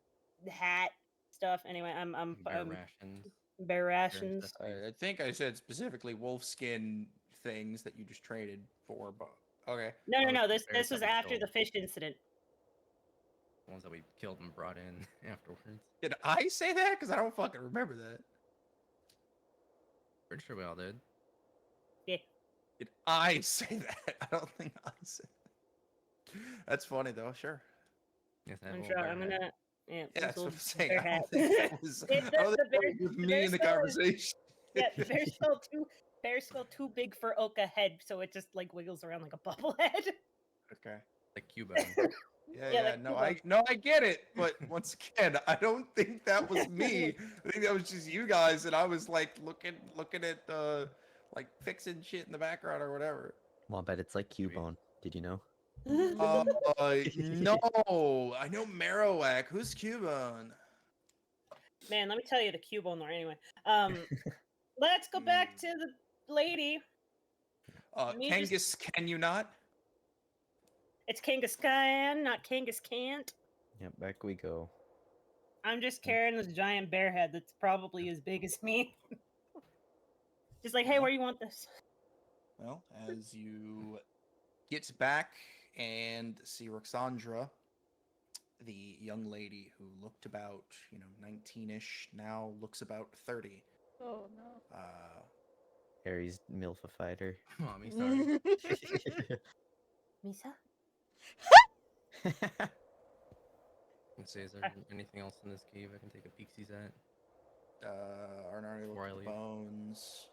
hat stuff. Anyway, I'm Bear rations. bear bear rations. necessities. I think I said specifically wolf skin things that you just traded for, but okay. No, Oh, no. the This bears was that we after the killed. fish incident. The ones that we killed and brought in afterwards. Did I say that? Because I don't fucking remember that. Pretty sure we all did. Yeah. Did I say that? I don't think I said that. That's funny though, sure. Yes, I have I'm a sure bear I'm hat. gonna. Yeah, Yeah, this that's what old I'm saying. bear I hat. don't think that was, It- I don't the think that bear- was the me bear in the skull is- conversation. Yeah, bear skull too big for Oka head, so it just like wiggles around like a bobblehead. Okay. Like Cubone. Yeah, Yeah, yeah, like no, Cuba. I get it, but once again, I don't think that was me. I think that was just you guys, and I was like looking at like fixing shit in the background or whatever. Well, I bet it's like Cubone. Did you know? No, I know Marowak. Who's Cubone? Man, let me tell you the Cubone lore anyway. Let's go back to the lady. Me just- Kangas, can you not? It's Kangas Khan, not Kangas Can't. Yep, back we go. I'm just carrying this giant bear head that's probably as big as me. Just like, hey, where you want this? Well, as you get back and see Roxandra, the young lady who looked about, 19-ish, now looks about 30. Oh no. Harry's milfified. Mommy, sorry. Misa? Let's see, is there anything else in this cave I can take a peek-sees at? Aren't already Before I looking leave. at bones.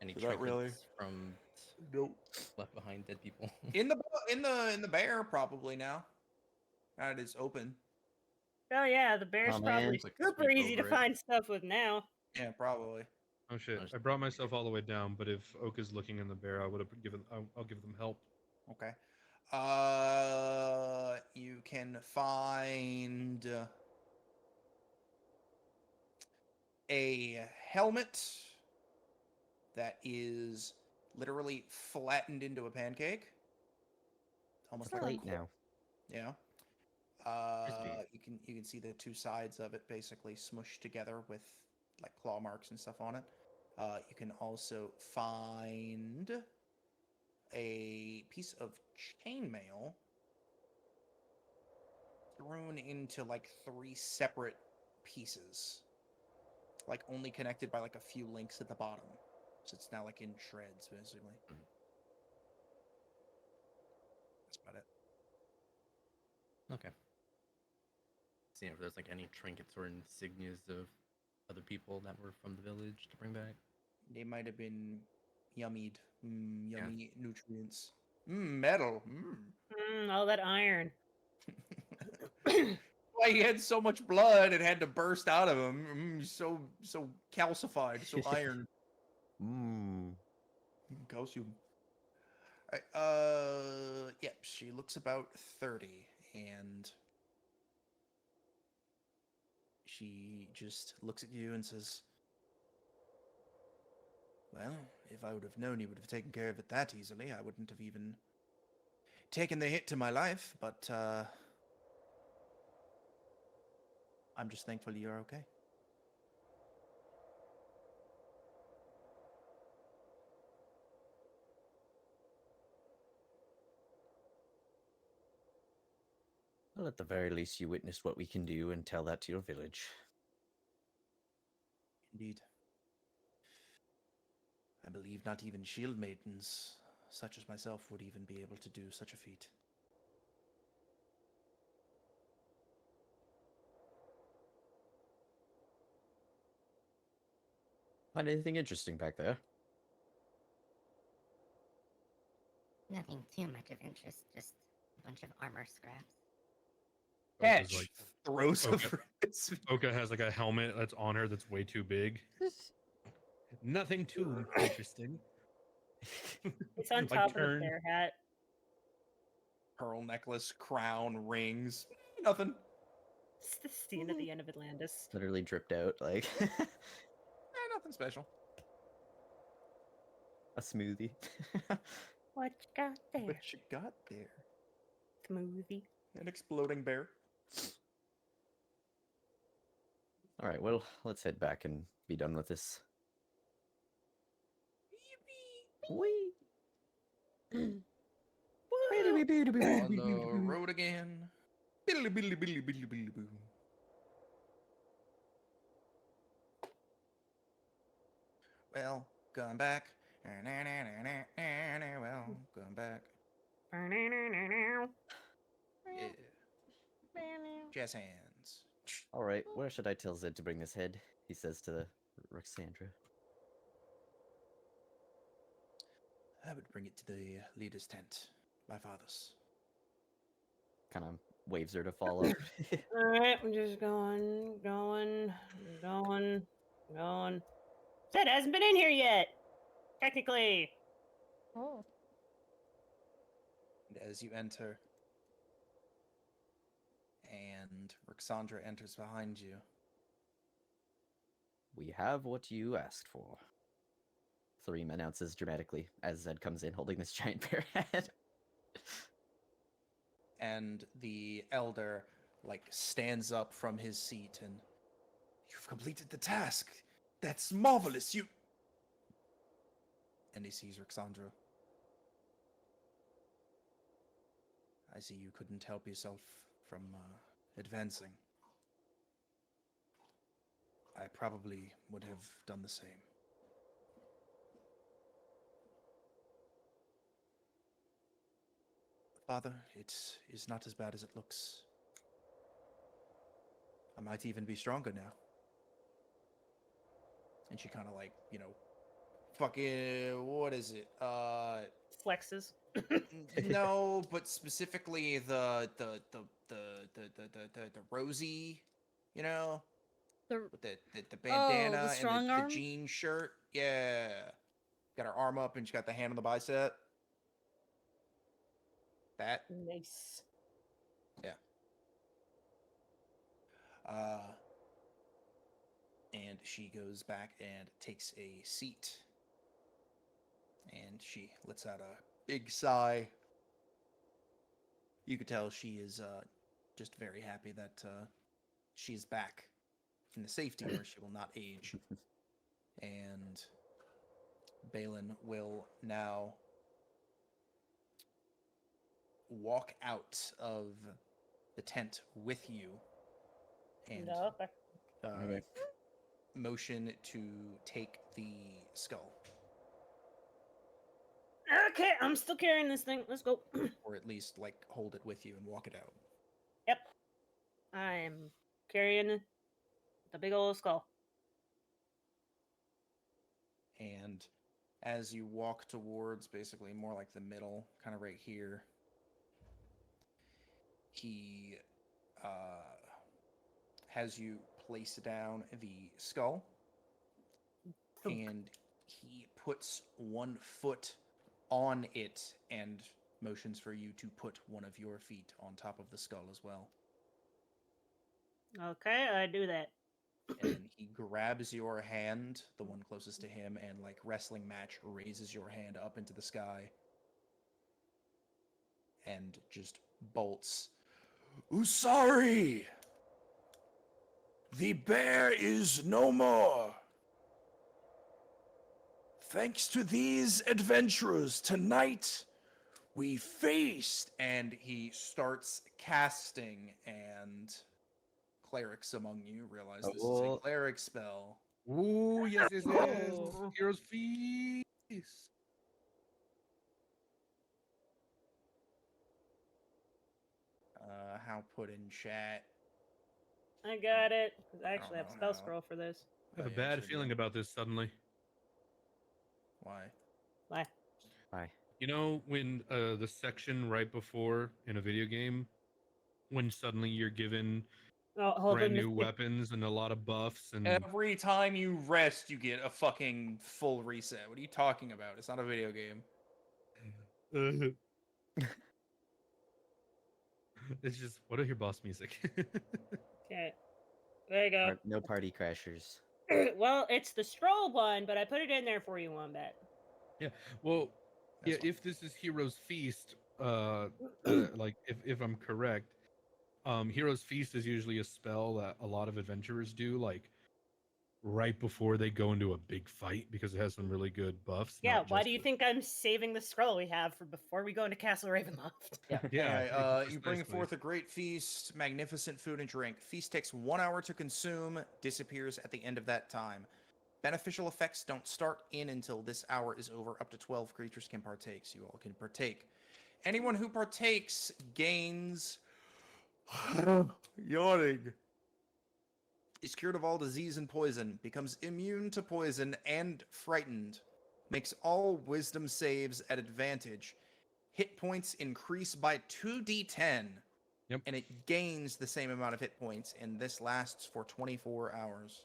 Any Is that really? trinkets from Nope. left behind dead people? In the bear probably now. That is open. Oh yeah, the bear's Oh, man. probably Quick super sweep easy to over it. find stuff with now. Yeah, probably. Oh shit! Nice. I brought myself all the way down, but if Oka's looking in the bear, I would have given. I'll give them help. Okay. You can find a helmet that is literally flattened into a pancake. Almost like a Plate now. Yeah. Crispy. You can see the two sides of it basically smushed together with like claw marks and stuff on it. You can also find a piece of chainmail thrown into like 3 separate pieces, like only connected by like a few links at the bottom. So it's now like in shreds, basically. Mhm. That's about it. Okay. Seeing if there's like any trinkets or insignias of other people that were from the village to bring back. They might have been yummied. Yeah. Yummy nutrients. Metal. All that iron. Why he had so much blood, it had to burst out of him. So calcified, so iron. Mmm. Calcium. Alright, yep, she looks about 30, and she just looks at you and says, well, if I would have known he would have taken care of it that easily, I wouldn't have even taken the hit to my life, but, I'm just thankful you're okay. Well, at the very least, you witnessed what we can do and tell that to your village. Indeed. I believe not even shield maidens, such as myself, would even be able to do such a feat. Find anything interesting back there? Nothing too much of interest, just a bunch of armor scraps. Oka's Catch! like, Throws Okay. over his Oka has like a helmet that's on her that's way too big. Nothing too interesting. It's on Like, top of the turn- bear hat. pearl necklace, crown, rings. Nothing. It's the scene at the end of Atlantis. Literally dripped out like Nothing special. a smoothie. What you got there? What you got there? Smoothie. An exploding bear. All right, well, let's head back and be done with this. Whee! On the road again. Biddly biddly biddly biddly biddly boo. Well, going back. Well, going back. Yeah. Jazz hands. All right, where should I tell Zed to bring this head? He says to Roxandra. I would bring it to the leader's tent. My father's. Kind of waves her to follow. Alright, I'm just going. Zed hasn't been in here yet! Technically. Oh. And as you enter, and Roxandra enters behind you, We have what you asked for. Threem announces dramatically as Zed comes in holding this giant bear head. and the elder stands up from his seat and, you've completed the task. That's marvelous. You. And he sees Roxandra. I see you couldn't help yourself from advancing. I probably would have done the same. Father, it is not as bad as it looks. I might even be stronger now. And she kind of fucking, what is it? Flexes. No, but specifically the rosy, you know, The with the bandana and strong the arm? jean shirt. Yeah, got her arm up and she got the hand on the bicep. That. Nice. And she goes back and takes a seat. And she lets out a big sigh. You could tell she is just very happy that she's back in the safety where she will not age. And Balin will now walk out of the tent with you and Okay. Okay. motion to take the skull. Okay, I'm still carrying this thing. Let's go. or at least like hold it with you and walk it out. Yep. I am carrying the big old skull. And as you walk towards basically more like the middle, kind of right here, he has you place down the skull, Thunk. and he puts one foot on it and motions for you to put one of your feet on top of the skull as well. Okay, I do that. And then he grabs your hand, the one closest to him, and like wrestling match raises your hand up into the sky and just bolts. Usari! The bear is no more. Thanks to these adventurers, tonight we feast. And he starts casting, and clerics among you realize this is a Oh. cleric spell. Ooh, yes, yes, yes. Oh. Heroes feast. How put in chat? I got it. Because I actually don't have know spell how. scroll for this. I have a you bad actually feeling do. about this suddenly. Why? Why? Bye. You know, when the section right before in a video game, when suddenly you're given Oh, hold brand on. new weapons and a lot of buffs and Every time you rest, you get a fucking full reset. What are you talking about? It's not a video game. it's just what are your boss music? Okay. There you go. No party crashers. Well, it's the stroll one, but I put it in there for you, Wombat. Well, That's yeah, fine. if this is Heroes Feast, like if I'm correct, Heroes Feast is usually a spell that a lot of adventurers do, like right before they go into a big fight because it has some really good buffs. Yeah, not why just do you the- think I'm saving the scroll we have for before we go into Castle Ravenloft? Yeah. Yeah, Anyway, you bring precisely. forth a great feast, magnificent food and drink. Feast takes 1 hour to consume, disappears at the end of that time. Beneficial effects don't start in until this hour is over. Up to 12 creatures can partake, so you all can partake. Anyone who partakes gains yawning. Is cured of all disease and poison, becomes immune to poison and frightened, makes all wisdom saves at advantage. Hit points increase by 2d10. Yep. And it gains the same amount of hit points, and this lasts for 24 hours.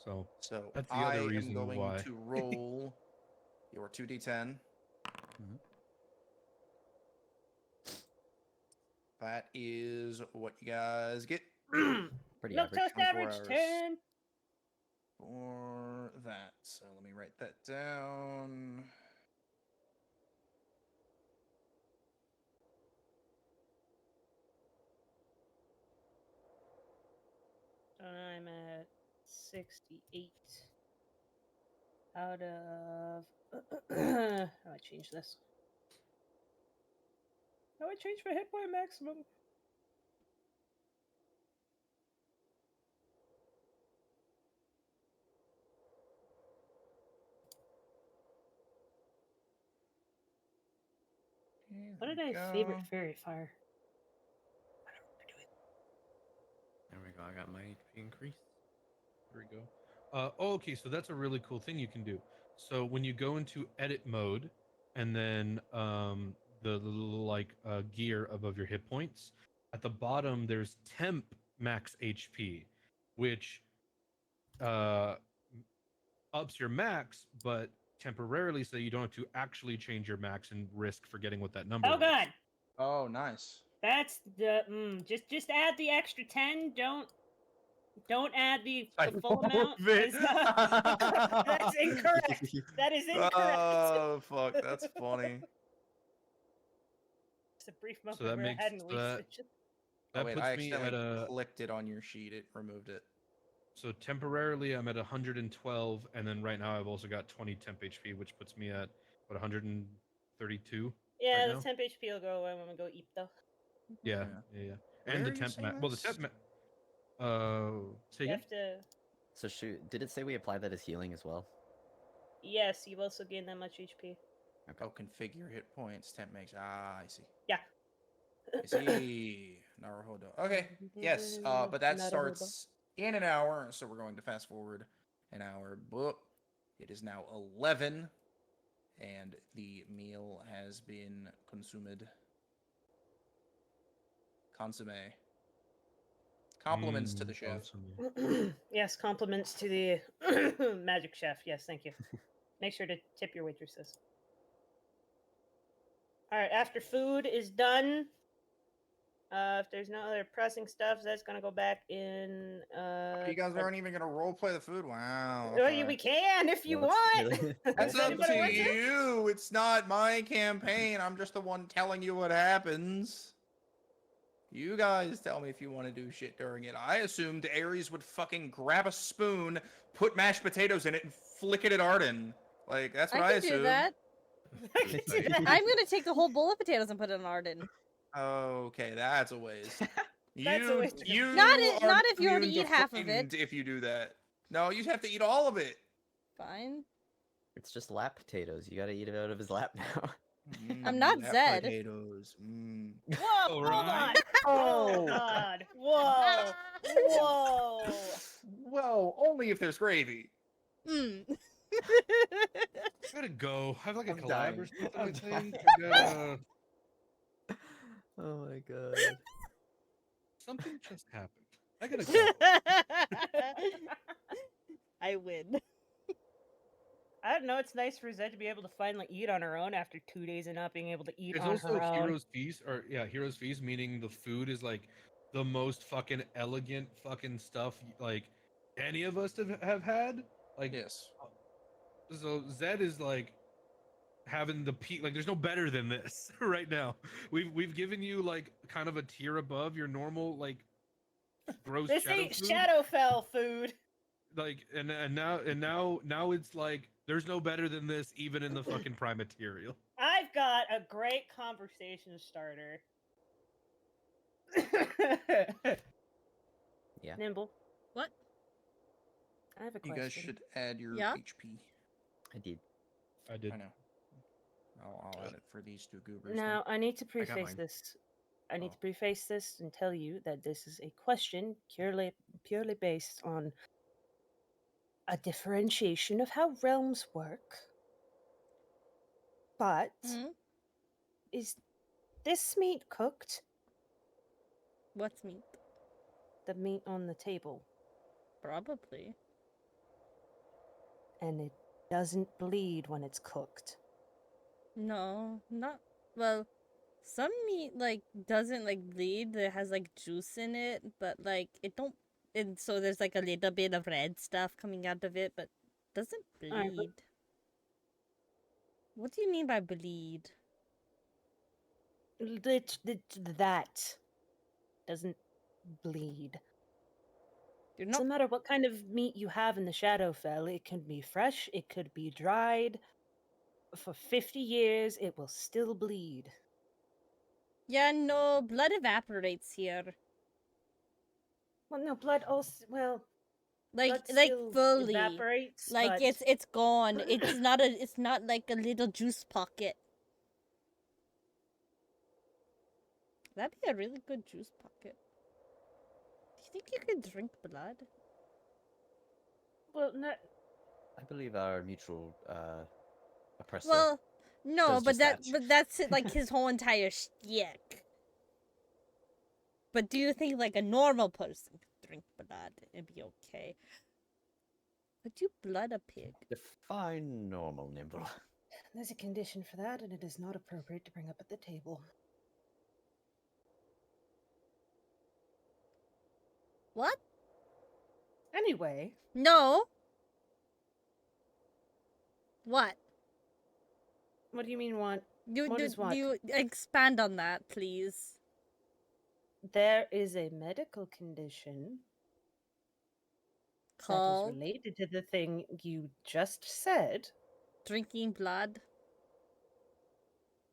So So that's the I other am reason going why. to roll your 2d10. Mhm. That is what you guys get Pretty Milk average. toast 24 average hours. 10. for that. So let me write that down. I'm at 68 out of. How do I change this? How do I change my hit point maximum? What did I favorite fairy fire? There we go. I got my HP increase. There we go. Okay, so that's a really cool thing you can do. So when you go into edit mode, and then the little like gear above your hit points, at the bottom there's temp max HP, which ups your max, but temporarily, so you don't have to actually change your max and risk forgetting what that number Oh is. god, Oh, nice. that's the just add the extra 10. Don't add the full amount. 'Cause, that's incorrect. That is incorrect. Oh, fuck. That's funny. Just a brief moment So that where makes I hadn't so that, wasted. that Oh, wait. puts I me at accidentally a clicked it on your sheet. It removed it. so temporarily I'm at 112, and then right now I've also got 20 temp HP, which puts me at what 132 Yeah, right the now. temp HP will go away when we go eat though. Yeah, Yeah. yeah. Where And the are you temp saying well the this? temp say You again? have to. So shoot, did it say we apply that as healing as well? Yes, you also gain that much HP. Okay. Oh, configure hit points. Temp makes. Ah, I see. Yeah. I see. Naruhodo. Okay. Yes. But that Naruhodo. starts in an hour, so we're going to fast forward an hour. Boop. It is now 11, and the meal has been consumed. Consomme. Compliments to the chef. Yes, compliments to the magic chef. Yes, thank you. Make sure to tip your waitresses. All right, after food is done, if there's no other pressing stuff, that's gonna go back in. You guys aren't even gonna roleplay the food? Wow. Well, okay. we can if you Well, want. it's really- That's Does up anybody to want to? you. It's not my campaign. I'm just the one telling you what happens. You guys tell me if you want to do shit during it. I assumed Ares would fucking grab a spoon, put mashed potatoes in it, and flick it at Arden. Like, that's what I can do assumed. that. I can do that. I'm gonna take the whole bowl of potatoes and put it in Arden. Okay, that's a waste. That's a waste of- You Not are not if you already immune to eat half of it. frightened if you do that. No, you have to eat all of it. Fine. It's just lap potatoes. You gotta eat it out of his lap now. I'm not lap Zed. Potatoes. Whoa! Hold on! Oh God! Whoa! Whoa! Well, only if there's gravy. Mm. I gotta go. I have like a I'm collab dying. or something. I'm I think. dying. I gotta... Oh my god. Something just happened. I gotta go. I win. I don't know. It's nice for Zed to be able to finally eat on her own after 2 days of not being able to eat It's on also her own. Heroes Feast, or yeah, Heroes Feast, meaning the food is like the most fucking elegant fucking stuff like any of us have had. Like, Yes. so Zed is like having the peak. Like, there's no better than this right now. We've given you like kind of a tier above your normal like gross This shadow ain't food. Shadowfell food. Like, and now it's like there's no better than this even in the fucking prime material. I've got a great conversation starter. Yeah. Nimble. What? I have a You question. guys should add your Yeah? HP. I did. I did. I know. I'll add it for these two goobers. Now, I need to I got preface mine. this. I need Oh. to preface this and tell you that this is a question purely based on a differentiation of how realms work. But Hmm? is this meat cooked? What's meat? The meat on the table, Probably. and it doesn't bleed when it's cooked. No, not well. Some meat like doesn't like bleed. It has like juice in it, but like it don't. And so there's like a little bit of red stuff coming out of it, but doesn't Alright, but- bleed. What do you mean by bleed? That doesn't bleed. You're Doesn't not. matter what kind of meat you have in the Shadowfell. It can be fresh, it could be dried. For 50 years, it will still bleed. Yeah, no. Blood evaporates here. Well, no, blood also. Well, Like blood like still fully. evaporates. Like but it's gone. It's not a. It's not like a little juice pocket. That'd be a really good juice pocket. Do you think you could drink blood? well, no, I believe our mutual oppressor. Well, no, does but just that. but that's like his whole entire shtick. But do you think like a normal person could drink blood and be okay? Would you blood a pig? Define normal, Nimble. there's a condition for that, and it is not appropriate to bring up at the table. What? Anyway, No. What? what do you mean want? Do, What do, is what? do you expand on that, please? There is a medical condition that is Called related to the thing you just said. drinking blood.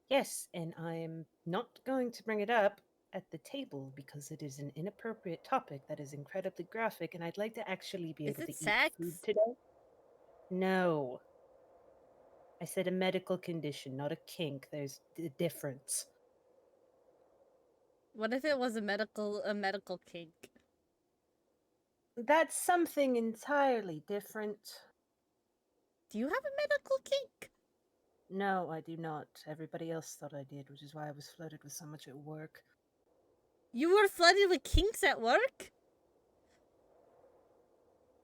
Yes, and I'm not going to bring it up at the table because it is an inappropriate topic that is incredibly graphic, and I'd like to actually be Is able it to eat food sex? today. No. said a medical condition, not a kink. There's a difference. What if it was a medical kink? That's something entirely different. Do you have a medical kink? No, I do not. Everybody else thought I did, which is why I was flooded with so much at work. You were flooded with kinks at work?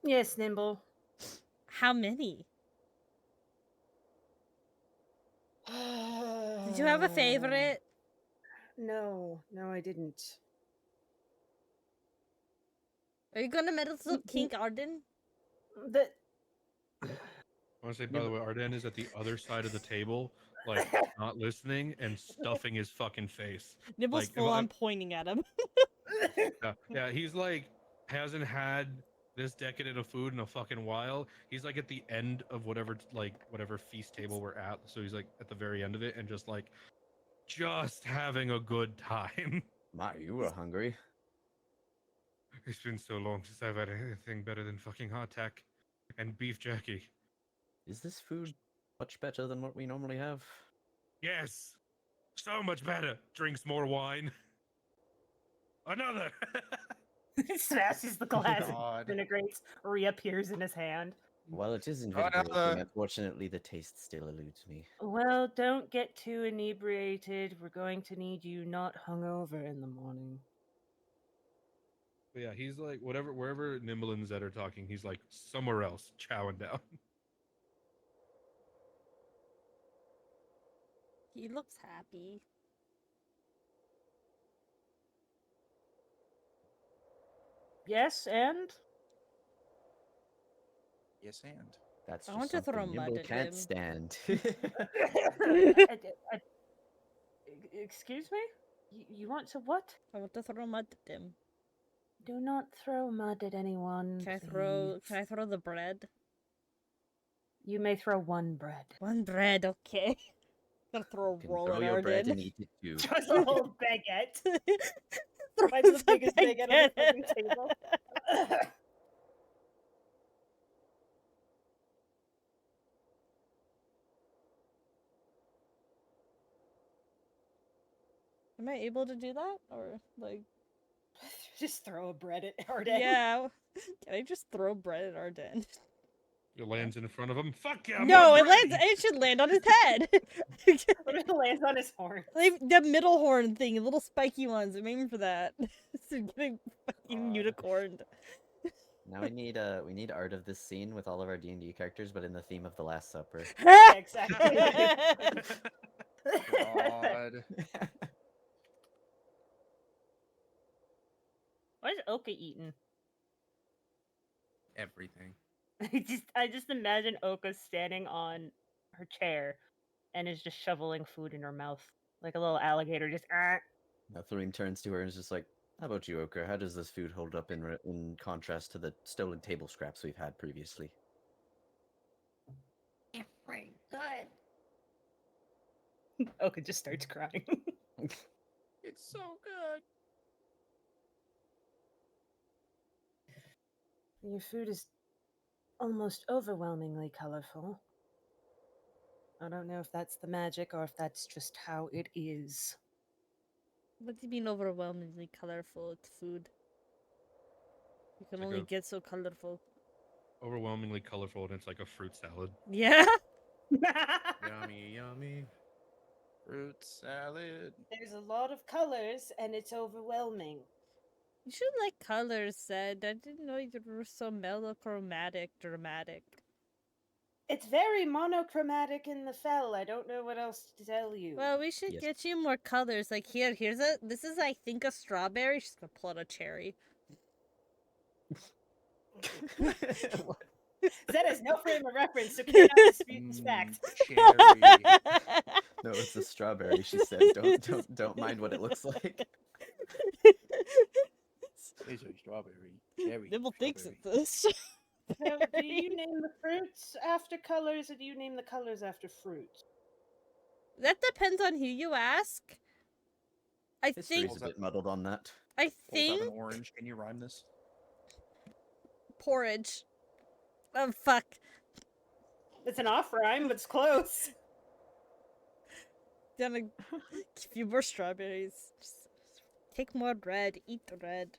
Yes, Nimble. How many? Did you have a favorite? No, I didn't. Are you gonna medical kink Arden? The I want to say, by the way, Arden is at the other side of the table, like not listening and stuffing his fucking face. Nibble's Like, full on pointing at him. yeah, he's like hasn't had this decadent of food in a fucking while. He's like at the end of whatever feast table we're at, so he's like at the very end of it and just having a good time. My, you were hungry. It's been so long since I've had anything better than fucking hardtack and beef jerky. Is this food much better than what we normally have? Yes, so much better. Drinks more wine. Another. smashes the glass and God. disintegrates, reappears in his hand. While it is Another. invigorating, unfortunately the taste still eludes me. Well, don't get too inebriated. We're going to need you not hungover in the morning. But yeah, he's like wherever Nimble and Zed are talking, he's like somewhere else, chowing down. He looks happy. Yes, and? Yes, and. That's I just want to throw something mud Nimble at can't him. stand. Excuse me? You want to what? I want to throw mud at him. Do not throw mud at anyone. Can I please. throw the bread? You may throw one bread. One bread, okay. Gotta throw a You can roll throw at your bread Arden. and eat it too. Just a whole baguette. Throw Finds the the biggest baguette on the fucking baguette. table. Am I able to do that? Or, like... Just throw a bread at Arden. Yeah. Can I just throw bread at Arden? It lands in front of him. Fuck yeah! No, more it lands. bread! It should land on his head. What if it lands on his horn? Like the middle horn thing, little spiky ones. I'm aiming for that. So getting fucking God. unicorned. Now we need art of this scene with all of our D&D characters, but in the theme of the Last Supper. Yeah, exactly. God. What is Oka eating? Everything. I just imagine Oka standing on her chair and is just shoveling food in her mouth like a little alligator. Just. Now Threem turns to her and is just like, "How about you, Oka? How does this food hold up in contrast to the stolen table scraps we've had previously?" It's pretty good. Oka just starts crying. It's so good. Your food is almost overwhelmingly colorful. I don't know if that's the magic or if that's just how it is. What do you mean overwhelmingly colorful? It's food. You can It's like only a- get so colorful. Overwhelmingly colorful, and it's like a fruit salad. Yeah. Yummy, yummy. Fruit salad. There's a lot of colors and it's overwhelming. You should like colors, said. I didn't know you were so melochromatic, dramatic. It's very monochromatic in the fell. I don't know what else to tell you. Well, we should Yes. get you more colors. Like this is I think a strawberry. She's gonna pull out a cherry. That has no frame of reference, so cannot dispute this fact. Cherry. No, it's a strawberry, she said. Don't mind what it looks like. It's a strawberry. Cherry. Nibble thinks strawberry. it's this. So, do you name the fruits after colors, or do you name the colors after fruit? That depends on who you ask. I think History's a bit muddled on that. I Pulls out think an orange. Can you rhyme this? porridge. Oh fuck. It's an off rhyme, but it's close. Then give you more strawberries. Just take more red. Eat the red.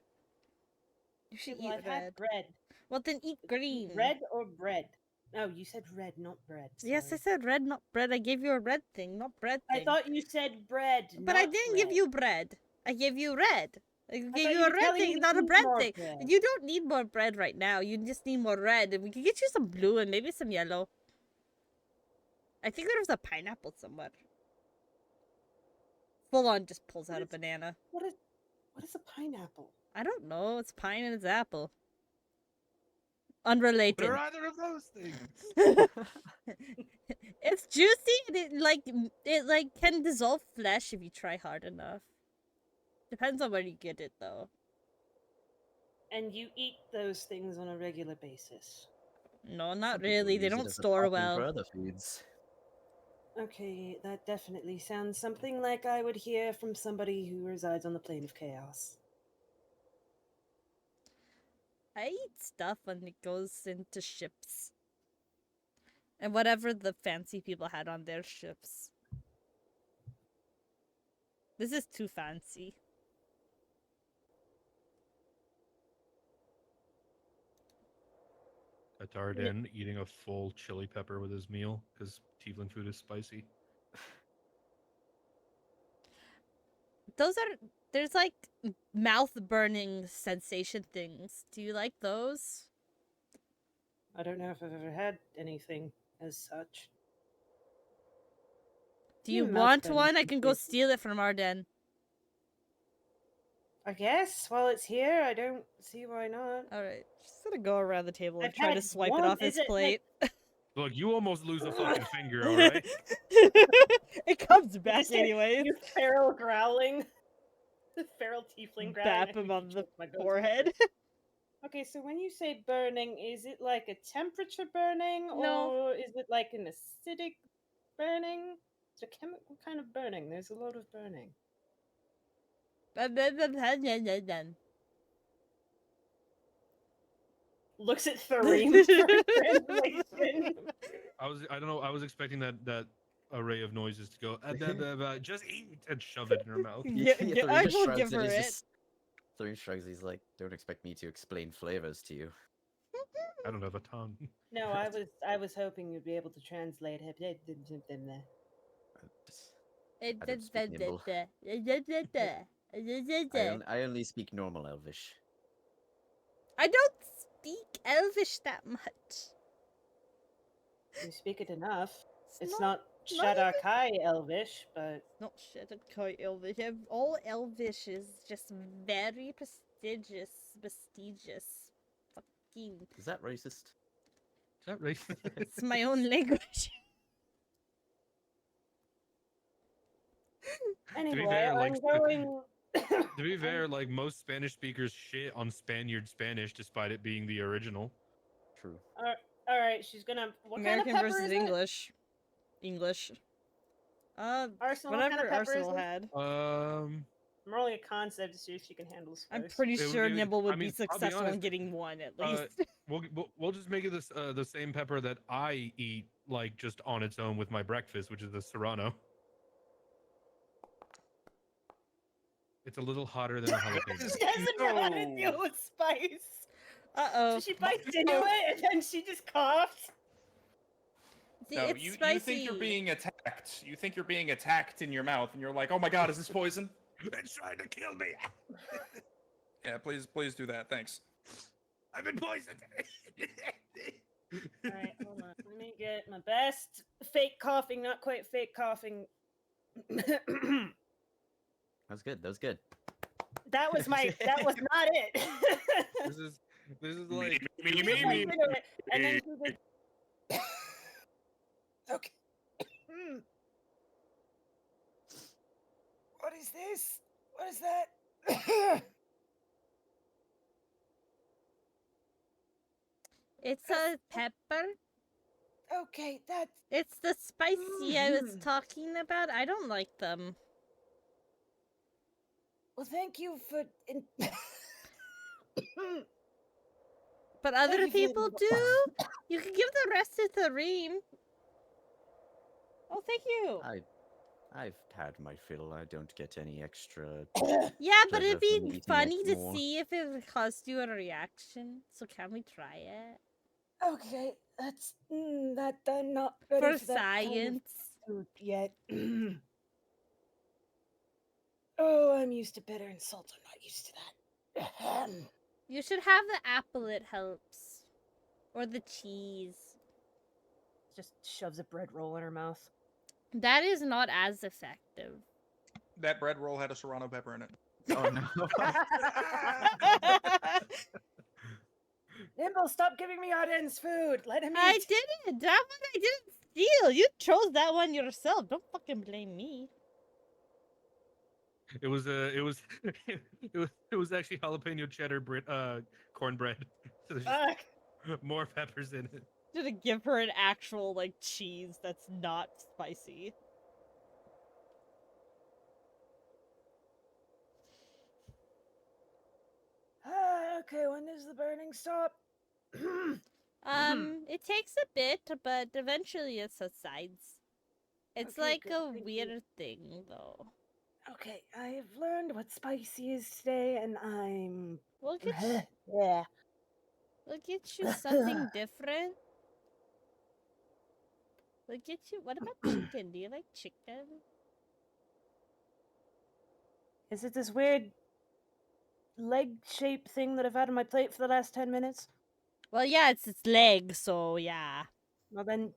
You should Well, eat I've had red. bread. Well, then eat green. Red or bread? No, you said red, not bread. Yes, I sorry. said red, not bread. I gave you a red thing, not bread I thing. thought you said bread, But I not didn't bread. give you bread. I gave you red. I gave thought you you a were red telling me thing, to not a eat bread more thing. bread. You don't need more bread right now. You just need more red. And we can get you some blue and maybe some yellow. I think there was a pineapple somewhere. Full on just pulls out a banana. What is a pineapple? I don't know. It's pine and it's apple. What Unrelated. are either of those things? It's juicy and it can dissolve flesh if you try hard enough. Depends on where you get it though. And you eat those things on a regular basis. No, not Some people really. They use it don't as a store topping well. for other foods. Okay, that definitely sounds something like I would hear from somebody who resides on the plane of chaos. I eat stuff when it goes into ships. And whatever the fancy people had on their ships. This is too fancy. Katarden eating a full chili pepper with his meal because Tiefling food is spicy. There's like mouth burning sensation things. Do you like those? I don't know if I've ever had anything as such. Do you mouth want burning one? I can go sensation. steal it from Arden. I guess while it's here, I don't see why not. Alright, just gonna go around the table and I've try to had swipe one- it off is his it, plate. Look, you almost lose a fucking finger, alright? It comes You back just hear anyways. You feral growling. The feral tiefling growling. Bap I him think on you the choked my ghost forehead. Okay, so when you say burning, is it like a temperature burning, No. or is it like an acidic burning? It's a chemical kind of burning. There's a lot of burning. Looks at Thareem for translation. I don't know, I was expecting that array of noises to go, just eat and shove it in her mouth. Thoreen I just will shrugs give and her he's it. just- Thoreen shrugs, he's like, don't expect me to explain flavors to you. I don't have a tongue. No, I was hoping you'd be able to translate it. I don't speak nimble. I only speak normal Elvish. I don't speak Elvish that much. You speak it enough. It's not not Shadar-kai Elvish, but not Shadar-kai Elvish. All Elvish is just very prestigious. Fucking. Is that racist? Is that right? It's my own language. anyway, fair, I'm like, going. To be fair, like most Spanish speakers shit on Spaniard Spanish despite it being the original. True. All right, she's gonna. What American kind of pepper versus is it? English. English. Arsenal, what kind Whatever of pepper is Arsenal it? had. Um, I'm rolling a concept to see if she can handle spice. I'm pretty It- sure it- Nibble would I mean, be I'll be successful in honest, getting one at uh, least. we'll just make it the same pepper that I eat like just on its own with my breakfast, which is the Serrano. It's a little hotter than a jalapeno. She doesn't know how to deal with spice. Uh-oh. So she bites into it and then she just coughs. See, No, it's you spicy. think you're being attacked. You think you're being attacked in your mouth, and you're like, "Oh my god, is this poison?" It's trying to kill me. Yeah, please do that. Thanks. I've been poisoned. All right, hold on. Let me get my best fake coughing, not quite fake coughing. That was good. That was good. That was not it. This is like She bites into it, and then she just. Okay. What is this? What is that? It's a pepper. Okay, that's. It's the spicy I was talking about. I don't like them. Well, thank you for. But other Thank you for people do. You can give the rest to Thareem. thank you. I've had my fill. I don't get any extra. Yeah, but pleasure it'd from be eating funny it to more. see if it would cause you a reaction. So can we try it? Okay, that's that. I'm not ready For for that kind of science. food yet. Oh, I'm used to bitter and salt. I'm not used to that. Ahem. You should have the apple, it helps. Or the cheese. Just shoves a bread roll in her mouth. That is not as effective. That bread roll had a serrano pepper in it. Oh no! Nimble, stop giving me Auden's food. Let him eat. I didn't. That one I didn't steal. You chose that one yourself. Don't fucking blame me. It was it was actually jalapeno cheddar cornbread. So there's just more peppers in it. Gonna give her an actual like cheese that's not spicy. Okay, when does the burning stop? It takes a bit, but eventually it subsides. It's Okay, like good, a thank you. weird thing, though. Okay, I've learned what spicy is today, and I'm. We'll get Yeah. we'll get you something different. We'll get you. What about chicken? Do you like chicken? Is it this weird leg-shaped thing that I've had on my plate for the last 10 minutes? Well, yeah, it's its leg, so yeah. Well then,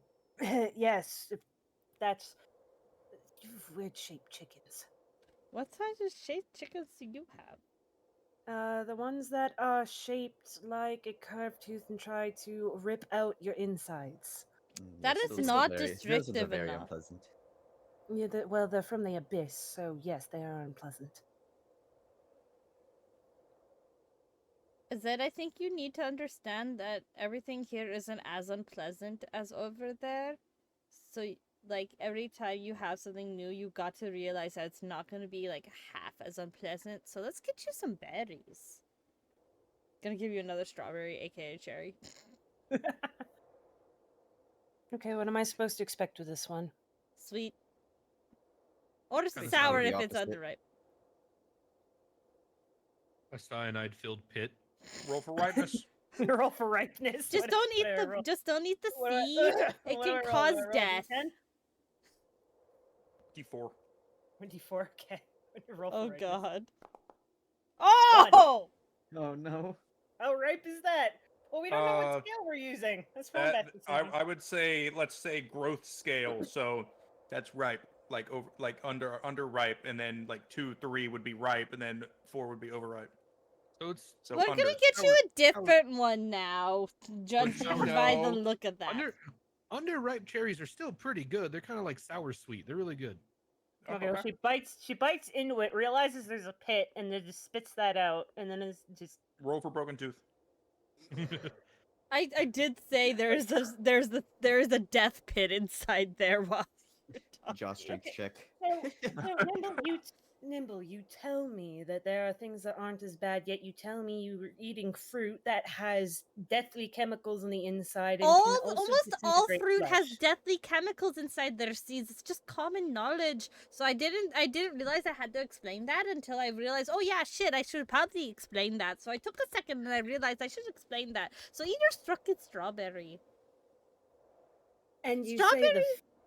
yes. If that's weird-shaped chickens. What size of shaped chickens do you have? The ones that are shaped like a curved tooth and try to rip out your insides. That Yes, is those are not very- those are restrictive very enough. unpleasant. Yeah, well, they're from the abyss, so yes, they are unpleasant. Zed, I think you need to understand that everything here isn't as unpleasant as over there. So, like, every time you have something new, you got to realize that it's not going to be, like, half as unpleasant. So let's get you some berries. Gonna give you another strawberry, aka cherry. Okay, what am I supposed to expect with this one? Sweet. Or Kinda sour sour. if The it's opposite. underripe. A cyanide-filled pit. Roll for ripeness. Roll for ripeness. Just What- don't eat what do I the roll? just don't eat the What do I- seed. It what do I can roll? cause Do I roll a death. D10? D4. 24. Okay. When you roll for Oh ripeness. god. Oh! Oh no! How ripe is that? Well, we don't know Uh, what scale we're using. That's That, Wombat's decision. I would say, let's say growth scale. So that's ripe, like over, like under ripe, and then like 2, 3 would be ripe, and then 4 would be overripe. So it's So We're under. gonna get you a different one now, judging sour- by the No. look of that. underripe cherries are still pretty good. They're kind of like sour sweet. They're really good. Oh, Okay, well, she bites into it, realizes there's a pit, and then just spits that out, and then is just Roll for broken tooth. I did say there's a death pit inside there while you're talking. Jaw strength Okay. check. So, Nimble, you tell me that there are things that aren't as bad, yet you tell me you were eating fruit that has deathly chemicals on the inside and can also Almost all disintegrate fruit has flesh. deathly chemicals inside their seeds. It's just common knowledge. So I didn't realize I had to explain that until I realized, oh yeah, shit, I should probably explain that. So I took a second and I realized I should explain that. So eat your fucking strawberry. And you Strawberry- say the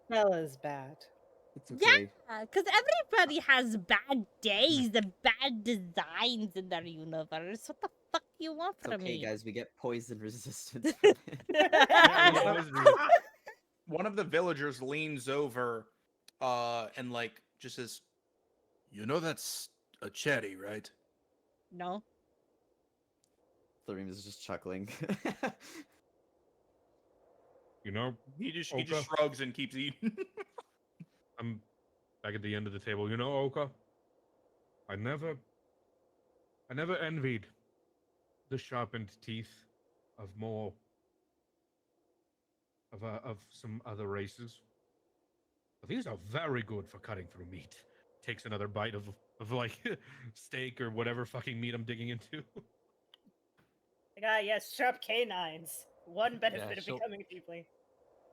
smell is bad. It's okay. Yeah, because everybody has bad days and bad designs in their universe. What the fuck do you want It's from okay, me? guys. We get poison resistance. from it. One of the villagers leans over, and like just says, "You know that's a cherry, right?" No. Thorim is just chuckling. You know, He just Okay. shrugs and keeps eating. I'm back at the end of the table. You know, Oka, I never envied the sharpened teeth of some other races. But these are very good for cutting through meat. Takes another bite of like steak or whatever fucking meat I'm digging into. yes, sharp canines. One benefit of she'll- becoming a tiefling.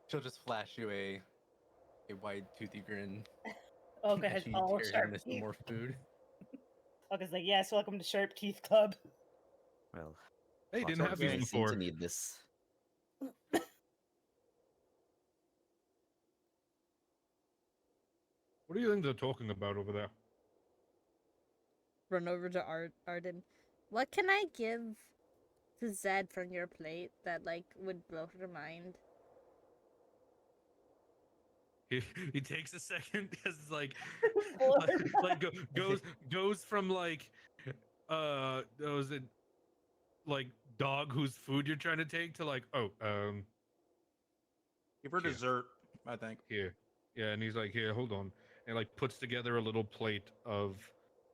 She'll just flash you a A wide toothy grin. Olga as has she all tears sharp into some teeth. more food. Olga's like, yes, welcome to Sharp Teeth Club. Well, Hey, lots didn't of have us these really seem before. to need this. What do you think they're talking about over there? Run over to Arden. What can I give to Zed from your plate that like would blow her mind? He takes a second because it's like, Blow like goes from like, was it like dog whose food you're trying to take to like, oh, Give her Here. dessert, I think. here, yeah, and he's like, here, hold on, and like puts together a little plate of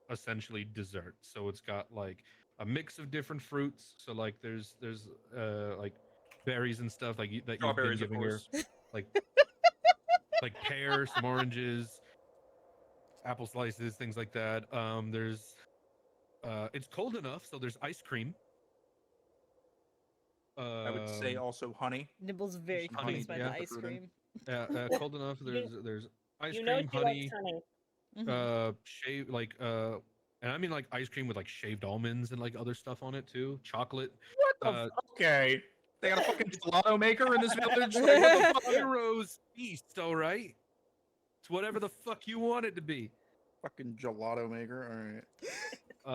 essentially dessert. So it's got like a mix of different fruits. So like there's like berries and stuff like that you've been Strawberries, of giving her, course. like pears, some oranges, apple slices, things like that. There's it's cold enough, so there's ice cream. I would say also honey. Nibble's very Some honey confused by yeah. the to ice fruit in. cream. Cold enough. There's ice You know cream, she likes honey, honey. shave like and I mean like ice cream with like shaved almonds and like other stuff on it too. Chocolate. What the? Uh, Okay. They got a fucking gelato maker in this village. Like, what the fuck? Heroes feast, all right. It's whatever the fuck you want it to be. Fucking gelato maker. All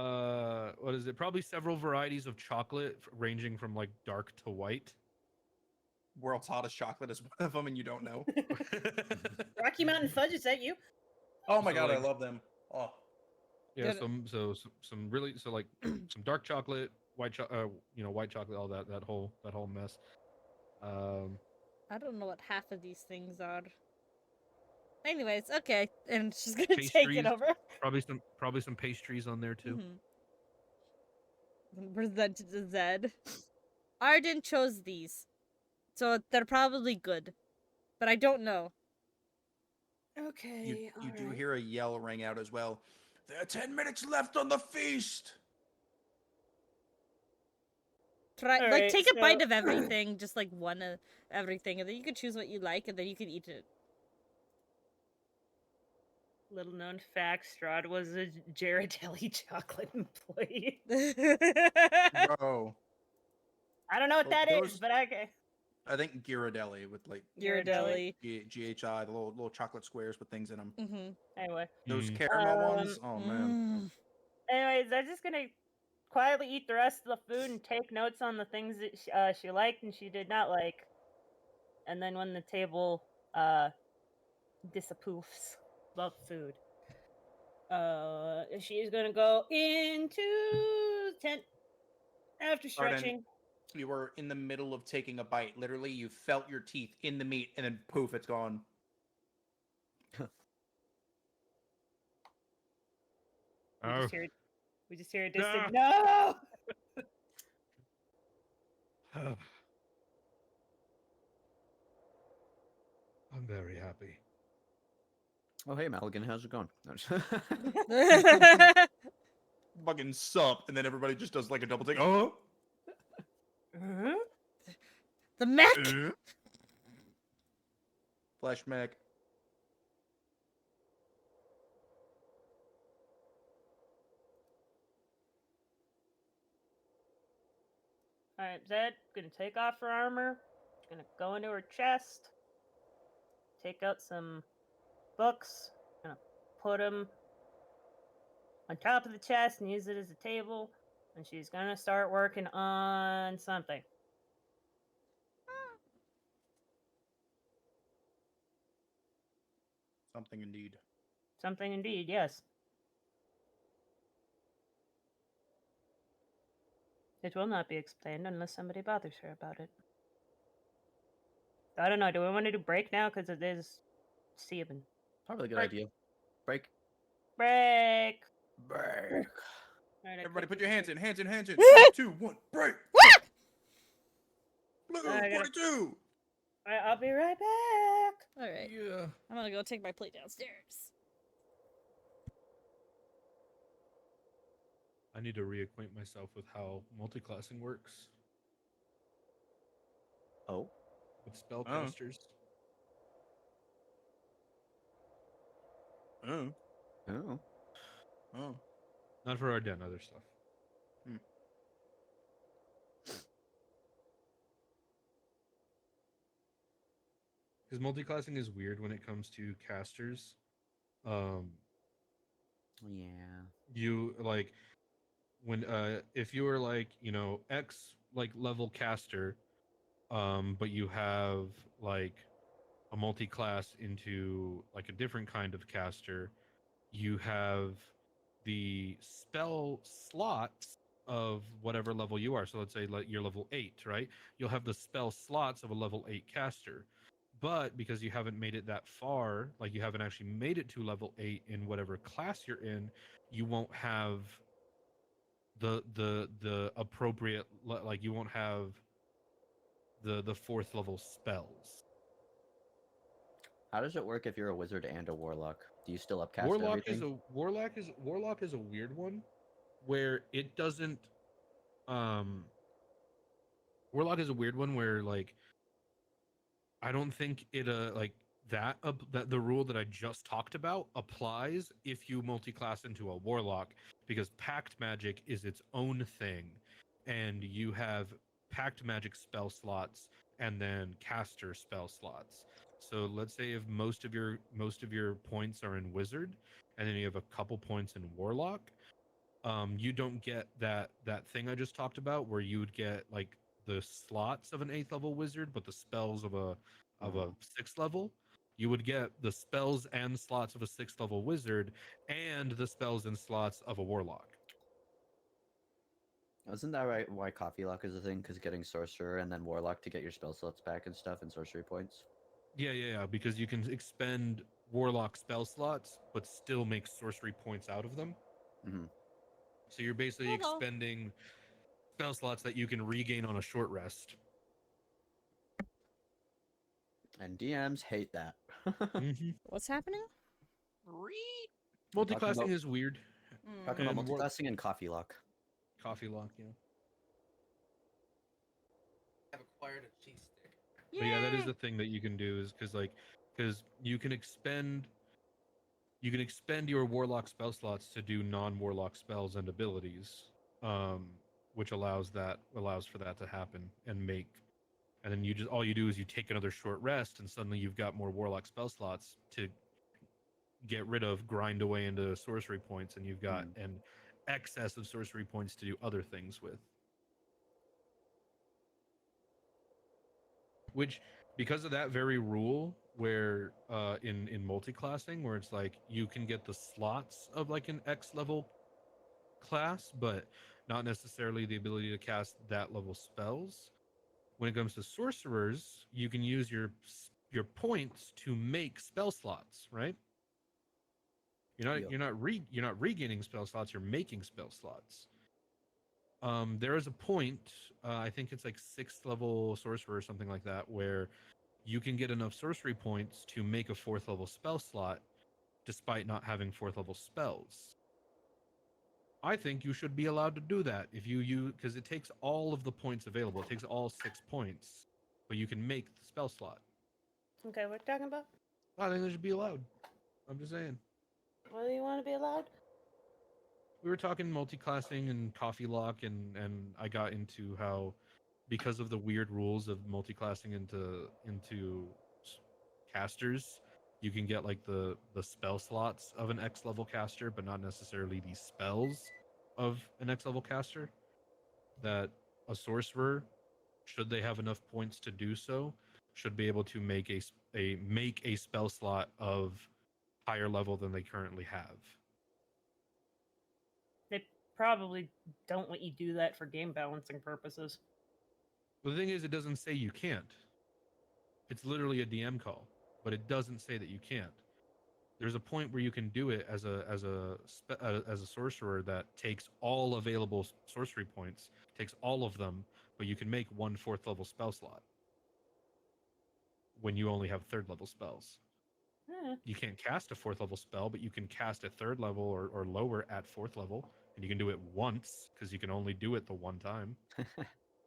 right. What is it? Probably several varieties of chocolate, ranging from like dark to white. World's hottest chocolate is one of them, and you don't know. Rocky Mountain Fudge, is that you? Oh my So, god, I like- love them. Oh, Yeah, Good. some really like some dark chocolate, white white chocolate, all that whole mess. I don't know what half of these things are. Anyways, okay, and she's gonna take Pastries. it over. Probably some pastries on there too. Presented to Zed. Arden chose these, so they're probably good, but I don't know. Okay, you do alright. hear a yell ring out as well. There are 10 minutes left on the feast. Try Alright, take a bite so- of everything, just like one of everything, and then you can choose what you like, and then you can eat it. Little known fact, Strahd was a Ghirardelli chocolate employee. Bro, I don't know what Oh, that is, those- but okay. I think Ghirardelli with like Ghirardelli. GHI, the little chocolate squares with things in them. Mm-hmm. Anyway. Those Mm. caramel ones. Oh man. Anyways, I'm just gonna quietly eat the rest of the food and take notes on the things that she liked and she did not like. And then when the table disapproves of food, she's gonna go into the tent after Arden, stretching. You were in the middle of taking a bite. Literally, you felt your teeth in the meat, and then poof, it's gone. Oh, We just hear a distant no. I'm very happy. Oh, hey, Maligan, how's it going? No, just- Fucking sup, and then everybody just does like a double take. Oh, The mech. Flash Mac. Alright, Zed, gonna take off her armor. She's gonna go into her chest. Take out some books. Gonna put them on top of the chest and use it as a table. And she's gonna start working on something. Something indeed. Something indeed, yes. It will not be explained unless somebody bothers her about it. I don't know. Do we want to do break now? Because it is 7. Probably a good Break. idea. Break. Break! Break. Alright, I Everybody, clicked put your it. hands in. Hands in. Hands in. 2, 1, break. Blue I gotta- 42. Alright, I'll be right back. All right, Yeah. I'm gonna go take my plate downstairs. I need to reacquaint myself with how multiclassing works Oh. with spellcasters. Oh. Oh. Oh. Not for our den, other stuff. Because multiclassing is weird when it comes to casters. Yeah. You like when if you were like, you know, X like level caster, but you have like a multi-class into like a different kind of caster, you have the spell slots of whatever level you are. So let's say you're level 8, right? You'll have the spell slots of a level 8 caster. But because you haven't made it that far, like you haven't actually made it to level 8 in whatever class you're in, you won't have the appropriate, like you won't have the 4th level spells. How does it work if you're a wizard and a warlock? Do you still upcast Warlock everything? is a weird one where it doesn't Warlock is a weird one where like I don't think it like that the rule that I just talked about applies if you multi-class into a warlock, because pact magic is its own thing, and you have pact magic spell slots and then caster spell slots. So let's say if most of your points are in wizard, and then you have a couple points in warlock, you don't get that thing I just talked about where you would get like the slots of an 8th level wizard, but the spells of a 6th level. You would get the spells and slots of a 6th level wizard and the spells and slots of a warlock. Isn't that right? Why coffee lock is a thing? Because getting sorcerer and then warlock to get your spell slots back and stuff and sorcery points. Yeah, because you can expend warlock spell slots but still make sorcery points out of them. Mm-hmm. So you're basically expending spell slots that you can regain on a short rest. And DMs hate that. Mm-hmm. What's happening? Multiclassing is weird. Talking about And multiclassing and coffee lock. Coffee lock, yeah. I've acquired a cheese stick. But yeah, that is the thing that you can do, is because you can expend your warlock spell slots to do non-warlock spells and abilities, which allows for that to happen and then all you do is you take another short rest and suddenly you've got more warlock spell slots to get rid of, grind away into sorcery points, and you've got an excess of sorcery points to do other things with. Which, because of that very rule, where in multi-classing, where it's like you can get the slots of like an X level class, but not necessarily the ability to cast that level spells. When it comes to sorcerers, you can use your points to make spell slots, right? You're not regaining spell slots, you're making spell slots. There is a point, I think it's like 6th level sorcerer or something like that, where you can get enough sorcery points to make a 4th level spell slot despite not having 4th level spells. I think you should be allowed to do that if you because it takes all of the points available. It takes all 6 points, but you can make the spell slot. Okay, what are you talking about? I think they should be allowed. I'm just saying. What do you want to be allowed? We were talking multi-classing and coffee lock, and I got into how, because of the weird rules of multi-classing into casters, you can get like the spell slots of an X level caster, but not necessarily the spells of an X level caster. That a sorcerer, should they have enough points to do so, should be able to make a spell slot of higher level than they currently have. They probably don't let you do that for game balancing purposes. But the thing is, it doesn't say you can't. It's literally a DM call, but it doesn't say that you can't. There's a point where you can do it as a sorcerer that takes all available sorcery points, takes all of them, but you can make 1 4th level spell slot when you only have 3rd level spells. You can't cast a 4th level spell, but you can cast a 3rd level or lower at 4th level, and you can do it once because you can only do it the one time,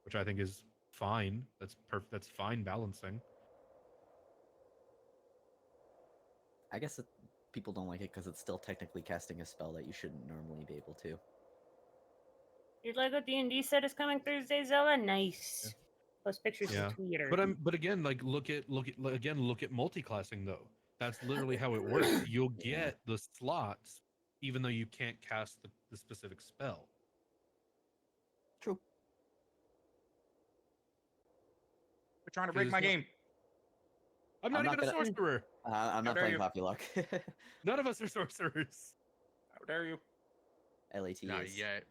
which I think is fine. That's fine balancing. I guess people don't like it because it's still technically casting a spell that you shouldn't normally be able to. You'd like what D&D said is coming Thursday, Zella? Nice. Post pictures Yeah. to Twitter. But again, like look at multi-classing though. That's literally how it works. You'll Yeah. get the slots even though you can't cast the specific spell. True. We're trying to break my game. I'm not I'm even not a sorcerer. I'm not dare playing you. Poppy Lock. None of us are sorcerers. How dare you? LAT Not is. yet.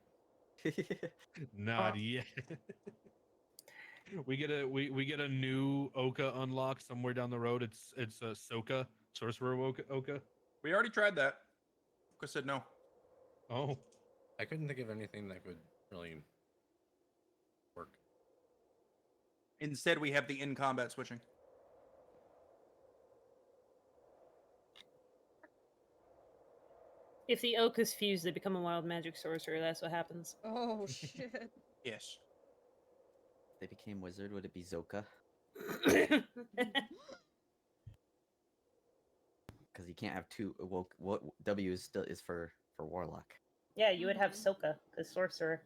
Not yet. we get a new Oka unlock somewhere down the road. It's a Soka, sorcerer Oka. We already tried that. Luca said no. Oh, I couldn't think of anything that could really work. Instead, we have the in-combat switching. If the Okas fuse, they become a wild magic sorcerer. That's what happens. Oh shit. Yes. If they became wizard, would it be Zoka? Because you can't have two. What W is still is for warlock. Yeah, you would have Soka, because sorcerer.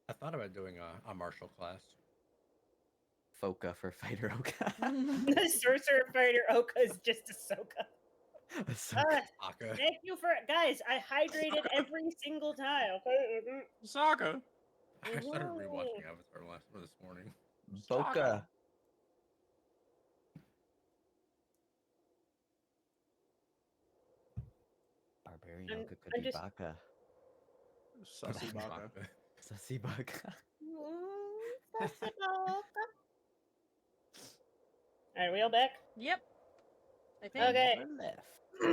I thought about doing a martial class. Foka for fighter Oka. The sorcerer fighter Oka is just a Soka. Ahsoka. Aka. Thank you for guys. I hydrated every single time. Okay. Sokka. I started rewatching Avatar this morning. Boka. Barbarian I'm- Oka could I'm be just- Baka. Sussy Baka. Sussy Baka. Are we all back? Yep. I think. Okay. Never left.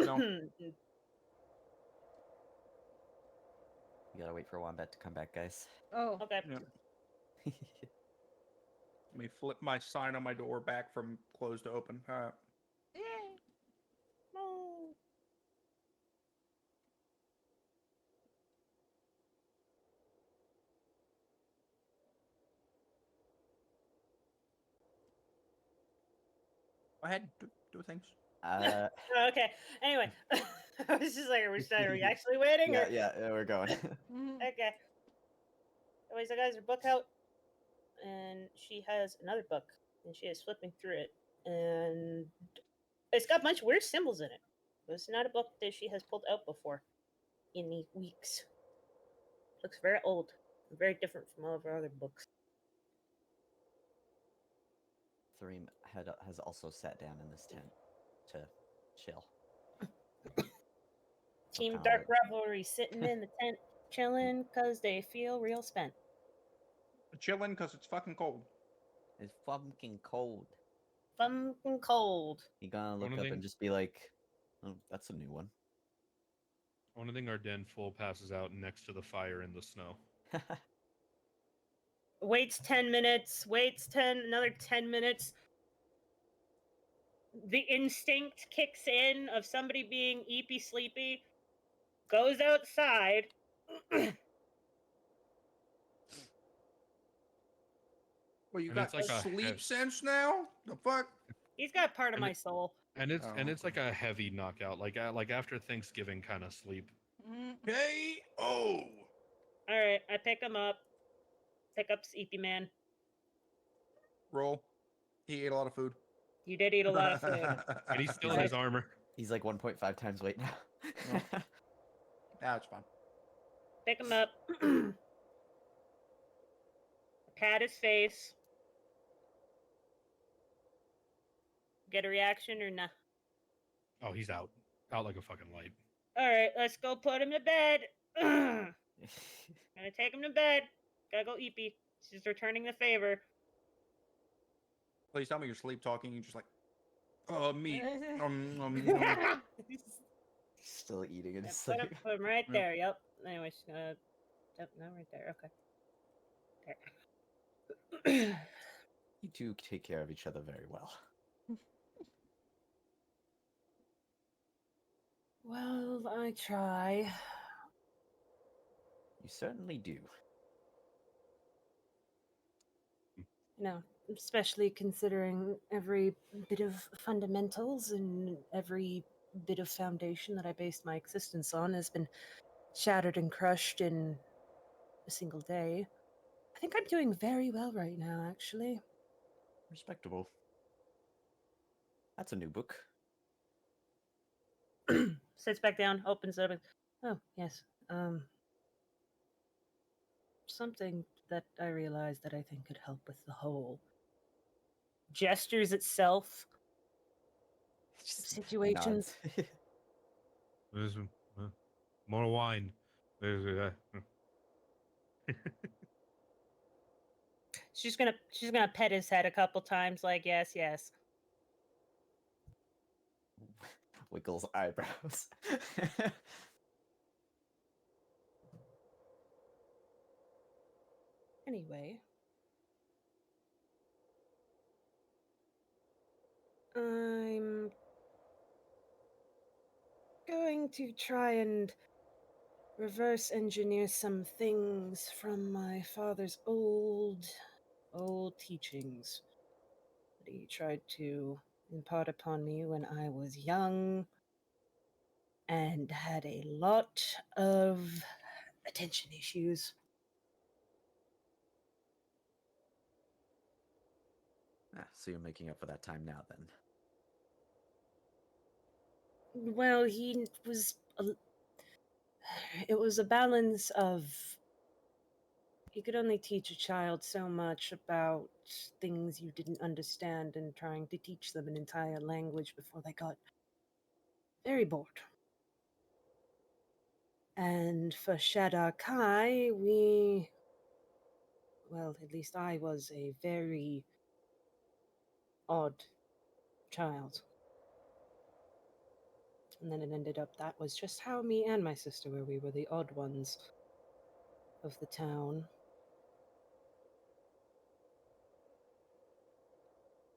No. You gotta wait for Wombat to come back, guys. Oh. Okay. Yeah. Let me flip my sign on my door back from closed to open. All right. Yay. No. Go ahead. Do things. Uh, Oh, okay. Anyway, I was just like, are we actually waiting? Or... yeah, we're going. Mhm. Okay. Anyways, the guys are book out, and she has another book, and she is flipping through it, and it's got a bunch of weird symbols in it. It's not a book that she has pulled out before in the weeks. Looks very old, very different from all of her other books. Thorim has also sat down in this tent to chill. Team kinda Dark like- Revelry sitting in the tent, chilling because they feel real spent. Chilling because it's fucking cold. It's fucking cold. Fucking cold. You gonna look One up thing- and just be like, "Oh, that's a new one." one thing our den full passes out next to the fire in the snow. Waits 10 minutes, another 10 minutes. The instinct kicks in of somebody being eepy sleepy, goes outside. Well, you And got it's like a sleep hev- sense now? The fuck? He's got part of And my it- soul. And it's Oh, it's like a heavy knockout, like after Thanksgiving kind of sleep. Mhm. Hey, oh. Alright, I pick him up. Pick up Sleepy Man. Roll. He ate a lot of food. You did eat a lot of food. And he's still in his armor. He's like 1.5 times weight now. Nah, it's fine. Pick him up. Pat his face. Get a reaction or nah? Oh, he's out like a fucking light. Alright, let's go put him to bed. Gonna take him to bed. Gotta go eepy. She's returning the favor. Please tell me you're sleep talking. You're just like, meat. Still eating in Yeah, his put, him, sleep. put him right Yep. there. Yep. Anyway, she's gonna. Yep, no, right there. Okay. There. You two take care of each other very well. Well, I try. You certainly do. No, especially considering every bit of fundamentals and every bit of foundation that I based my existence on has been shattered and crushed in a single day. I think I'm doing very well right now, actually. Respectable. That's a new book. Sits back down, opens it up. Oh, yes. Something that I realized that I think could help with the whole gestures itself, Just situations. nods. There's more wine. There's She's gonna pet his head a couple times, like yes, yes. Wiggles eyebrows. Anyway, I'm going to try and reverse engineer some things from my father's old teachings that he tried to impart upon me when I was young and had a lot of attention issues. So you're making up for that time now, then. Well, it was a balance of you could only teach a child so much about things you didn't understand and trying to teach them an entire language before they got very bored. And for Shadar Kai, well, at least I was a very odd child. And then it ended up that was just how me and my sister were. We were the odd ones of the town.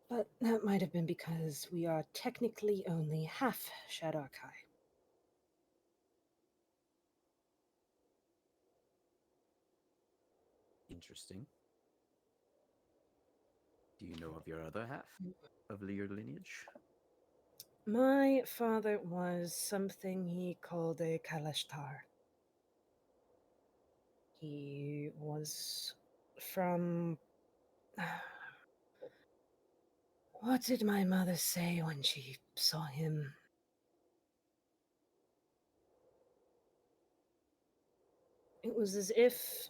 But that might have been because we are technically only half Shadar Kai. Interesting. Do you know of your other half of your lineage? My father was something he called a Kalashtar. He was from. What did my mother say when she saw him? It was as if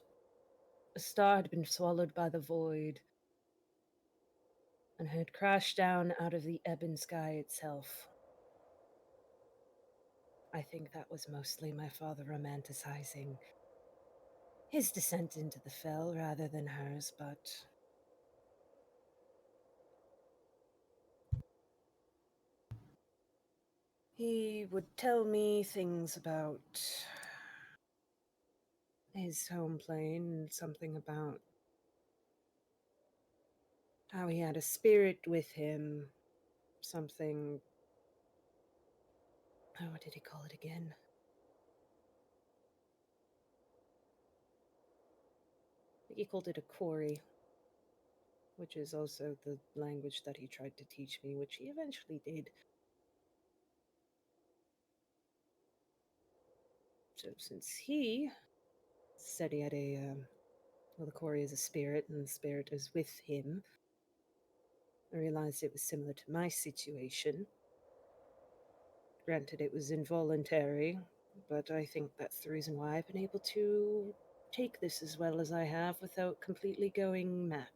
a star had been swallowed by the void and had crashed down out of the ebon sky itself. I think that was mostly my father romanticizing his descent into the fell rather than hers, but he would tell me things about his home plane and something about how he had a spirit with him, something. Oh, what did he call it again? I think he called it a quarry, which is also the language that he tried to teach me, which he eventually did. So since he said he had well, the quarry is a spirit, and the spirit is with him, I realized it was similar to my situation. Granted, it was involuntary, but I think that's the reason why I've been able to take this as well as I have without completely going mad.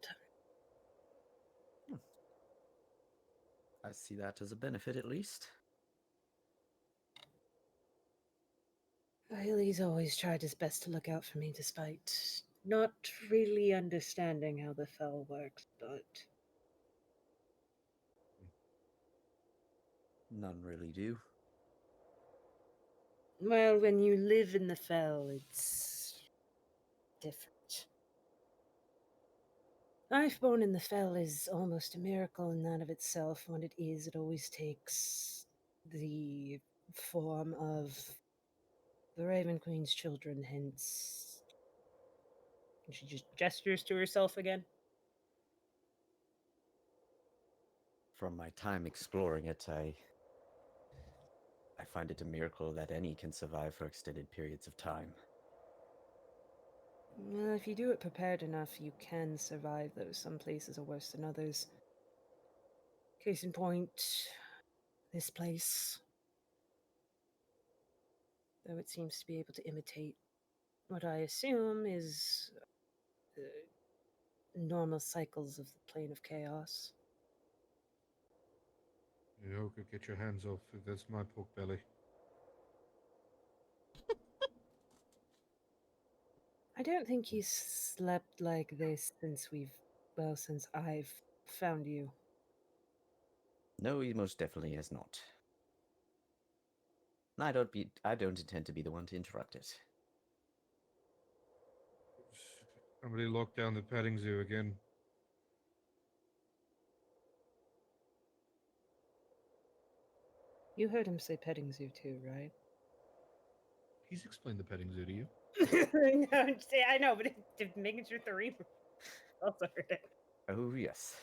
I see that as a benefit, at least. Well, he's always tried his best to look out for me despite not really understanding how the fell works, but None really do. well, when you live in the fell, it's different. Life born in the fell is almost a miracle in that of itself. When it is, it always takes the form of the Raven Queen's children, hence. And she just gestures to herself again. From my time exploring it, I I find it a miracle that any can survive for extended periods of time. Well, if you do it prepared enough, you can survive, though some places are worse than others. Case in point, this place. Though it seems to be able to imitate what I assume is normal cycles of the plane of chaos. Yoka, get your hands off. That's my pork belly. I don't think he's slept like this since I've found you. No, he most definitely has not. And I don't intend to be the one to interrupt it. Somebody locked down the petting zoo again. You heard him say petting zoo too, right? He's explained the petting zoo to you. No, I know, but making sure Three also heard it. Oh, yes.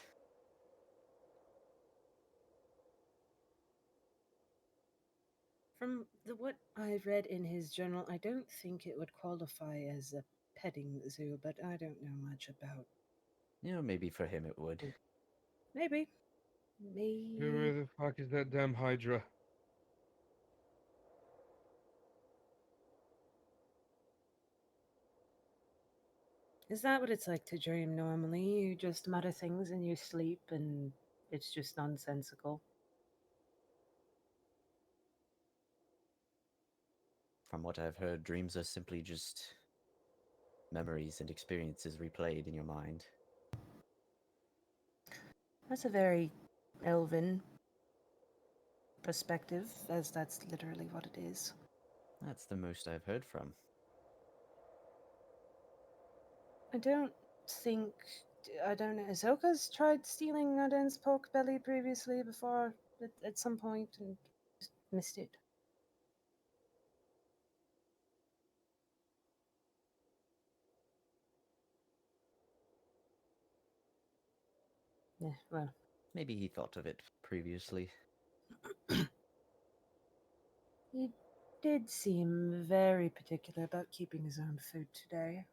From what I read in his journal, I don't think it would qualify as a petting zoo, but I don't know much about. You know, maybe for him it would. Maybe. Where the fuck is that damn Hydra? Is that what it's like to dream normally? You just mutter things in your sleep and it's just nonsensical. From what I've heard, dreams are simply just memories and experiences replayed in your mind. That's a very elven perspective, as that's literally what it is. That's the most I've heard from. I don't know. Ahsoka's tried stealing Arden's pork belly previously before at some point and just missed it. Yeah, well. Maybe he thought of it previously. He did seem very particular about keeping his own food today.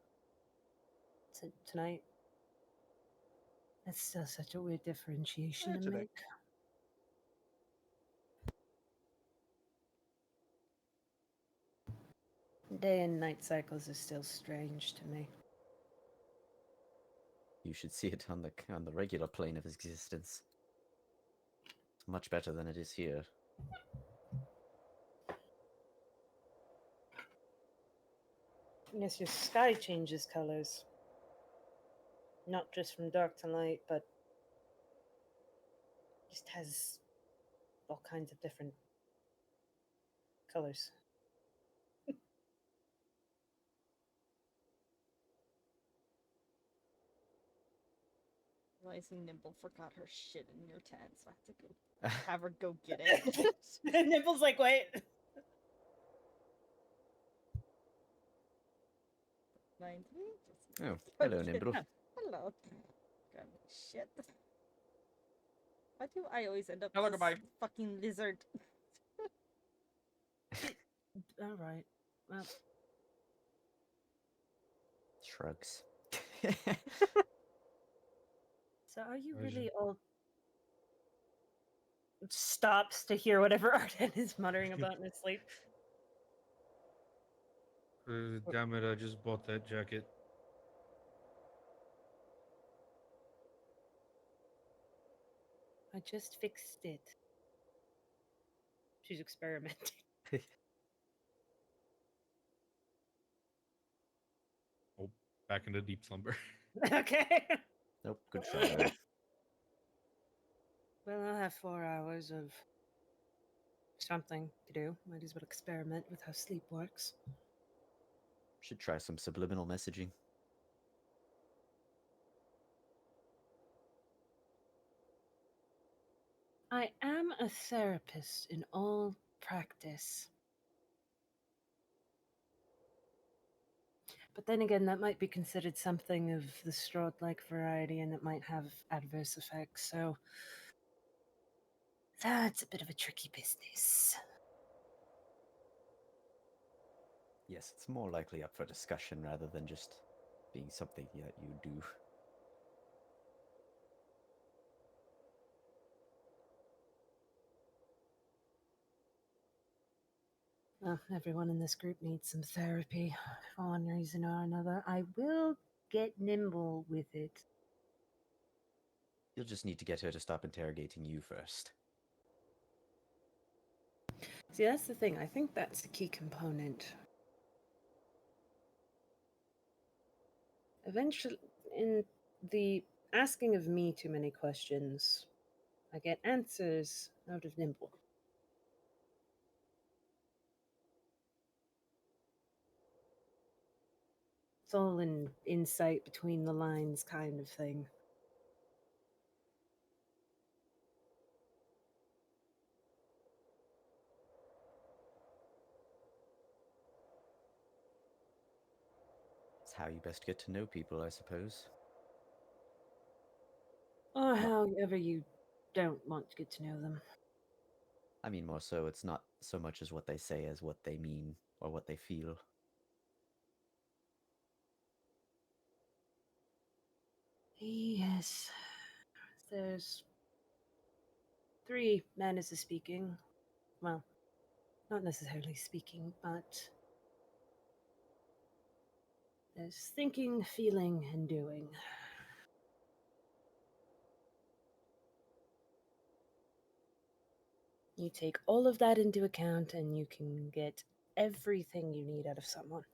Tonight. That's still such a weird differentiation to today. make. Day and night cycles are still strange to me. You should see it on the regular plane of existence. It's much better than it is here. Yes, your sky changes colors. Not just from dark to light, but just has all kinds of different colors. Realizing Nimble forgot her shit in your tent, so I have to go have her go get it. Nipple's like, wait. 19? Oh, hello, Nimble. Hello. God, shit. Why do I always end up Hello, with goodbye. this fucking lizard? All right. Well, Shrugs. so are you Version. really all stops to hear whatever Arden is muttering about in his sleep? Damn it, I just bought that jacket. I just fixed it. She's experimenting. Oh, back into deep slumber. Okay. Nope, good try though. Well, I'll have 4 hours of something to do. Might as well experiment with how sleep works. Should try some subliminal messaging. I am a therapist in all practice. But then again, that might be considered something of the strahd-like variety and it might have adverse effects, so that's a bit of a tricky business. Yes, it's more likely up for discussion rather than just being something that you do. Well, everyone in this group needs some therapy for one reason or another. I will get nimble with it. You'll just need to get her to stop interrogating you first. See, that's the thing. I think that's the key component. Eventually, in the asking of me too many questions, I get answers out of Nimble. It's all an insight between the lines kind of thing. It's how you best get to know people, I suppose. Or however you don't want to get to know them. I mean, more so, it's not so much as what they say as what they mean or what they feel. Yes. There's 3 manners of speaking. Well, not necessarily speaking, but there's thinking, feeling, and doing. You take all of that into account and you can get everything you need out of someone.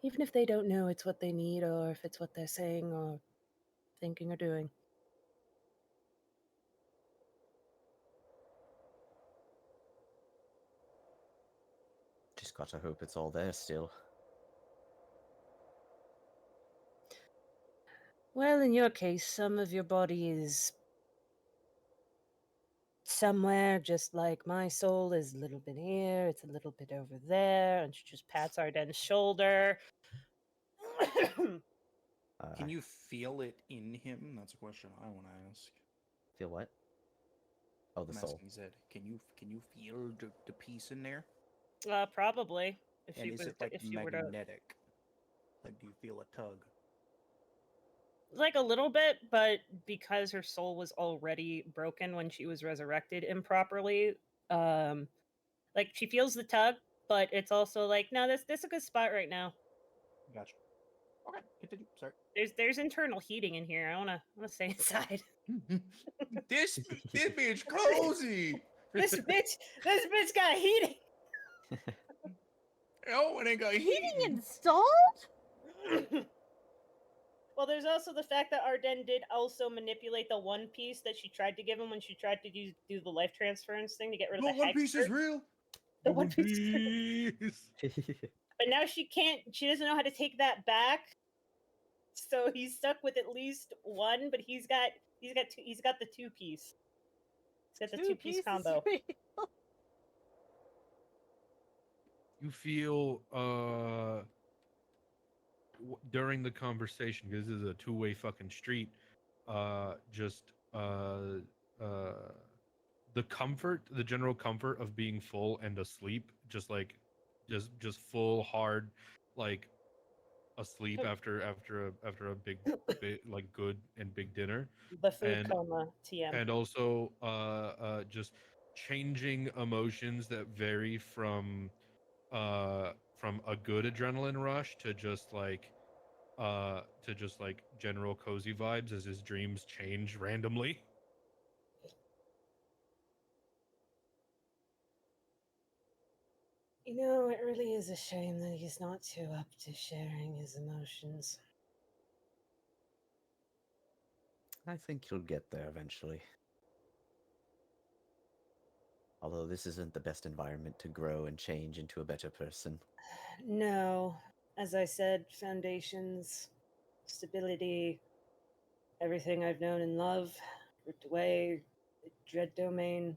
Even if they don't know it's what they need or if it's what they're saying or thinking or doing. Just gotta hope it's all there still. Well, in your case, some of your body is somewhere, just like my soul is a little bit here, it's a little bit over there, and she just pats Arden's shoulder. Can you feel it in him? That's a question I want to ask. Feel what? Oh, the I'm soul. asking Zed. Can you feel the piece in there? Probably. If And she is was, it like if she were to, magnetic? Like, do you feel a tug? like a little bit, but because her soul was already broken when she was resurrected improperly, like she feels the tug, but it's also like, no, this is a good spot right now. Gotcha. Okay, continue. Sorry. There's internal heating in here. I wanna stay inside. This bitch cozy. this bitch got heating. Oh, it ain't got Heating heat. installed? Well, there's also the fact that Arden did also manipulate the One Piece that she tried to give him when she tried to do the life transference thing to get rid of The the One hex. Piece is real. The One Piece. But now she can't. She doesn't know how to take that back. So he's stuck with at least one. But he's got the 2-piece. He's got the 2-piece combo. You feel during the conversation, because this is a two-way fucking street, just the comfort, the general comfort of being full and asleep, just like just full hard, like asleep after a big like good and big dinner, The food and coma TM. and also just changing emotions that vary from a good adrenaline rush to just like general cozy vibes as his dreams change randomly. You know, it really is a shame that he's not too up to sharing his emotions. I think you'll get there eventually. Although this isn't the best environment to grow and change into a better person. No, as I said, foundations, stability, everything I've known in love, ripped away, the dread domain.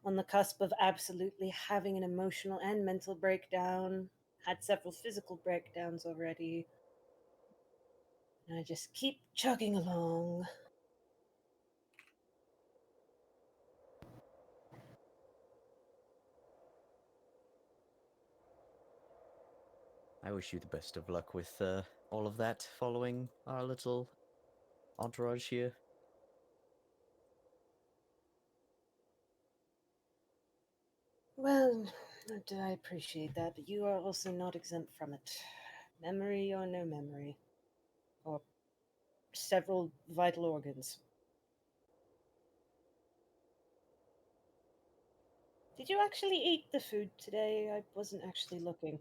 On the cusp of absolutely having an emotional and mental breakdown, had several physical breakdowns already. And I just keep chugging along. I wish you the best of luck with all of that following our little entourage here. Well, I appreciate that, but you are also not exempt from it. Memory or no memory. Or several vital organs. Did you actually eat the food today? I wasn't actually looking.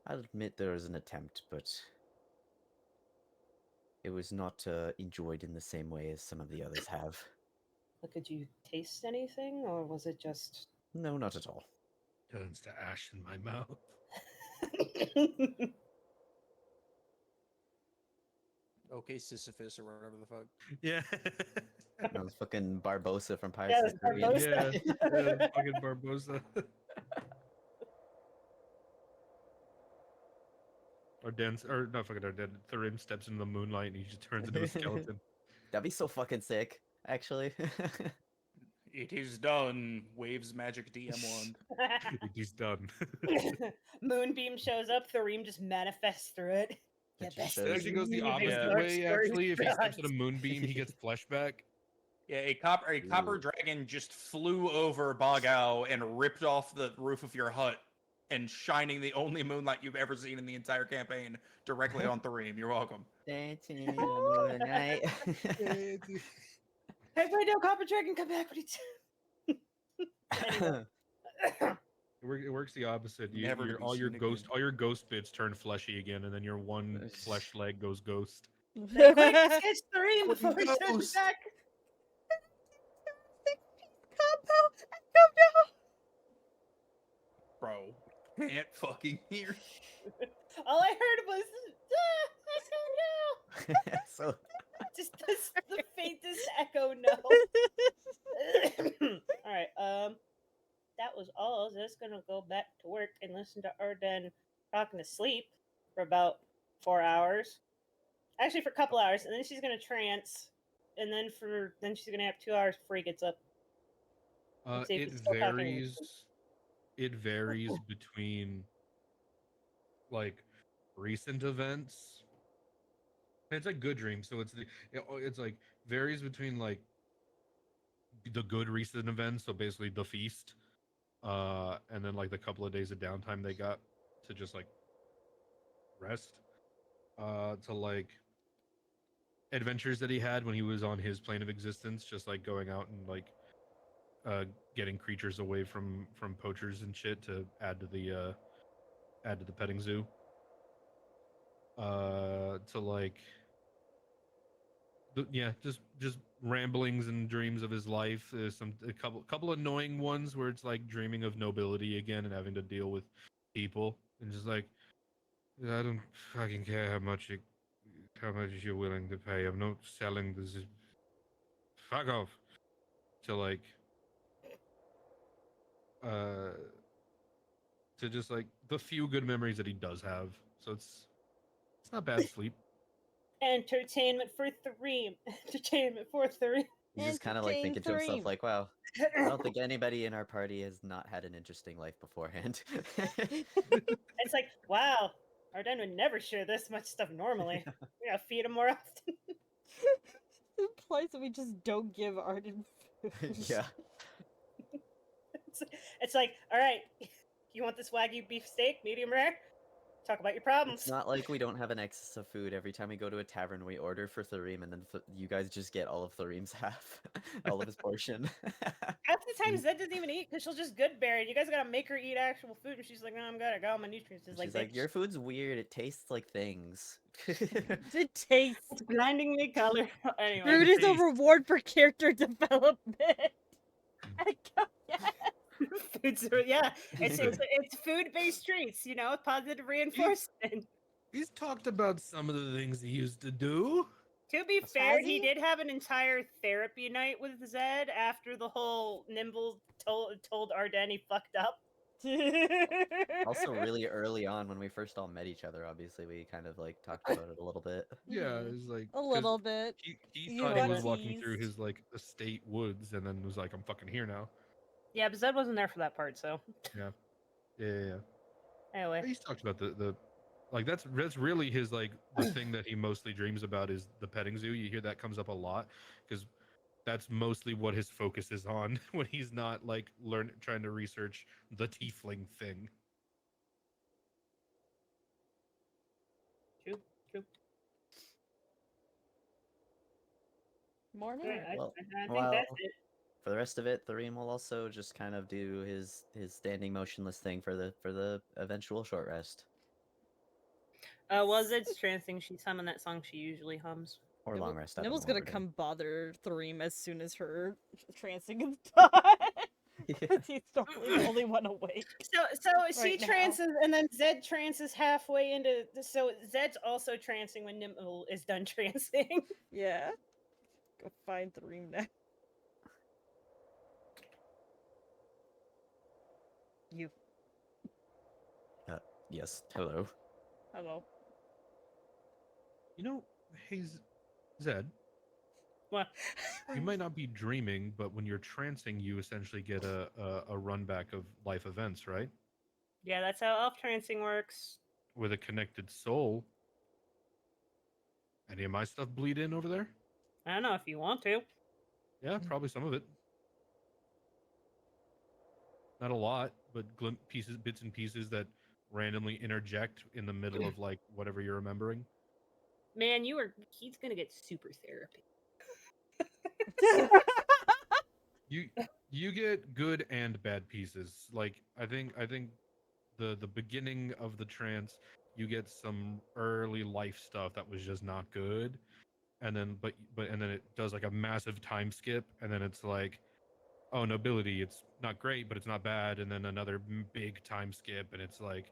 I'll admit there was an attempt, but it was not enjoyed in the same way as some of the others have. But could you taste anything, or was it just... No, not at all. Turns to ash in my mouth. Okay, Sisyphus or whatever the fuck. Yeah. No, it's fucking Barbosa from Yeah, Pirates of it's the Caribbean. Barbosa. yeah, fucking Barbosa. Or not fucking Arden. Thorim steps into the moonlight and he just turns into a skeleton. That'd be so fucking sick, actually. It is done. Waves magic DM wand. He's done. Moonbeam shows up, Thorim just manifests through it. It Yeah, just best It actually goes the believe it's opposite dark way. story Actually, if he steps in a gods. moonbeam, he gets flesh back. Yeah, a copper Ooh. dragon just flew over Bagao and ripped off the roof of your hut and shining the only moonlight you've ever seen in the entire campaign directly on Thorim. You're welcome. Dancing in the moonlight. Hey, wait, no, Copper Dragon, come back. What are you Anyway. It works the opposite. Never to be All your seen ghost, again. all your ghost bits turn fleshy again, and then your one flesh leg goes ghost. Quick, sketch Thorim before he turns Ghost. back. Bro, can't fucking hear. All I heard was, I don't know. So Just the faintest echo no. All right, that was all. Just gonna go back to work and listen to Arden talking to sleep for about 4 hours. Actually, for a couple hours, and then she's gonna trance, and then she's gonna have 2 hours before he gets up. Let's see if It he's still talking in his varies. sleep. It varies between like recent events. It's like good dreams, so it's like varies between like the good recent events, so basically the feast, and then like the couple of days of downtime they got to just like rest, to like adventures that he had when he was on his plane of existence, just like going out and like getting creatures away from poachers and shit to add to the petting zoo, to like yeah, just ramblings and dreams of his life. There's a couple annoying ones where it's like dreaming of nobility again and having to deal with people and just like, I don't fucking care how much you're willing to pay. I'm not selling this. Fuck off. To like to just like the few good memories that he does have. So it's not bad sleep. Entertainment for Thorim. Entertainment for Thorim. he's just kind of like Entertain thinking to himself, Thorim. like, wow, I don't think anybody in our party has not had an interesting life beforehand. It's like, wow, Arden would never share this much stuff normally. We gotta feed him more often. It implies that we just don't give Arden food. Yeah. It's like, all right, you want this Wagyu beef steak, medium rare? Talk about your problems. It's not like we don't have an excess of food. Every time we go to a tavern, we order for Thorim, and then you guys just get all of Thorim's half, all of his portion. Half the time, Zed doesn't even eat because she'll just good bear it. You guys gotta make her eat actual food, and she's like, "No, I'm good. I got all my nutrients." She's She's like, your food's weird. It tastes like things. It tastes. It's blindingly color. Anyway, Food is a taste. reward for character development. yeah, it's food-based treats. You know, positive reinforcement. He's talked about some of the things he used to do. To be fair, he he? did have an entire therapy night with Zed after the whole Nimble told Arden he fucked up. Also, really early on when we first all met each other, obviously we kind of like talked about it a little bit. Yeah, it's like A little bit. He You thought he got was walking through teased. his like estate woods, and then was like, "I'm fucking here now." Yeah, but Zed wasn't there for that part, so. Yeah. Anyway, He's talked about the like that's really his like the thing that he mostly dreams about is the petting zoo. You hear that comes up a lot because that's mostly what his focus is on when he's not like trying to research the tiefling thing. true, true. Morning. Alright, Well, I think that's well, it. for the rest of it, Thoreem will also just kind of do his standing motionless thing for the eventual short rest While Zed's trancing, she's humming that song she usually hums. or long rest. I don't Nibble's know gonna what we're come bother Threem as soon as her trancing is done. doing. Because he's totally the only one awake. So she Right now. trances, and then Zed trances halfway into. So Zed's also trancing when Nimble is done trancing. Yeah. Go find Threem now. You. Yes. Hello. Hello. You know, hey Zed, What? you might not be dreaming, but when you're trancing, you essentially get a run back of life events, right? Yeah, that's how elf trancing works. With a connected soul. Any of my stuff bleed in over there? I don't know if you want to. Yeah, probably some of it. Not a lot, but pieces, bits and pieces that randomly interject in the middle of like whatever you're remembering. Man, he's gonna get super therapy. You get good and bad pieces. Like I think the beginning of the trance, you get some early life stuff that was just not good, and then and then it does like a massive time skip, and then it's like, oh, nobility, it's not great, but it's not bad, and then another big time skip, and it's like,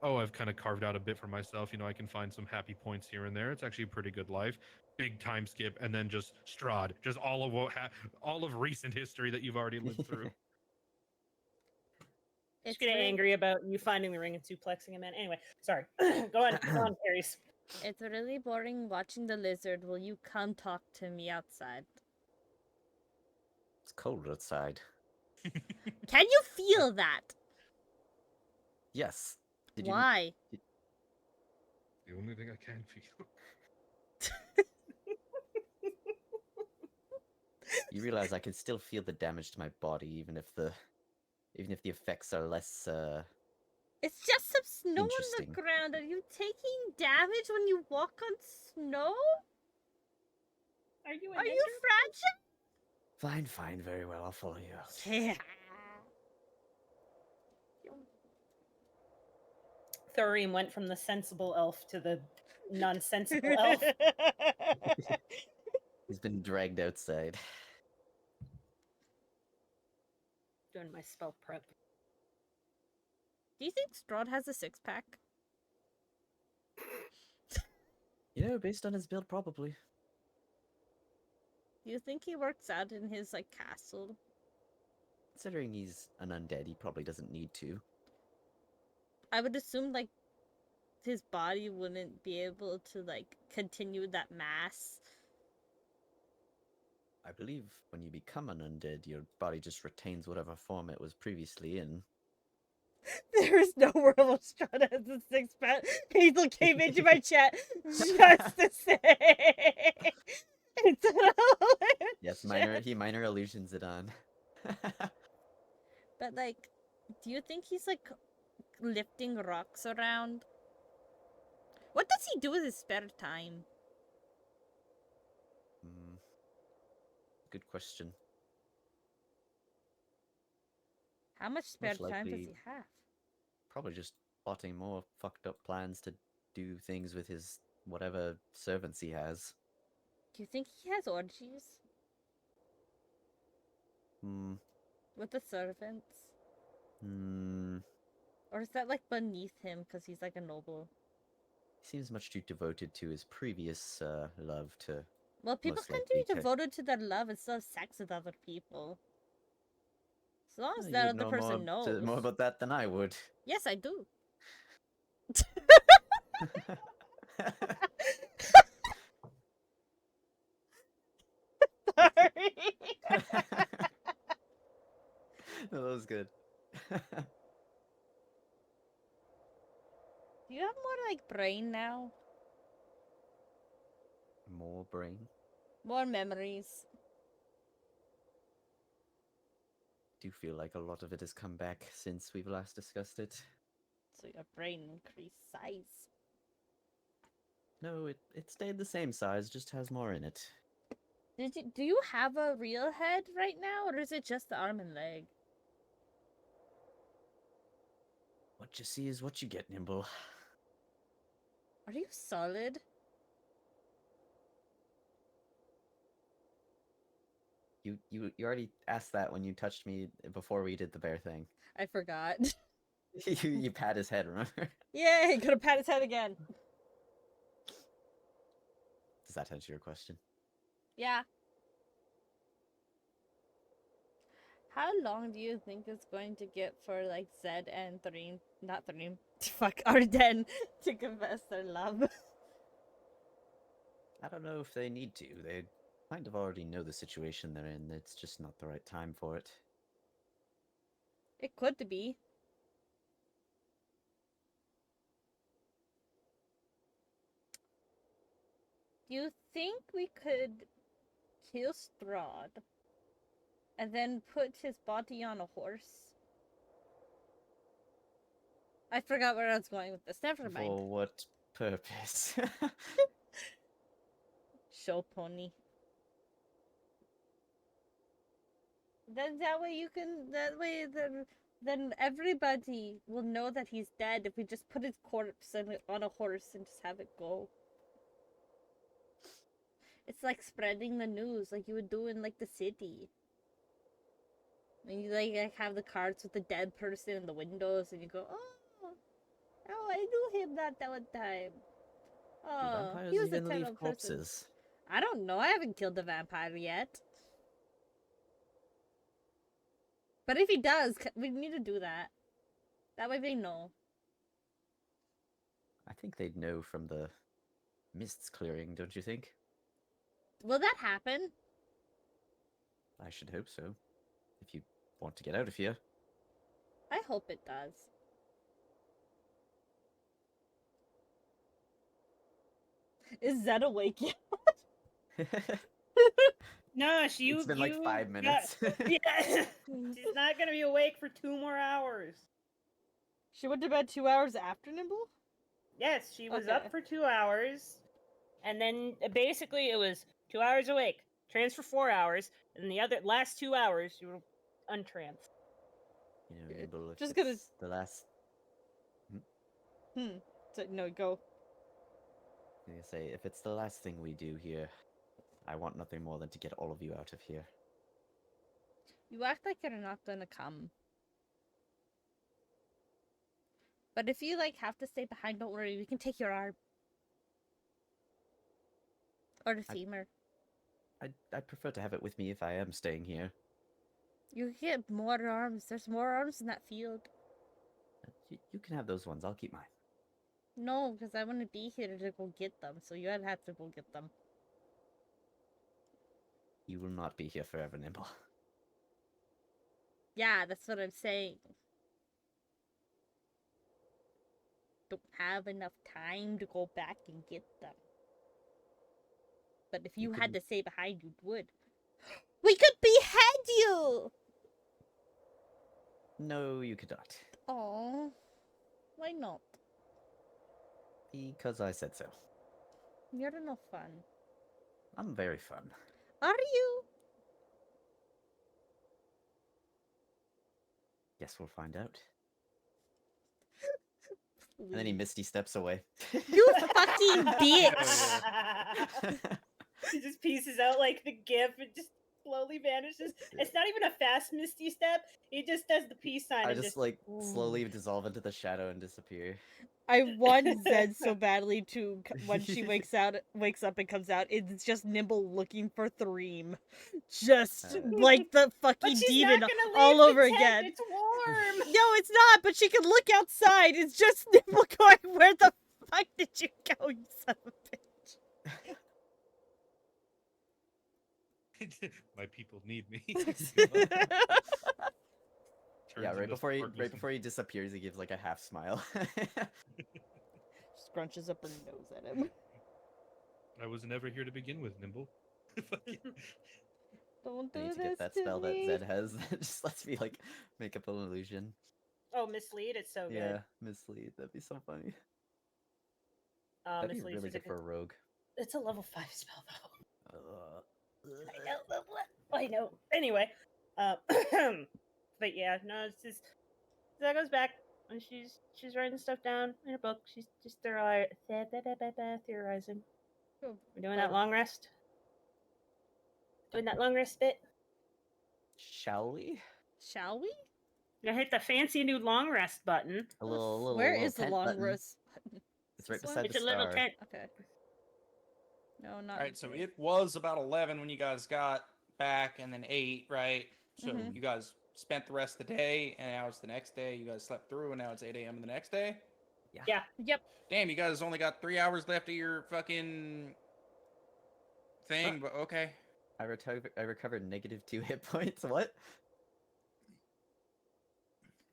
oh, I've kind of carved out a bit for myself. You know, I can find some happy points here and there. It's actually a pretty good life. Big time skip, and then just Strahd, just all of all of recent history that you've already lived through. Just It's getting really, angry about you finding the ring and suplexing a man. Anyway, sorry. Go on, Paris. it's really boring watching the lizard. Will you come talk to me outside? It's cold outside. Can you feel that? Yes. Did you? Why? The only thing I can feel. You realize I can still feel the damage to my body, even if the effects are less. It's just some snow on Interesting. the ground. Are you taking damage when you walk on snow? Are you Are you fragile? Fine, fine, very well. I'll follow you out. Yeah. Thoreem went from the sensible elf to the nonsensical elf. He's been dragged outside. Doing my spell prep. Do you think Strahd has a six-pack? You know, based on his build, probably. Do you think he works out in his like castle? Considering he's an undead, he probably doesn't need to. I would assume like his body wouldn't be able to like continue that mass. I believe when you become an undead, your body just retains whatever form it was previously in. There is no world Strahd has a six-pack. Hazel came into my chat just to say. It's Yes, hilarious. minor illusions it on. But like, do you think he's like lifting rocks around? What does he do with his spare time? Good question. How much spare Most time does likely- he have? Probably just plotting more fucked up plans to do things with his whatever servants he has. Do you think he has orgies with the servants? Or is that like beneath him because he's like a noble? He seems much too devoted to his previous love to. Well, people Most can likely be devoted to their love and still have sex with other people. As long as You that would other know person knows. more about that than I would. Yes, I do. Sorry. No, that was good. like brain now? More brain. More memories. Do feel like a lot of it has come back since we've last discussed it. So your brain increased size. No, it stayed the same size, just has more in it. Do you have a real head right now, or is it just the arm and leg? What you see is what you get, Nimble. Are you solid? You already asked that when you touched me before we did the bear thing. I forgot. you pat his head, remember? Yay! Gonna pat his head again. Does that answer your question? Yeah. How long do you think it's going to get for like Zed and Threem, not Threem, fuck, Arden to confess their love? I don't know if they need to. They kind of already know the situation they're in. It's just not the right time for it. It could be. Do you think we could kill Strahd and then put his body on a horse? I forgot where I was going with this. Never mind. For what purpose? Show pony. Then that way you can. That way then everybody will know that he's dead if we just put his corpse on a horse and just have it go. It's like spreading the news, like you would do in like the city. And you like have the cards with the dead person in the windows, and you go, oh, I knew him that one time. Do Oh, vampires he was a even leave terrible person. corpses? I don't know. I haven't killed a vampire yet. But if he does, we need to do that. That way they know. I think they'd know from the mists clearing, don't you think? Will that happen? I should hope so. If you want to get out of here. I hope it does. Is Zed awake yet? No, It's been like 5 minutes. Yeah, she's not gonna be awake for 2 more hours. She went to bed 2 hours after Nimble? Yes, she was Okay. up for 2 hours, and then basically it was 2 hours awake, trans for 4 hours, and the last 2 hours you were untrans. You know, Nimble, if Just gonna- it's the last... So, no, go. I was gonna say, if it's the last thing we do here, I want nothing more than to get all of you out of here. You act like you're not gonna come. But if you like have to stay behind, don't worry. We can take your arm. Or the femur. I'd prefer to have it with me if I am staying here. You get more arms. There's more arms in that field. You can have those ones, I'll keep mine. No, because I want to be here to go get them. So you'd have to go get them. You will not be here forever, Nimble. Yeah, that's what I'm saying. Don't have enough time to go back and get them. But if you had to stay behind, you would. We could behead you! No, you could not. Oh, why not? Because I said so. You're no fun. I'm very fun. Are you? Guess we'll find out. And then he Please. misty steps away. You fucking bitch! He just pieces out like the gif and just slowly vanishes. It's not even a fast misty step. He just does the peace sign. I and just like slowly dissolve into the shadow and disappear. I want Zed so badly to when she wakes up and comes out. It's just Nimble looking for Threem, just like the But fucking she's demon not gonna leave all the over tent, again. It's warm. No, it's not. But she can look outside. It's just Nimble going, "Where the fuck did you go, you son of a bitch?" My people need me. Yeah, Turns right into before Sparky's- he disappears, he gives like a half smile. Just scrunches up her nose at him. I was never here to begin with, Nimble. Fucking- Don't I do need to this get that to spell that me. Zed has that just lets me like make up an illusion. Oh, mislead. It's so good. Yeah, mislead. That'd be so funny. That'd be Mislead really is a good for a rogue. It's a level 5 spell though. Uh, I know. I know. Anyway, but yeah, no, it's just that goes back and she's writing stuff down in her book. She's just theorizing. Oh, We're doing that long rest. Doing that long rest bit. Shall we? Shall we? Now hit the fancy new long rest button. A little Where little is the tent long button. rest? It's right This one? beside It's the a little star. tent. Okay. No, not. All right, so it was about 11 when you guys got back, and then 8, right? So Mhm. you guys spent the rest of the day, and now it's the next day. You guys slept through, and now it's 8 a.m. the next day. Yeah. Yep. Damn, you guys only got 3 hours left of your fucking thing, but okay. I recovered -2 hit points. What?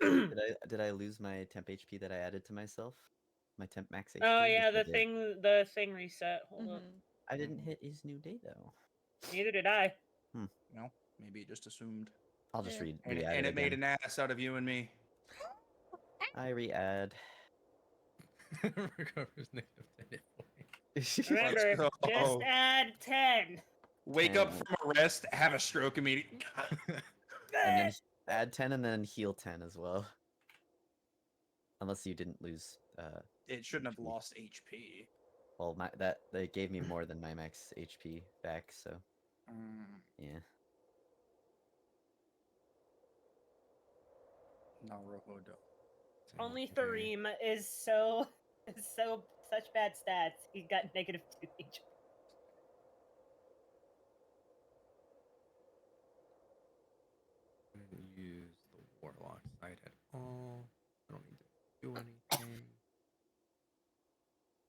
Did I lose my temp HP that I added to myself? My temp max HP? Oh Yes, yeah, I the did. thing reset. Hold up. Mhm. I didn't hit his new day though. Neither did I. Well, maybe it just assumed. I'll just Yeah. re-add And it it made again. an ass out of you and me. I re-add. Recovers negative 10 hit points. Remember, go. just add 10. Wake up And- from a rest, have a stroke immediately. And then add 10 and then heal 10 as well. Unless you didn't lose It shouldn't have HP. lost HP. Well, they gave me more than my max HP back, so yeah. Naruhodo. Only Okay. Thareem is such bad stats. He got -2 HP. I didn't use the warlock site at all. I don't need to do anything.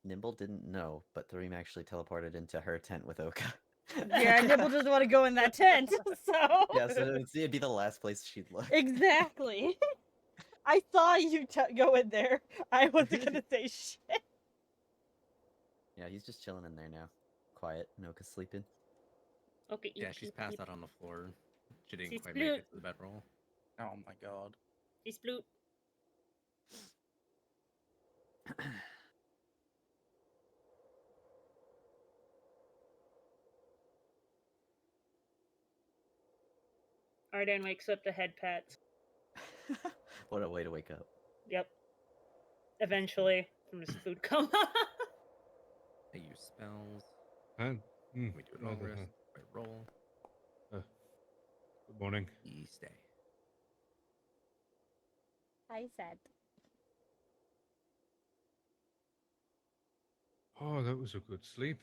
Nimble didn't know, but Threem actually teleported into her tent with Oka. Yeah, Nibble doesn't want to go in that tent, so. Yeah, so it'd be the last place she'd look. Exactly. I saw you go in there. I wasn't gonna say shit. Yeah, he's just chilling in there now. Quiet. Oka's sleeping. Okay, Yeah, she's passed out on the floor. She didn't She's quite blue. make it to the bedroll. Oh my god. He's blue. Arden wakes up to head pats. What a way to wake up. Yep. Eventually, from his food coma. I use spells. And, We do a long rest. I roll. Good morning. E stay. I said. Oh, that was a good sleep.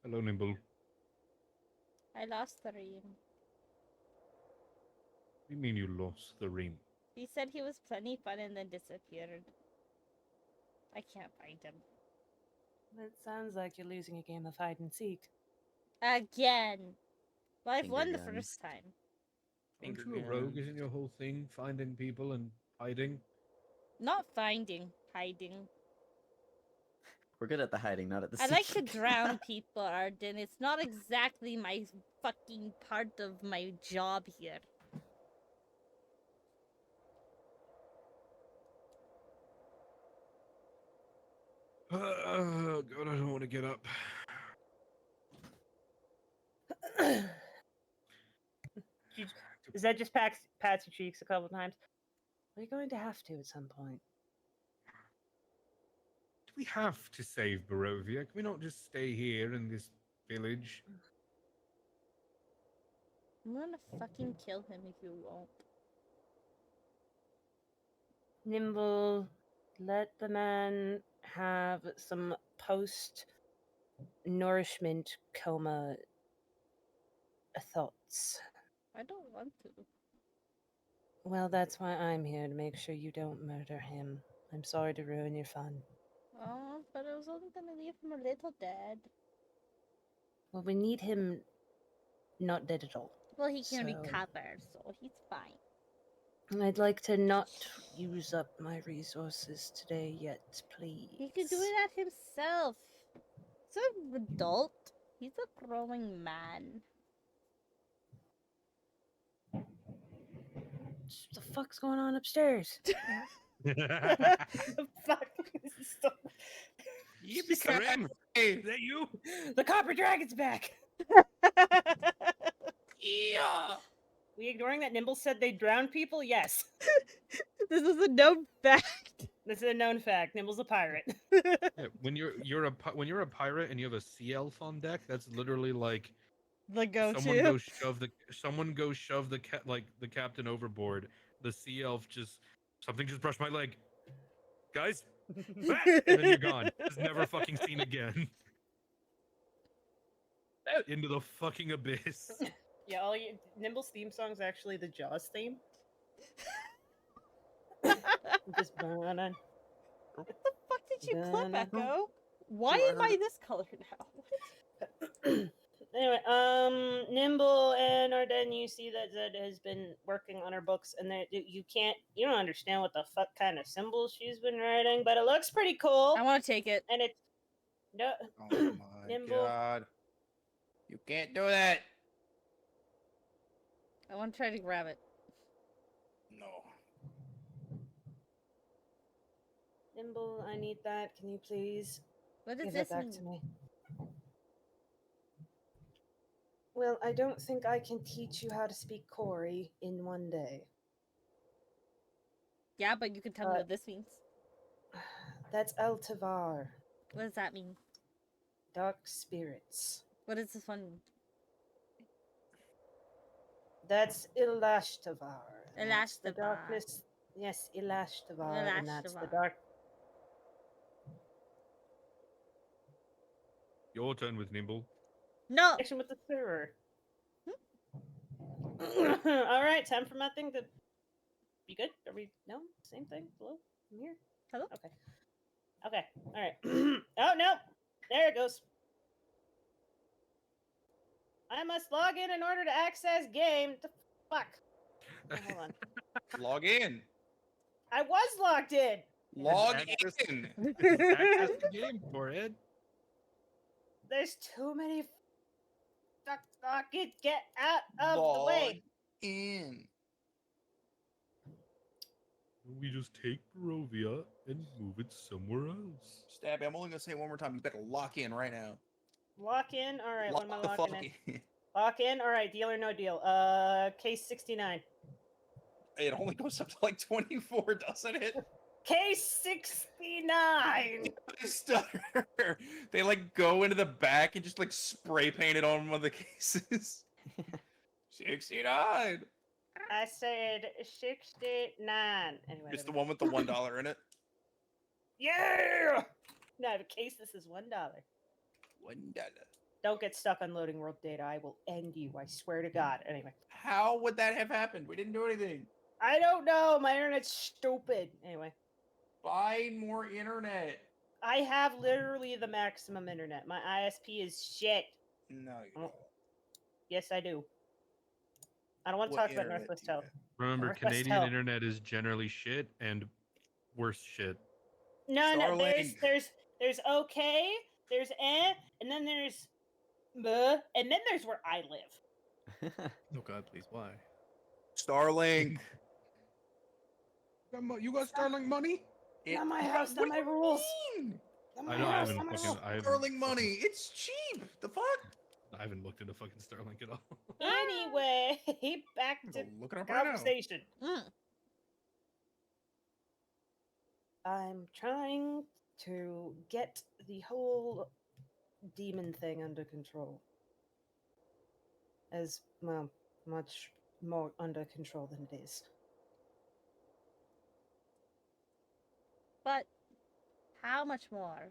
Hello, Nimble. I lost the ring. What do you mean you lost the ring? He said he was plenty fun and then disappeared. I can't find him. That sounds like you're losing a game of hide and seek. Again. Well, I've Finger won the guns. first time. Aren't Finger you a rogue? guns. Isn't your whole thing finding people and hiding? Not finding, hiding. We're good at the hiding, not at the I like to seeking. drown people, Arden. It's not exactly my fucking part of my job here. Oh, God, I don't want to get up. Zed just pats your cheeks a couple times. We're going to have to at some point. Do we have to save Barovia? Can we not just stay here in this village? I'm gonna fucking kill him if you won't. Nimble, let the man have some post nourishment coma thoughts. I don't want to. Well, that's why I'm here to make sure you don't murder him. I'm sorry to ruin your fun. Oh, but I was only gonna leave him a little dead. Well, we need him not dead at all. Well, he can So- recover, so he's fine. I'd like to not use up my resources today yet, please. He could do it at himself. He's an adult. He's a growing man. What the fuck's going on upstairs? The fuck? Karim, is that you? The copper dragon's back. Yeah. We ignoring that Nimble said they drown people? Yes. This is a known fact. This is a known fact. Nimble's a pirate. Yeah, when you're a pirate and you have a sea elf on deck, that's literally like The go-to. someone goes shove the the captain overboard. The sea elf something just brushed my leg. Guys, back! And then you're gone. Just never fucking seen again. Into the fucking abyss. Yeah, Nimble's theme song is actually the Jaws theme. Just burn on. What the fuck did you clip, Dun-dun. Echo? Why Sure. am I this color now? Anyway, Nimble and Arden, you see that Zed has been working on her books, and that you don't understand what the fuck kind of symbols she's been writing, but it looks pretty cool. I want to take it. And it's no. Oh my Nimble. god. You can't do that. I want to try to grab it. No. Nimble, I need that. Can you please What does give this it back mean? to me? Well, I don't think I can teach you how to speak Kori in one day. Yeah, but you can tell me what this means. That's Eltavar, What does that mean? dark spirits. What does this one mean? That's Ilashtavar. and that's the Ilashtavar. darkness. Yes, Ilashtavar, and that's the Ilashtavar. dark. Your turn with Nimble. No. Connection with the server. All right, time for my thing to be good. Are we? No, same thing. Hello, I'm here. Hello. Okay. Okay. All right. Oh no, there it goes. I must log in order to access game. The fuck. Oh, hold on. Log in. I was logged in. Log Access- in. Access the game, forehead. There's too many. Fuck it. Get out of Log the way. in. We just take Barovia and move it somewhere else. Stabby, I'm only gonna say it one more time. You better lock in right now. Lock in. All right. What am I Lock the locking fuck in? in. Lock in. All right. Deal or no deal. Case 69. It only goes up to like 24, doesn't it? Case 69. Stutter. They like go into the back and just like spray paint it on one of the cases. 69. I said 69. Anyway, It's the never one with the $1 in it. Yeah! No, I have a case. This is $1. $1. Don't get stuck on loading world data. I will end you. I swear to God. Anyway. How would that have happened? We didn't do anything. I don't know. My internet's stupid. Anyway. Buy more internet. I have literally the maximum internet. My ISP is shit. No, you Oh. don't. Yes, I do. I don't want to What talk about internet Northwest do you Health. have? Remember, Northwest Canadian Health. internet is generally shit and worse shit. No, Starlink. there's okay, there's and then there's and then there's where I live. Oh God, please, why? Starlink. You got Starlink money? Not my house, not my rules. Not my I know, I house, haven't not my fucking- rules. I haven't Starlink money. fucking- It's cheap. The fuck? I haven't looked into fucking Starlink at all. Anyway, back to Go look it up right now. conversation. Mm. I'm trying to get the whole demon thing under control. As well, much more under control than it is. But how much more?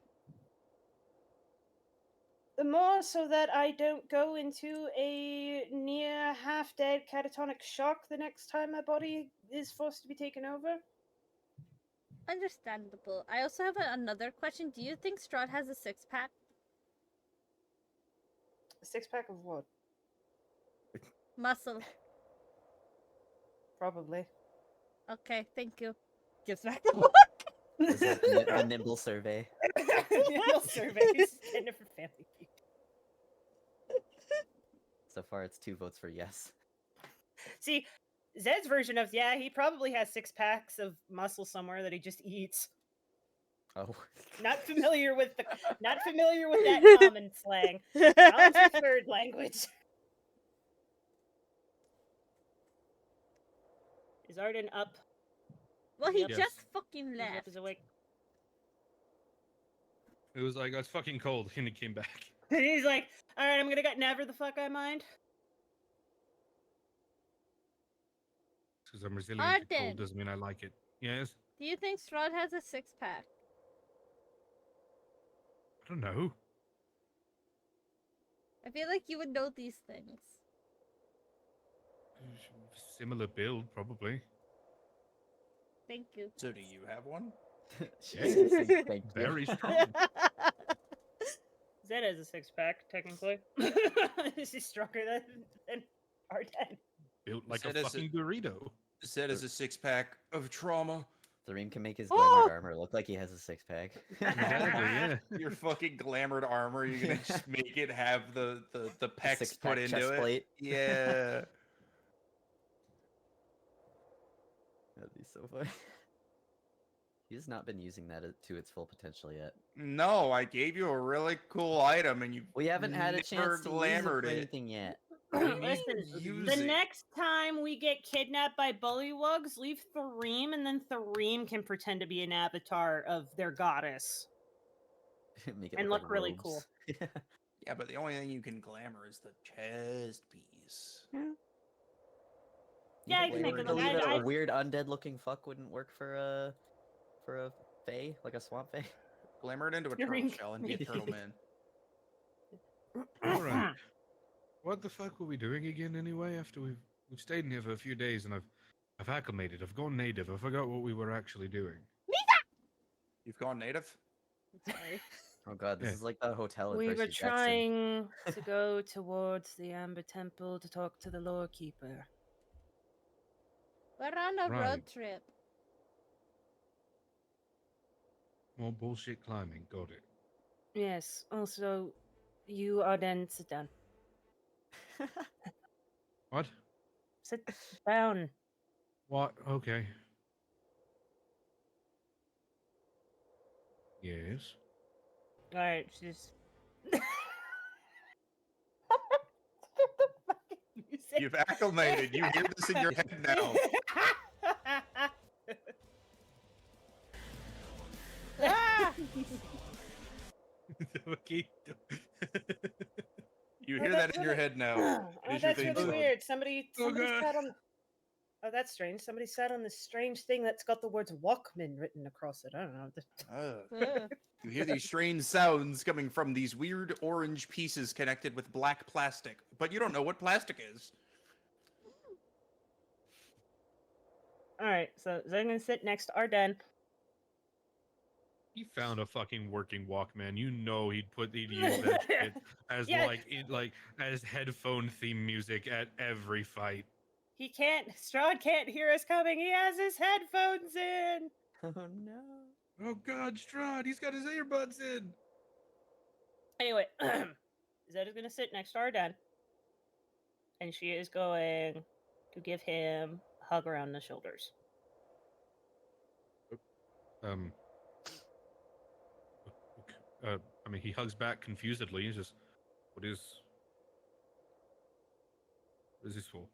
The more so that I don't go into a near half-dead catatonic shock the next time my body is forced to be taken over. Understandable. I also have another question. Do you think Strahd has a six-pack? A six-pack of what? Muscle. Probably. Okay, thank you. Gives back the book. This is the nimble survey. Nimble surveys. Getting it for family feud. So far, it's 2 votes for yes. See, Zed's version of yeah, he probably has 6 packs of muscle somewhere that he just eats. Oh. Not familiar with that common slang. Common's your third language. Is Arden up? Well, Is he he up? Yes. just fucking He's left. up, he's awake. It was like, it's fucking cold, and it came back. He's like, alright, I'm gonna get never the fuck I mind. Because I'm resilient to cold Arden. doesn't mean I like it. Yes? Do you think Strahd has a 6-pack? I don't know. I feel like you would know these things. Similar build, probably. Thank you. So do you have one? She's gonna say thank you. Very strong. Zed has a 6-pack, technically. She's stronger than Arden. Built like Said a as a- fucking burrito. Zed is a 6-pack of trauma. Thareem can make his Oh! glamored armor look like he has a 6-pack. Exactly, yeah. Your fucking glamored armor, you're gonna just make it have the pecs six-pack put into chest it. plate. Yeah. That'd be so funny. He's not been using that to its full potential yet. No, I gave you a really cool item and you We haven't had a never chance to use it glamored for it. anything yet. Listen, Use the it. next time we get kidnapped by bullywugs, leave Thareem, and then Thareem can pretend to be an avatar of their goddess. Make it And look look like really robes. cool. Yeah, but the only thing you can glamour is the chest piece. Yeah, You you can make it believe look. a weird undead-looking fuck wouldn't work for a fae, like a swamp fae. Glamour it into a turtle Drink shell and be a me. turtle man. Alright. What the fuck were we doing again anyway? After we've stayed in here for a few days and I've acclimated, I've gone native, I forgot what we were actually doing. You've gone native? Sorry. Oh god, this Yeah. is like the hotel in We were Percy Jackson. trying to go towards the Amber Temple to talk to the Lore Keeper. We're on a road Right. trip. More bullshit climbing, got it. Yes, also, you are then sit down. What? Sit down. What? Okay. Yes. Alright, she's. You've acclimated. You hear this in your head now. Ah! Okay. You hear that in your head now. Oh, It is your that's theme really song. weird. Somebody God. sat on. Oh, that's strange. Somebody sat on this strange thing that's got the words Walkman written across it. I don't know. Ugh. You hear these strange sounds coming from these weird orange pieces connected with black plastic, but you don't know what plastic is. All right, so Zen gonna sit next to Arden. He found a fucking working Walkman. You know he'd use that shit as Yeah. as headphone theme music at every fight. He can't. Strahd can't hear us coming. He has his headphones in. Oh no. Oh god, Strahd, he's got his earbuds in. Anyway, Zed is gonna sit next to Arden, and she is going to give him a hug around the shoulders. I mean, he hugs back confusedly. He's just, what is this for?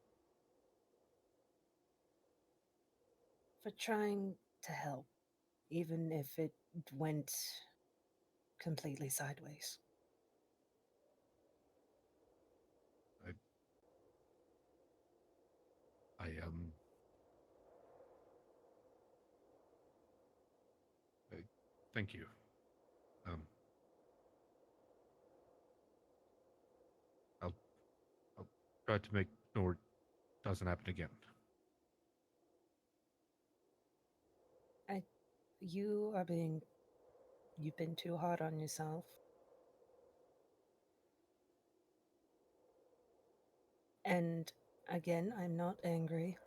For trying to help, even if it went completely sideways. Thank you. I'll try to make sure it doesn't happen again. You've been too hard on yourself. And again, I'm not angry.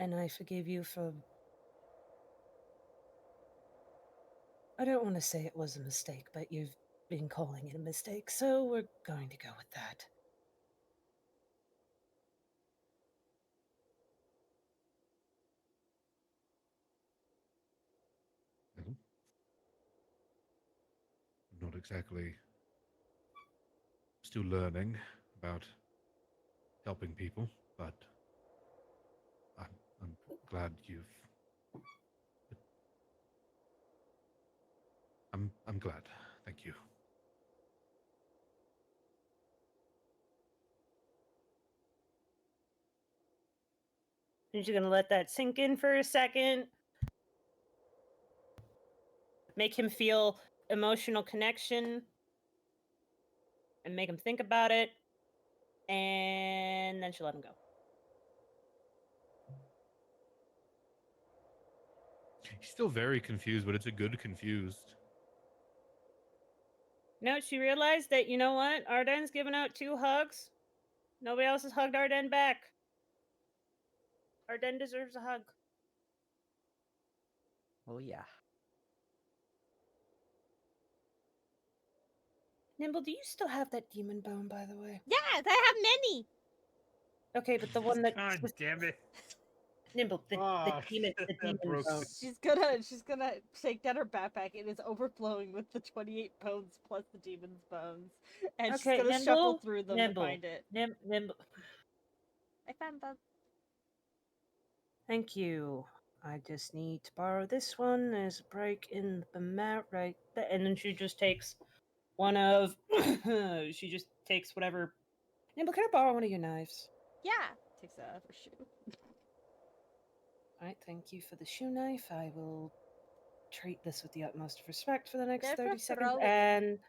and I forgive you for. I don't want to say it was a mistake, but you've been calling it a mistake, so we're going to go with that. Well, I'm not exactly still learning about helping people, but I'm glad you've. I'm glad. Thank you. I'm just gonna let that sink in for a second. Make him feel emotional connection. And make him think about it. And then she'll let him go. He's still very confused, but it's a good confused. No, she realized that, you know what? Arden's given out 2 hugs. Nobody else has hugged Arden back. Arden deserves a hug. Oh yeah. Nimble, do you still have that demon bone, by the way? Yes, I have many. Okay, but the one that God damn it. Nimble, the demon broke bone. She's gonna shake down her backpack. It is overflowing with the 28 bones plus the demon's bones, and Okay, she's gonna shuffle Nimble, through them Nimble, to find it. Nimble. I found them. Thank you. I just need to borrow this one. There's a break in the map right there. And then she just takes one of. She just takes whatever. Nimble, can I borrow one of your knives? Yeah, takes that out of her shoe. Alright, thank you for the shoe knife. I will treat this with the utmost of respect for the next They're for 30 seconds. throwing. And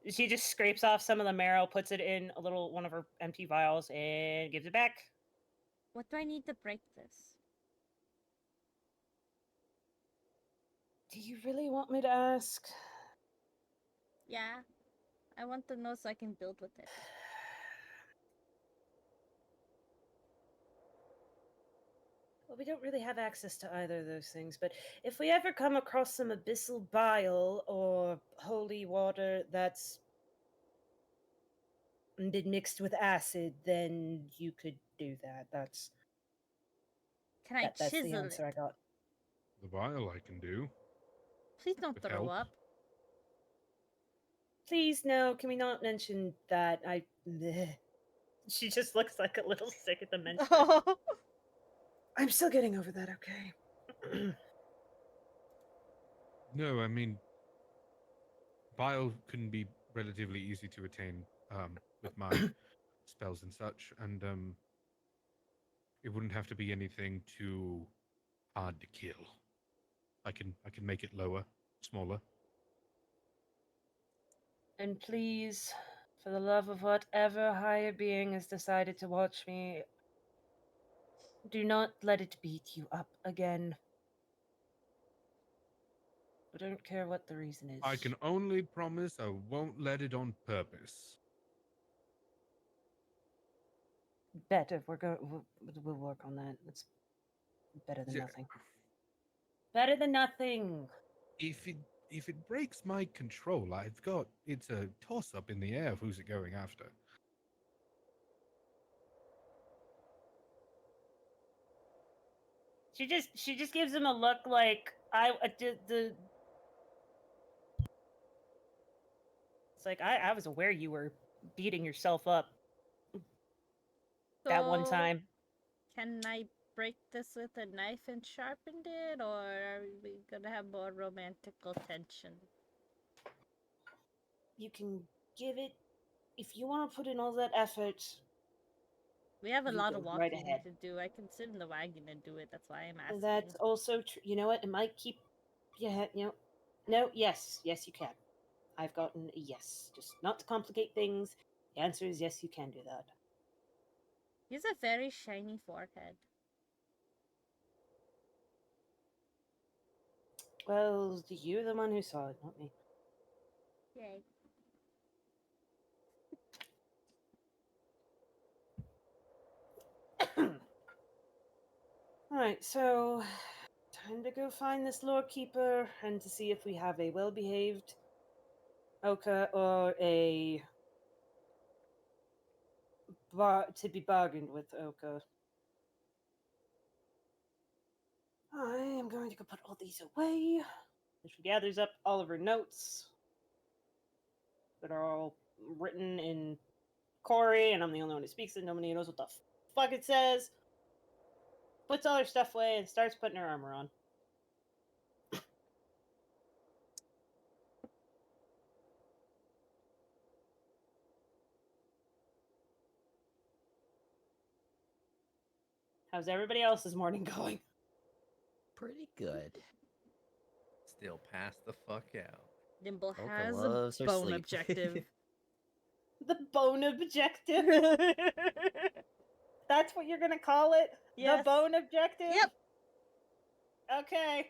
she just scrapes off some of the marrow, puts it in a little one of her empty vials, and gives it back. What do I need to break this? Do you really want me to ask? Yeah, I want to know so I can build with it. Well, we don't really have access to either of those things, but if we ever come across some abyssal bile or holy water that's been mixed with acid, then you could do that. That's Can I that's the chisel answer I it? got. The vial I can do. Please don't With throw help. up. Please, no. Can we not mention that? Bleh. She just looks like a little sick at the mention. I'm still getting over that. Okay. No, I mean, bile can be relatively easy to attain with my spells and such, and it wouldn't have to be anything too hard to kill. I can make it lower, smaller. And please, for the love of whatever higher being has decided to watch me, do not let it beat you up again. I don't care what the reason is. I can only promise I won't let it on purpose. Better. We'll work on that. It's better than Yeah. nothing. Better than nothing. If it breaks my control, it's a toss up in the air of who's it going after. She just gives him a look like the. It's like I was aware you were beating yourself up that one So, time. can I break this with a knife and sharpen it, or are we gonna have more romantical tension? You can give it if you want to put in all that effort. We have a You lot go of right walking ahead. to do. I can sit in the wagon and do it. That's why I'm asking. That's also true. You know what? It might keep. Yeah. You know. No. Yes. Yes, you can. I've gotten a yes. Just not to complicate things. The answer is yes. You can do that. He has a very shiny forehead. Well, you're the one who saw it, not me. Yay. Alright, so time to go find this Lord Keeper and to see if we have a well behaved Oka or a to be bargained with Oka. I am going to go put all these away. She gathers up all of her notes that are all written in Corey, and I'm the only one who speaks it. Nobody knows what the fuck it says. Puts all her stuff away and starts putting her armor on. How's everybody else's morning going? Pretty good. Still pass the fuck out. Nimble Oka has a loves her bone sleep. objective. The bone objective? That's what you're gonna call it? Yes. The bone objective? Yep. Okay.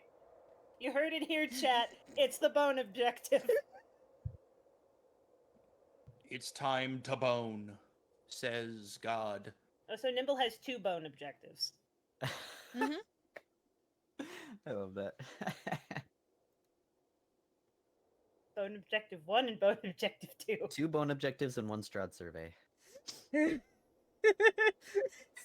You heard it here, chat. It's the bone objective. It's time to bone, says God. Oh, so Nimble has 2 bone objectives. Mhm. I love that. Bone objective 1 and bone objective 2. 2 bone objectives and 1 Strahd survey.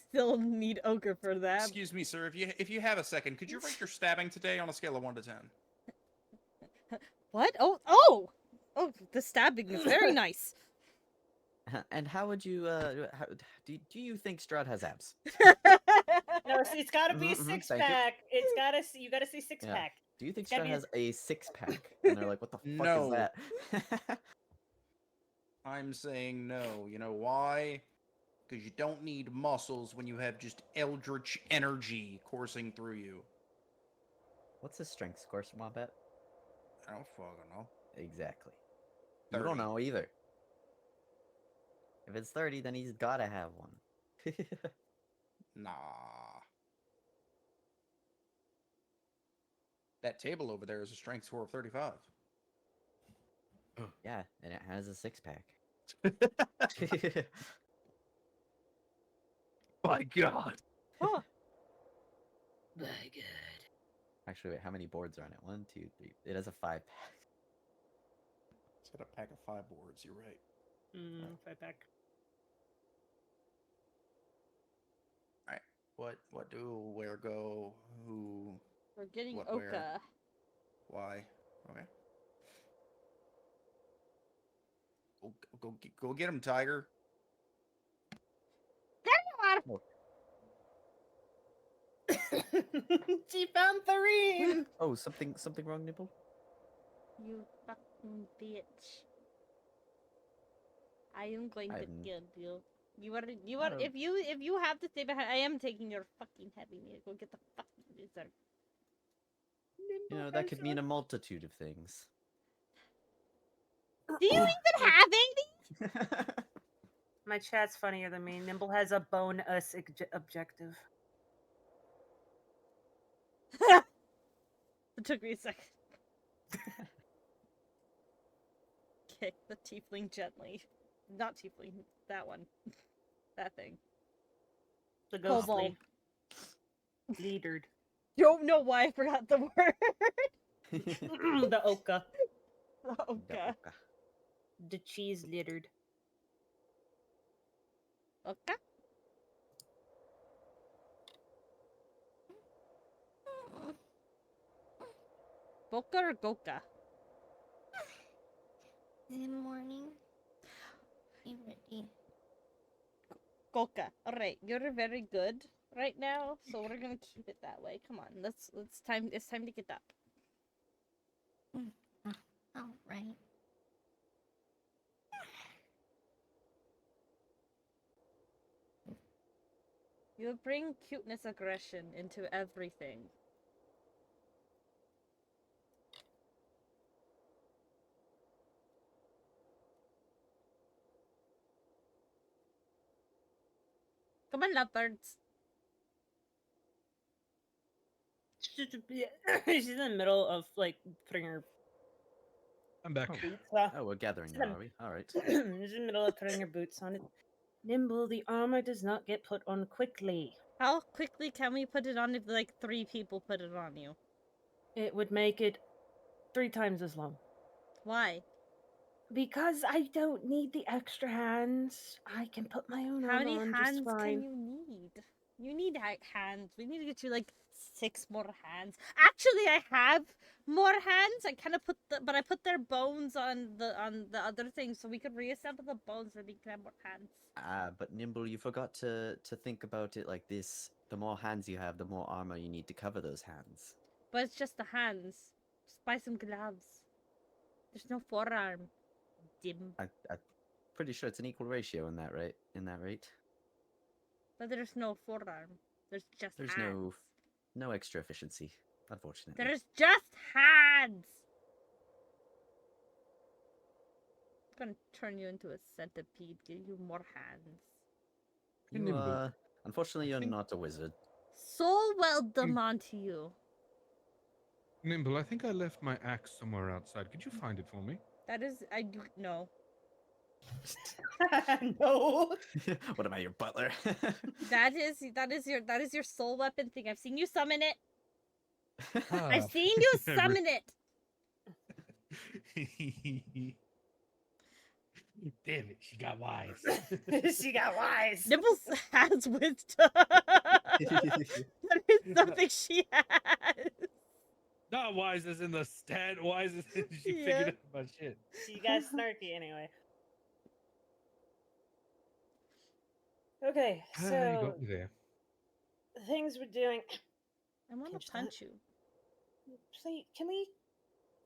Still need ochre for that. Excuse me, sir. If you have a second, could you rate your stabbing today on a scale of 1 to 10? What? Oh! The stabbing is very nice. And how would you, how, do you think Strahd has abs? No, it's gotta be a Mhm, six thank you. pack. You gotta say six Yeah. pack. Do you think gotta Strahd be- has a 6-pack? And they're like, what the fuck No. is that? I'm saying no. You know why? Because you don't need muscles when you have just eldritch energy coursing through you. What's his strength score, Wombat? I don't fucking know. Exactly. You 30. don't know either. If it's 30, then he's gotta have one. Nah. That table over there is a strength score of 35. Yeah, and it has a 6-pack. My God. Oh, My god. Actually, wait, how many boards are on it? 1, 2, 3. It has a 5-pack. It's got a pack of 5 boards, you're right. 5 pack. Alright. What do, where go, who, we're getting What, where? ochre. why? Okay. Go get him, Tiger. She found 3! Oh, something wrong, Nibble? You fucking bitch. I am going to I'm- kill you. You are Oh. if you have to stay behind, I am taking your fucking heavy meal. Go get the fucking dessert. You know, that could mean a multitude of things. Do you even have any? My chat's funnier than me. Nimble has a bone us objective. It took me a second. Kick the tiefling gently. Not tiefling, that one. That thing. The Kobold. ghostly. Leadered. Don't know why I forgot the word. The Oka. Okay. The cheese littered. Okay. Boka or Goka? Is it morning? I'm ready. Goka. Alright, you're very good right now, so we're gonna keep it that way. Come on, it's time to get up. All right. You bring cuteness aggression into everything. Come on, lovebirds. She's in the middle of like putting her I'm back. boots on. Oh, we're gathering now, are we? Alright. She's in the middle of putting her boots on. Nimble, the armor does not get put on quickly. How quickly can we put it on if like 3 people put it on you? It would make it 3 times as long. Why? Because I don't need the extra hands. I can put my own How armor many on just hands fine. can you need? You need hands. We need to get you like 6 more hands. Actually, I have more hands. I kind of but I put their bones on the other thing, so we could reassemble the bones and we can have more hands. But Nimble, you forgot to think about it like this. The more hands you have, the more armor you need to cover those hands. But it's just the hands. Just buy some gloves. There's no forearm. Dim. I'm pretty sure it's an equal ratio in that, right? In that rate. But there's no forearm. There's just There's hands. no extra efficiency, unfortunately. There's just hands. I'm gonna turn you into a centipede. Give you more hands. You, Nimble. unfortunately, you're think- not a wizard. So well done onto you. Nimble, I think I left my axe somewhere outside. Could you find it for me? That is, I do know. No. What am I, your butler? That is your soul weapon thing. I've seen you summon it. Ah, I've seen you I re- summon it. Damn it, she got wise. She got wise. Nibbles has wisdom. That is something she has. Not wise as in the stat, wise as in she Yeah. figured out my shit. She got snarky anyway. Okay, You so got me there. the things we're doing. I want Pinch to that. punch you. Can we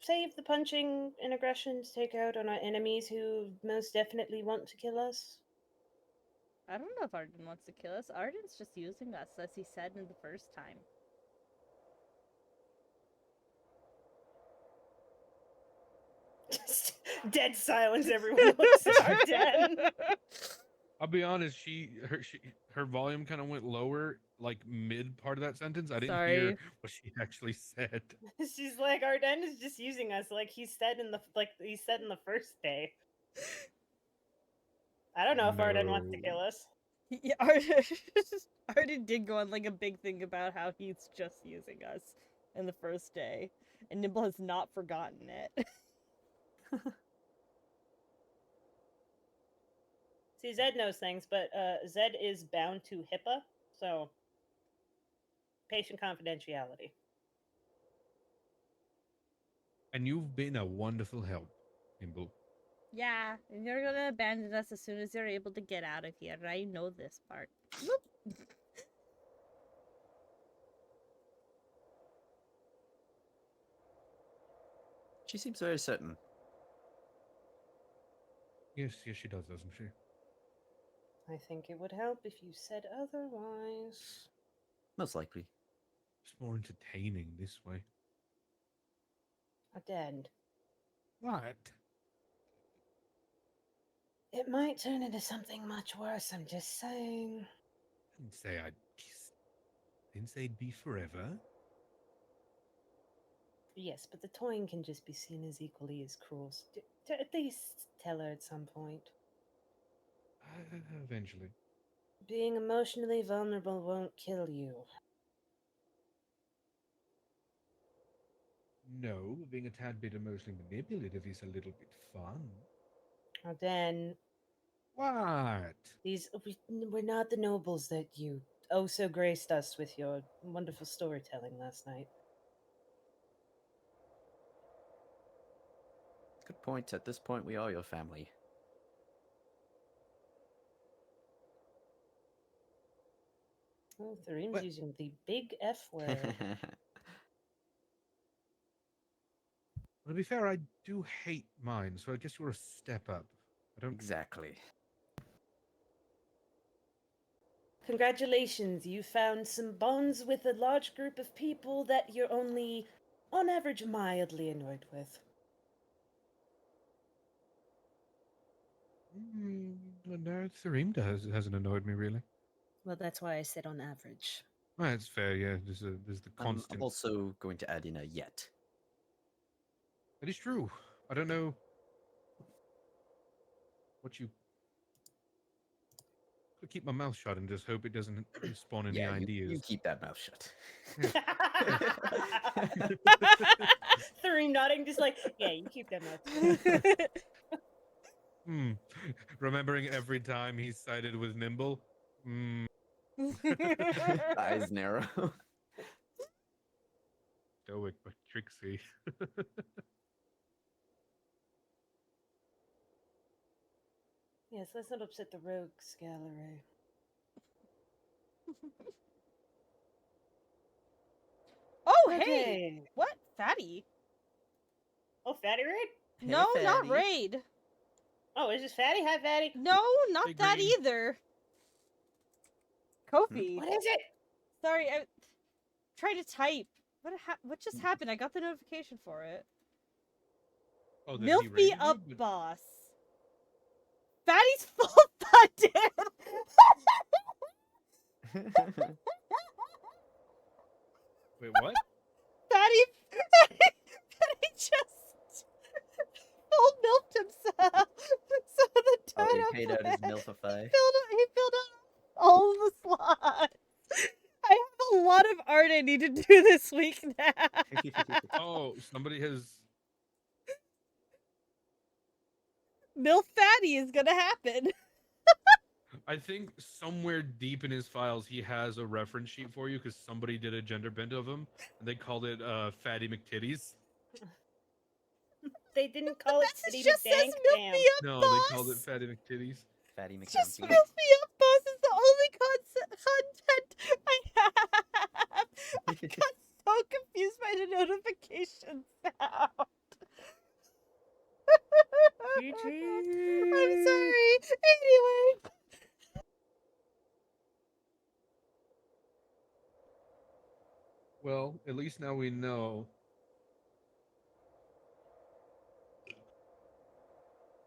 save the punching and aggression to take out on our enemies who most definitely want to kill us? I don't know if Arden wants to kill us. Arden's just using us, as he said in the first time. Just dead silence. Everyone looks at our den. I'll be honest, her volume kind of went lower, like mid part of that sentence. I didn't hear Sorry. what she actually said. She's like, Arden is just using us, like he said in the first day. I don't know if Arden wants to No. kill us. Yeah, Arden did go on like a big thing about how he's just using us in the first day, and Nimble has not forgotten it. See, Zed knows things, but Zed is bound to HIPAA, so patient confidentiality. And you've been a wonderful help, Nimble. Yeah, and you're gonna abandon us as soon as you're able to get out of here. I know this part. Whoop. She seems very certain. Yes, she does, doesn't she? I think it would help if you said otherwise. Most likely. It's more entertaining this way. Arden, What? it might turn into something much worse, I'm just saying. Didn't say I'd kiss. Didn't say it'd be forever. Yes, but the toying can just be seen as equally as cruel. At least tell her at some point. Eventually. Being emotionally vulnerable won't kill you. No, being a tad bit emotionally manipulative is a little bit fun. Arden, What? we're not the nobles that you oh so graced us with your wonderful storytelling last night. Good point. At this point, we are your family. Oh, Thareem's What? using the big F word. Well, to be fair, I do hate mine, so I guess you're a step up. I don't. Exactly. Congratulations, you found some bonds with a large group of people that you're only, on average, mildly annoyed with. No, Thareem hasn't annoyed me really. Well, that's why I said on average. Well, that's fair. Yeah, there's the I'm constant. also going to add in a yet. That is true. I don't know what you keep my mouth shut and just hope it doesn't spawn any Yeah, ideas. you keep that mouth shut. Three nodding, just like, yeah, you keep that mouth. Remembering every time he's sided with Nimble. Eyes narrow. Stoic but tricksy. Yes, let's not upset the rogues gallery. Oh, hey! Okay. What? Fatty? Oh, Fatty Raid? Hey, No, not Fatty. Raid. Oh, is this Fatty? Hi, Fatty. No, not Hey, that Green. either. Kofi. What is it? Sorry, I tried to type. What just happened? I got the notification for it. Oh, that he Milk me raided you? up, But- boss. Fatty's full button. Wait, what? Fatty just full milked himself. So the Oh, he totem paid out his went. milfify. He filled out all of the slots. I have a lot of art I need to do this week now. Oh, somebody has. Milf Fatty is gonna happen. I think somewhere deep in his files he has a reference sheet for you because somebody did a gender bend of him and they called it Fatty McTitties. They didn't call it Message Titty just says McDank. milk Damn. me up, No, boss. they called it Fatty McTitties. Fatty Just McDumpy. milk me up, boss is the only content I have. I got so confused by the notification sound. I'm sorry. Anyway. Well, at least now we know.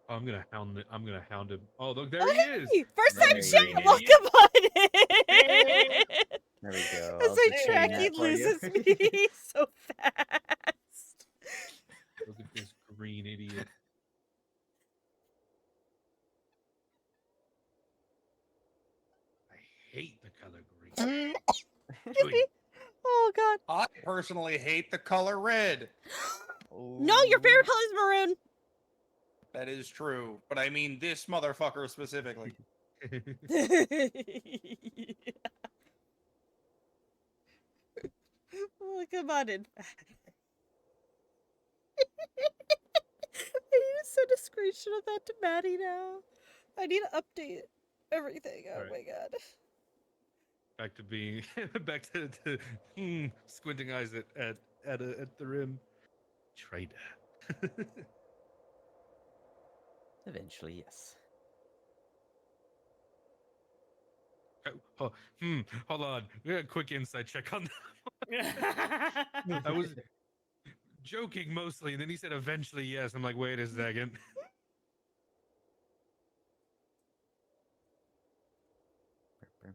Oh, I'm gonna hound him. Oh, look, there he is. Hey, first There time you chat. go. Welcome on in. There we go. As I'll my just change that tracking for you. loses me so fast. Look at this green idiot. I hate the color green. Excuse me. Oh god. I personally hate the color red. No, your favorite color is maroon. That is true, but I mean this motherfucker specifically. Oh, come on in. I need to send a screenshot of that to Maddie now. I need to update everything. Oh Alright. my god. Back to being back to squinting eyes at the rim. Traitor. Eventually, yes. Hold on. We got a quick inside check on that. I was joking mostly, and then he said eventually yes. I'm like, wait a second.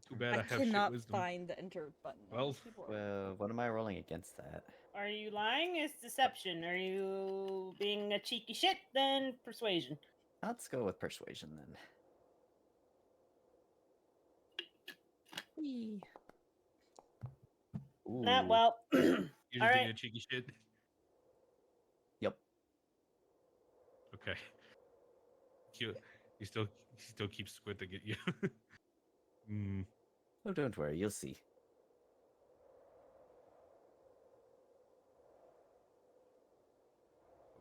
Too bad I, I have shit cannot wisdom. find the enter button. on Well, this keyboard. Well, what am I rolling against that? Are you lying? It's deception. Are you being a cheeky shit? Then persuasion. Let's go with persuasion then. Whee. Not Ooh. well. you're just being Alright. a cheeky shit. Yep. Okay. He still keeps squinting at you. Oh, don't worry, you'll see.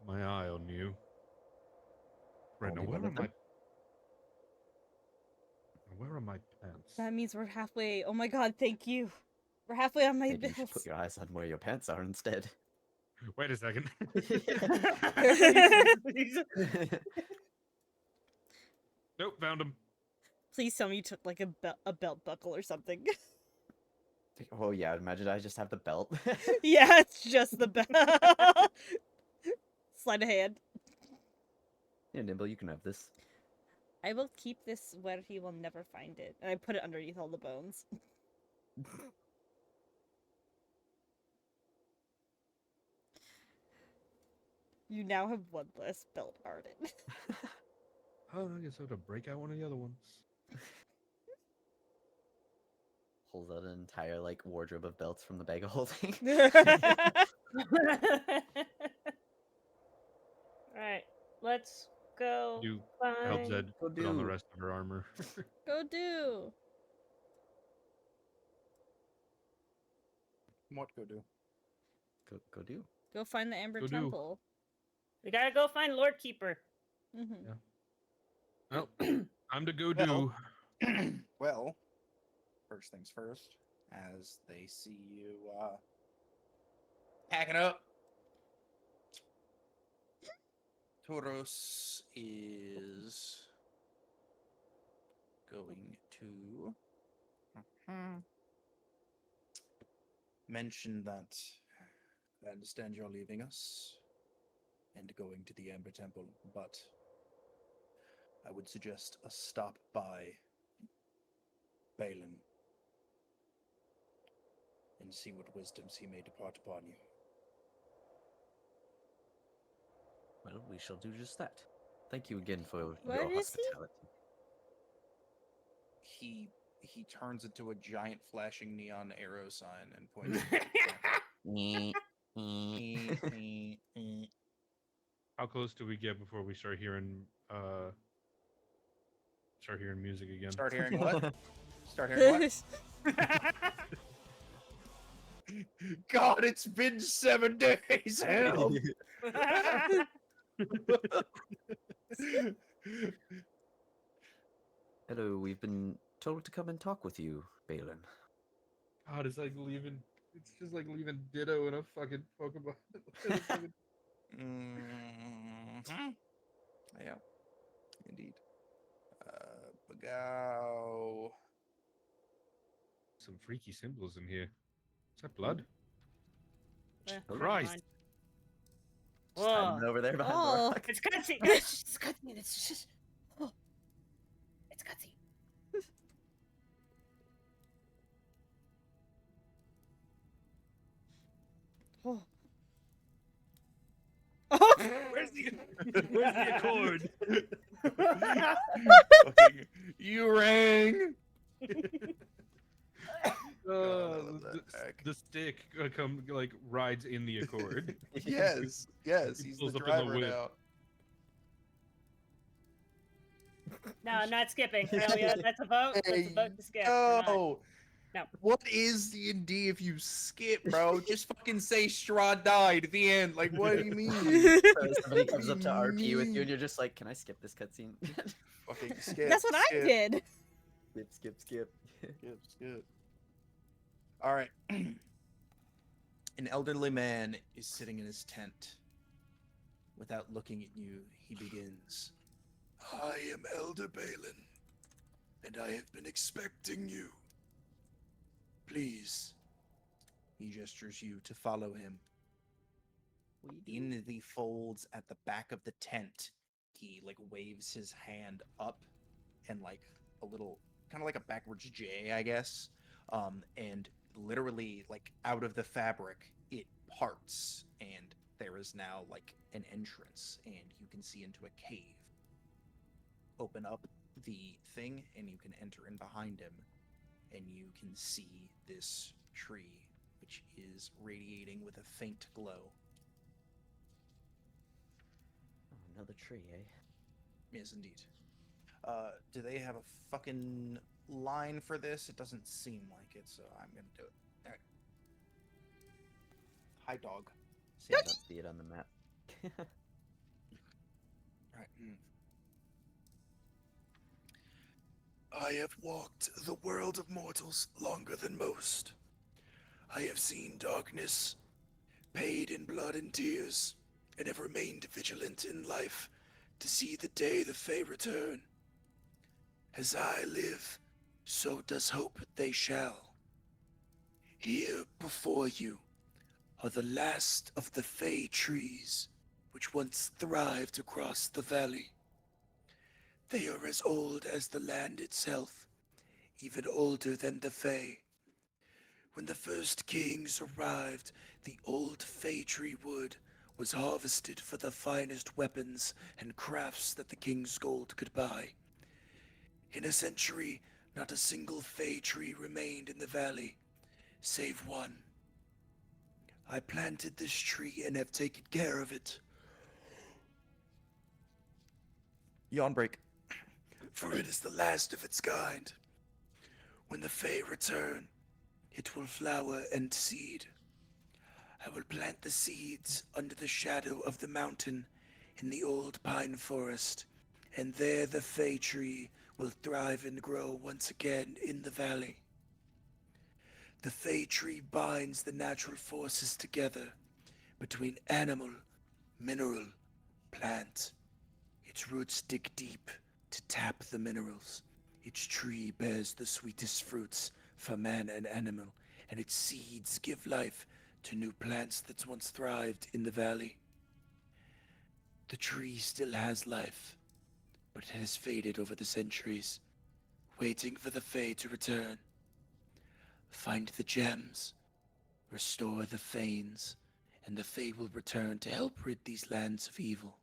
Put my eye on you. Right now, Only where one are of my them? where are my pants? That means we're halfway. Oh my god, thank you. We're halfway on my Maybe you should bills. put your eyes on where your pants are instead. Wait a second. Nope, found him. Please tell me you took like a belt buckle or something. Oh yeah, imagine I just have the belt. Yeah, it's just the belt. Sleight of hand. Yeah, Nimble, you can have this. I will keep this where he will never find it. And I put it underneath all the bones. You now have one less belt, Arden. Oh, I guess I have to break out one of the other ones. pulls out an entire like wardrobe of belts from the bag of holding. Alright, let's go You help find. Zed Go put on the do. rest of her armor. Go do. What go do? Go do. Go find the Amber Go do. Temple. We gotta go find Lord Keeper. Mm-hmm. Well, I'm to go Well, do. well, first things first, as they see you packing up, Toros is going to mention that I understand you're leaving us and going to the Amber Temple, but I would suggest a stop by Balin and see what wisdoms he may depart upon you. Well, we shall do just that. Thank you again for Where your is he? hospitality. He turns into a giant flashing neon arrow sign and points. How close do we get before we start hearing music again? Start hearing what? Start hearing what? God, it's been 7 days. Help! Hello, we've been told to come and talk with you, Balin. God, it's like leaving. It's just like leaving Ditto in a fucking Pokemon. in a fucking- Yeah, indeed. Bagao. Some freaky symbols in here. Is that blood? Never Christ. mind. Just hiding Whoa. over there behind the Oh. rock. It's cutscene, guys. It's cutscene. It's just. Oh. It's cutscene. Oh. Where's the accord? Fucking, you rang. love that hack. The stick rides in the Accord. Yes, yes, He he's pulls the up in the driver whip. now. No, I'm not skipping. Earlier, that's a vote. That's a vote to skip. We're not. No. No. What is D&D if you skip, bro? Just fucking say Strahd died at the end. Like, what do you mean? So somebody comes up to RP with you and you're just like, can I skip this cutscene? Fucking skip. That's what I skip, did. Skip. Skip. All right. An elderly man is sitting in his tent. Without looking at you, he begins. I am Elder Balin, and I have been expecting you. Please. He gestures you to follow him. In the folds at the back of the tent, he waves his hand up and a little, kind of like a backwards J, I guess. And literally out of the fabric, it parts, and there is now an entrance, and you can see into a cave. Open up the thing, and you can enter in behind him, and you can see this tree, which is radiating with a faint glow. Oh, another tree, eh? Yes, indeed. Do they have a fucking line for this? It doesn't seem like it, so I'm gonna do it. Alright. Hi, dog. See, I don't see it on the map. Alright. I have walked the world of mortals longer than most. I have seen darkness, paid in blood and tears, and have remained vigilant in life to see the day the Fae return. As I live, so does hope they shall. Here before you are the last of the Fae trees, which once thrived across the valley. They are as old as the land itself, even older than the Fae. When the first kings arrived, the old Fae tree wood was harvested for the finest weapons and crafts that the king's gold could buy. In a century, Not a single fey tree remained in the valley, save one. I planted this tree and have taken care of it, Yawn break. for it is the last of its kind. When the Fae return, it will flower and seed. I will plant the seeds under the shadow of the mountain in the old pine forest, and there the Fae tree will thrive and grow once again in the valley. The Fae tree binds the natural forces together between animal, mineral, plant. Its roots dig deep to tap the minerals. Its tree bears the sweetest fruits for man and animal, and its seeds give life to new plants that once thrived in the valley. The tree still has life, but it has faded over the centuries, waiting for the Fae to return. Find the gems, restore the Fanes, and the Fae will return to help rid these lands of evil.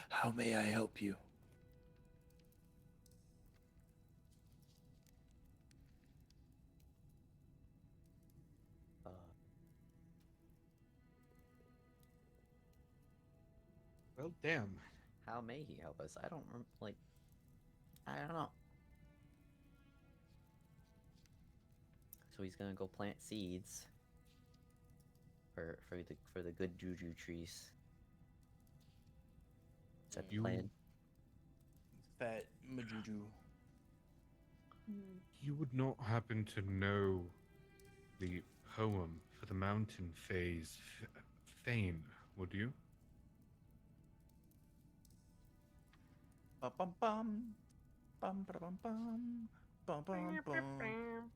How may I help you? Uh, Well, damn. how may he help us? I don't like. I don't know. So he's gonna go plant seeds for the good juju trees. Is that the You- plan? Fat Majuju. You would not happen to know the poem for the mountain phase fame, would you? Bum bum bum. Bum ba bum bum. Bum bum bum.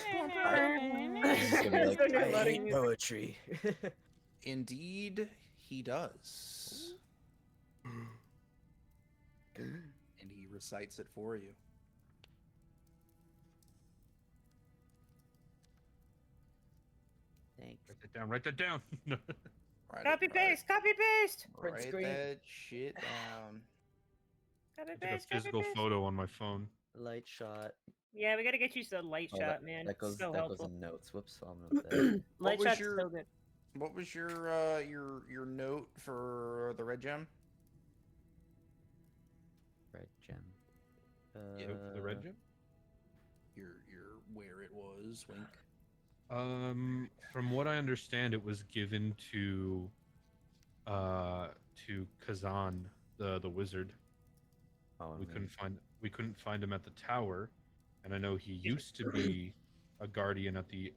He's gonna be like, So good I loading hate music. poetry. Indeed, he does. And he recites it for you. Thanks. Write that down. Write that down. Copy paste. Copy paste. Print Write screen. that shit down. Copy I took a paste. Copy physical paste. photo on my phone. Light shot. Yeah, we gotta get you some light Oh, shot, man. that goes so that helpful. goes in notes. Whoops, I'll note that. Light was shot's your- so good. What was your note for the red gem? Red gem. The red gem. Your where it was, wink. From what I understand, it was given to Kazan, the wizard. Oh, We couldn't find him at the tower, and I know he used to be a guardian at the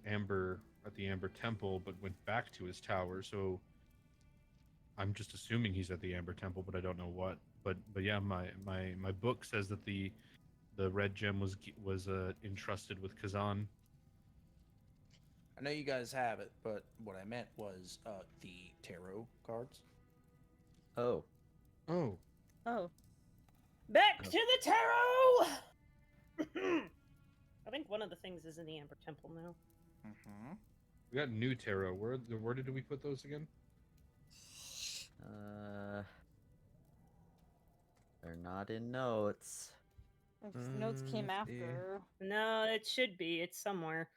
Amber Temple, but went back to his tower. So I'm just assuming he's at the Amber Temple, but I don't know what. But yeah, my book says that the red gem was entrusted with Kazan. I know you guys have it, but what I meant was the tarot cards. Oh. Oh, Oh, Back Oh. to the tarot. I think one of the things is in the Amber Temple now. Mm-hmm. we got new tarot. Where did we put those again? They're not in notes. Notes came let's see. after. No, it should be. It's somewhere.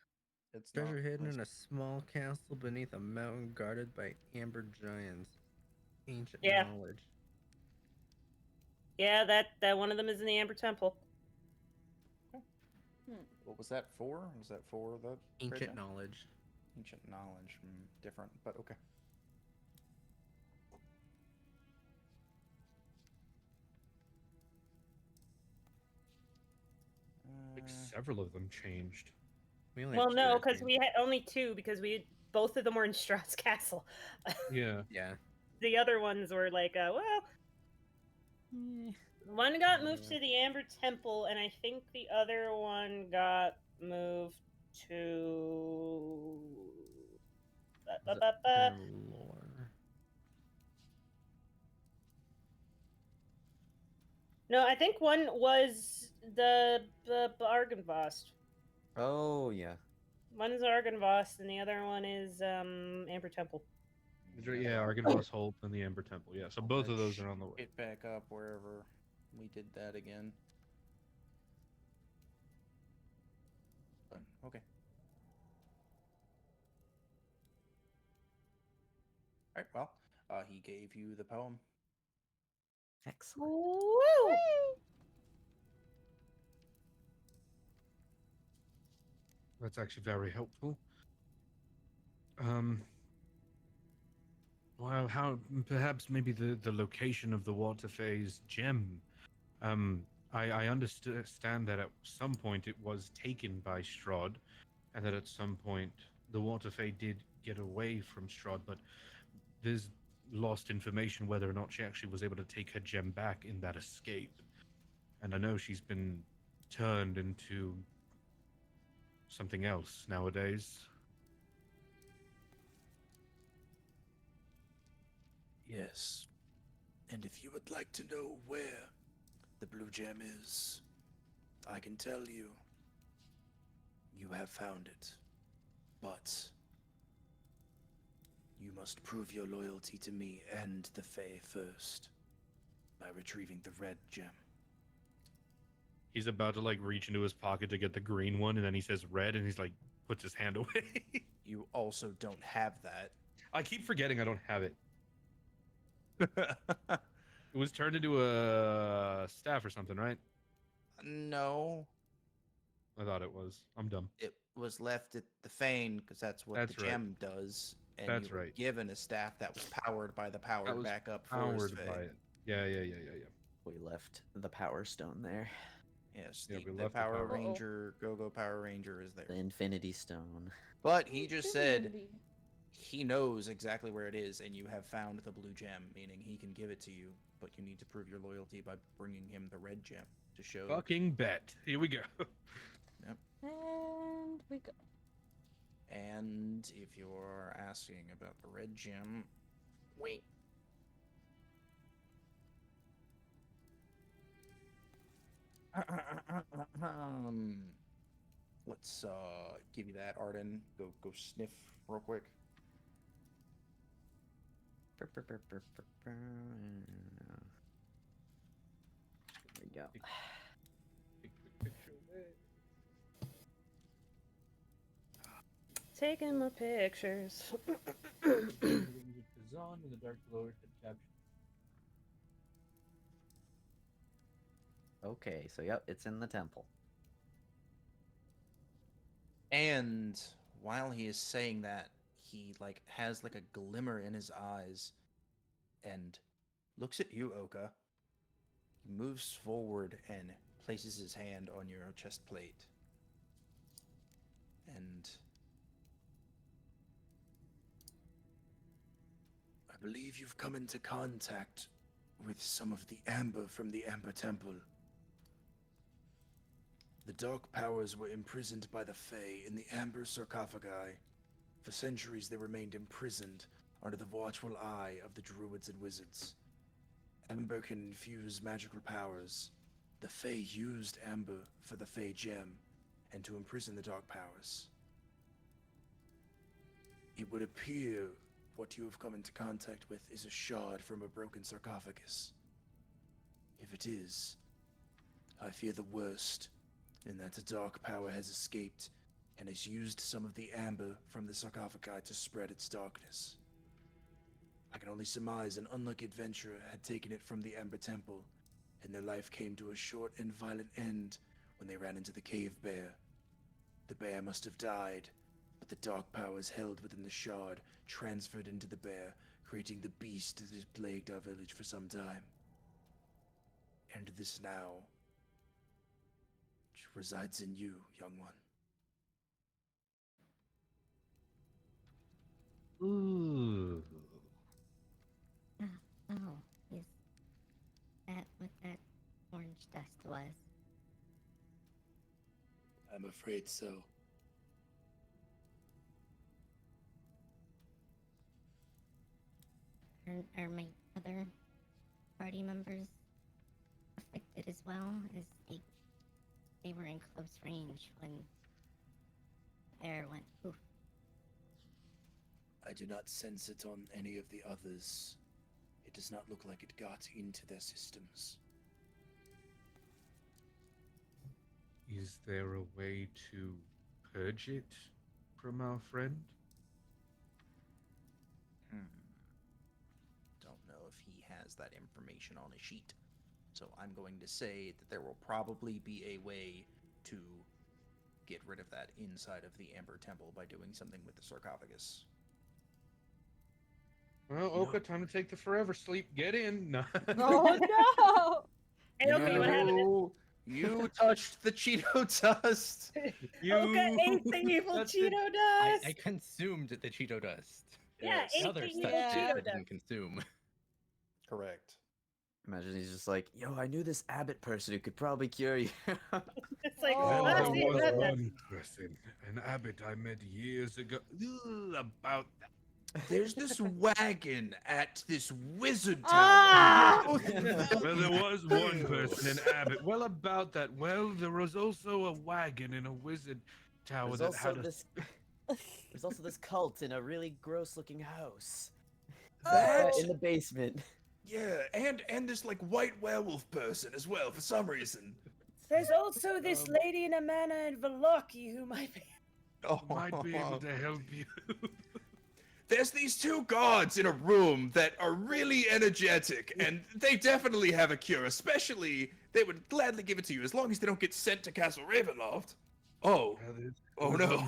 It's not Treasure hidden in a listed. small castle beneath a mountain guarded by amber giants. Ancient Yeah. knowledge. Yeah, that one of them is in the Amber Temple. What was that for? Was that for the red Ancient gem? knowledge. Ancient knowledge. Different, but okay. Like several of them changed. We only Well, have two no, that because changed. we had only two because both of them were in Strahd's castle. Yeah. Yeah. The other ones were like, well, one got moved to the Amber Temple, and I think the other one got moved to. Their lore. No, I think one was the Argynvost. Oh yeah. One is Argynvost, and the other one is Amber Temple. Yeah, Argynvost Holt and the Ember Temple. Yeah, so both of those are on the way. Get back up wherever we did that again. But, okay. All right. Well, he gave you the poem. Excellent. Woo! That's actually very helpful. Well, how perhaps maybe the location of the water phase gem. I understand that at some point it was taken by Strahd, and that at some point the water fay did get away from Strahd, but there's lost information whether or not she actually was able to take her gem back in that escape. And I know she's been turned into something else nowadays. Yes. And if you would like to know where the blue gem is, I can tell you. You have found it. But you must prove your loyalty to me and the Fae first by retrieving the red gem. He's about to like reach into his pocket to get the green one, and then he says red, and he's like puts his hand away. You also don't have that. I keep forgetting I don't have it. It was turned into a staff or something, right? No, I thought it was. I'm dumb. it was left at the Fane because that's what That's the right. gem does. And That's you were right. given a staff that was powered by the powered was backup Powered Forest by Fae. it. Yeah. We left the Power Stone there. Yes, Yeah, the, we the left the Power Power- Ranger, Go-Go Power Ranger is The there. Infinity Stone. But he just said he knows exactly where it is, and you have found the blue gem, meaning he can give it to you, but you need to prove your loyalty by bringing him the red gem to show. Fucking bet. Here we go. And we go. And if you're asking about the red gem, wait. Let's give you that, Arden. Go sniff real quick. There we go. Taking my pictures. Okay, so yep, it's in the temple. And while he is saying that, he like has like a glimmer in his eyes and looks at you, Oka. He moves forward and places his hand on your chest plate. And I believe you've come into contact with some of the amber from the Amber Temple. The dark powers were imprisoned by the Fae in the amber sarcophagi. For centuries they remained imprisoned under the watchful eye of the druids and wizards. Amber can infuse magical powers. The Fae used amber for the Fae gem and to imprison the dark powers. It would appear what you have come into contact with is a shard from a broken sarcophagus. If it is, I fear the worst, in that a dark power has escaped and has used some of the amber from the sarcophagi to spread its darkness. I can only surmise an unlucky adventurer had taken it from the Amber Temple, and their life came to a short and violent end when they ran into the cave bear. The bear must have died, but the dark powers held within the shard transferred into the bear, creating the beast that has plagued our village for some time. And this now resides in you, young one. Ooh. Oh, is that what that orange dust was? I'm afraid so. Are my other party members affected as well? As they were in close range when the bear went poof. I do not sense it on any of the others. It does not look like it got into their systems. Is there a way to purge it from our friend? Don't know if he has that information on a sheet. So I'm going to say that there will probably be a way to get rid of that inside of the Amber Temple by doing something with the sarcophagus. Well, Oka, time to take the forever sleep. Get in. No. Oh no! Hey, okay, what happened? You touched the Cheeto dust. Oka ate the evil That's it. Cheeto dust. I consumed the Cheeto dust. Yeah, The ate other the stuff evil Yeah. Cheeto I dust. didn't consume. Correct. Imagine he's just like, yo, I knew this Abbott person who could probably cure you. It's like, Oh. Well, well, there that's it. was That's it. one person, an abbot I met years ago. About that. There's this wagon at this wizard tower. Ah! Well, there was one person, an abbot. Well, about that. Well, there was also a wagon in a wizard tower There's that had also a. this. There's also this cult in a really gross-looking house That in the basement. Yeah, and this like white werewolf person as well for some reason. There's also this lady in a manor in Velocki who might be. Oh, Might be able to help you. There's these two guards in a room that are really energetic, and they definitely have a cure. Especially, they would gladly give it to you as long as they don't get sent to Castle Ravenloft. Oh, oh no.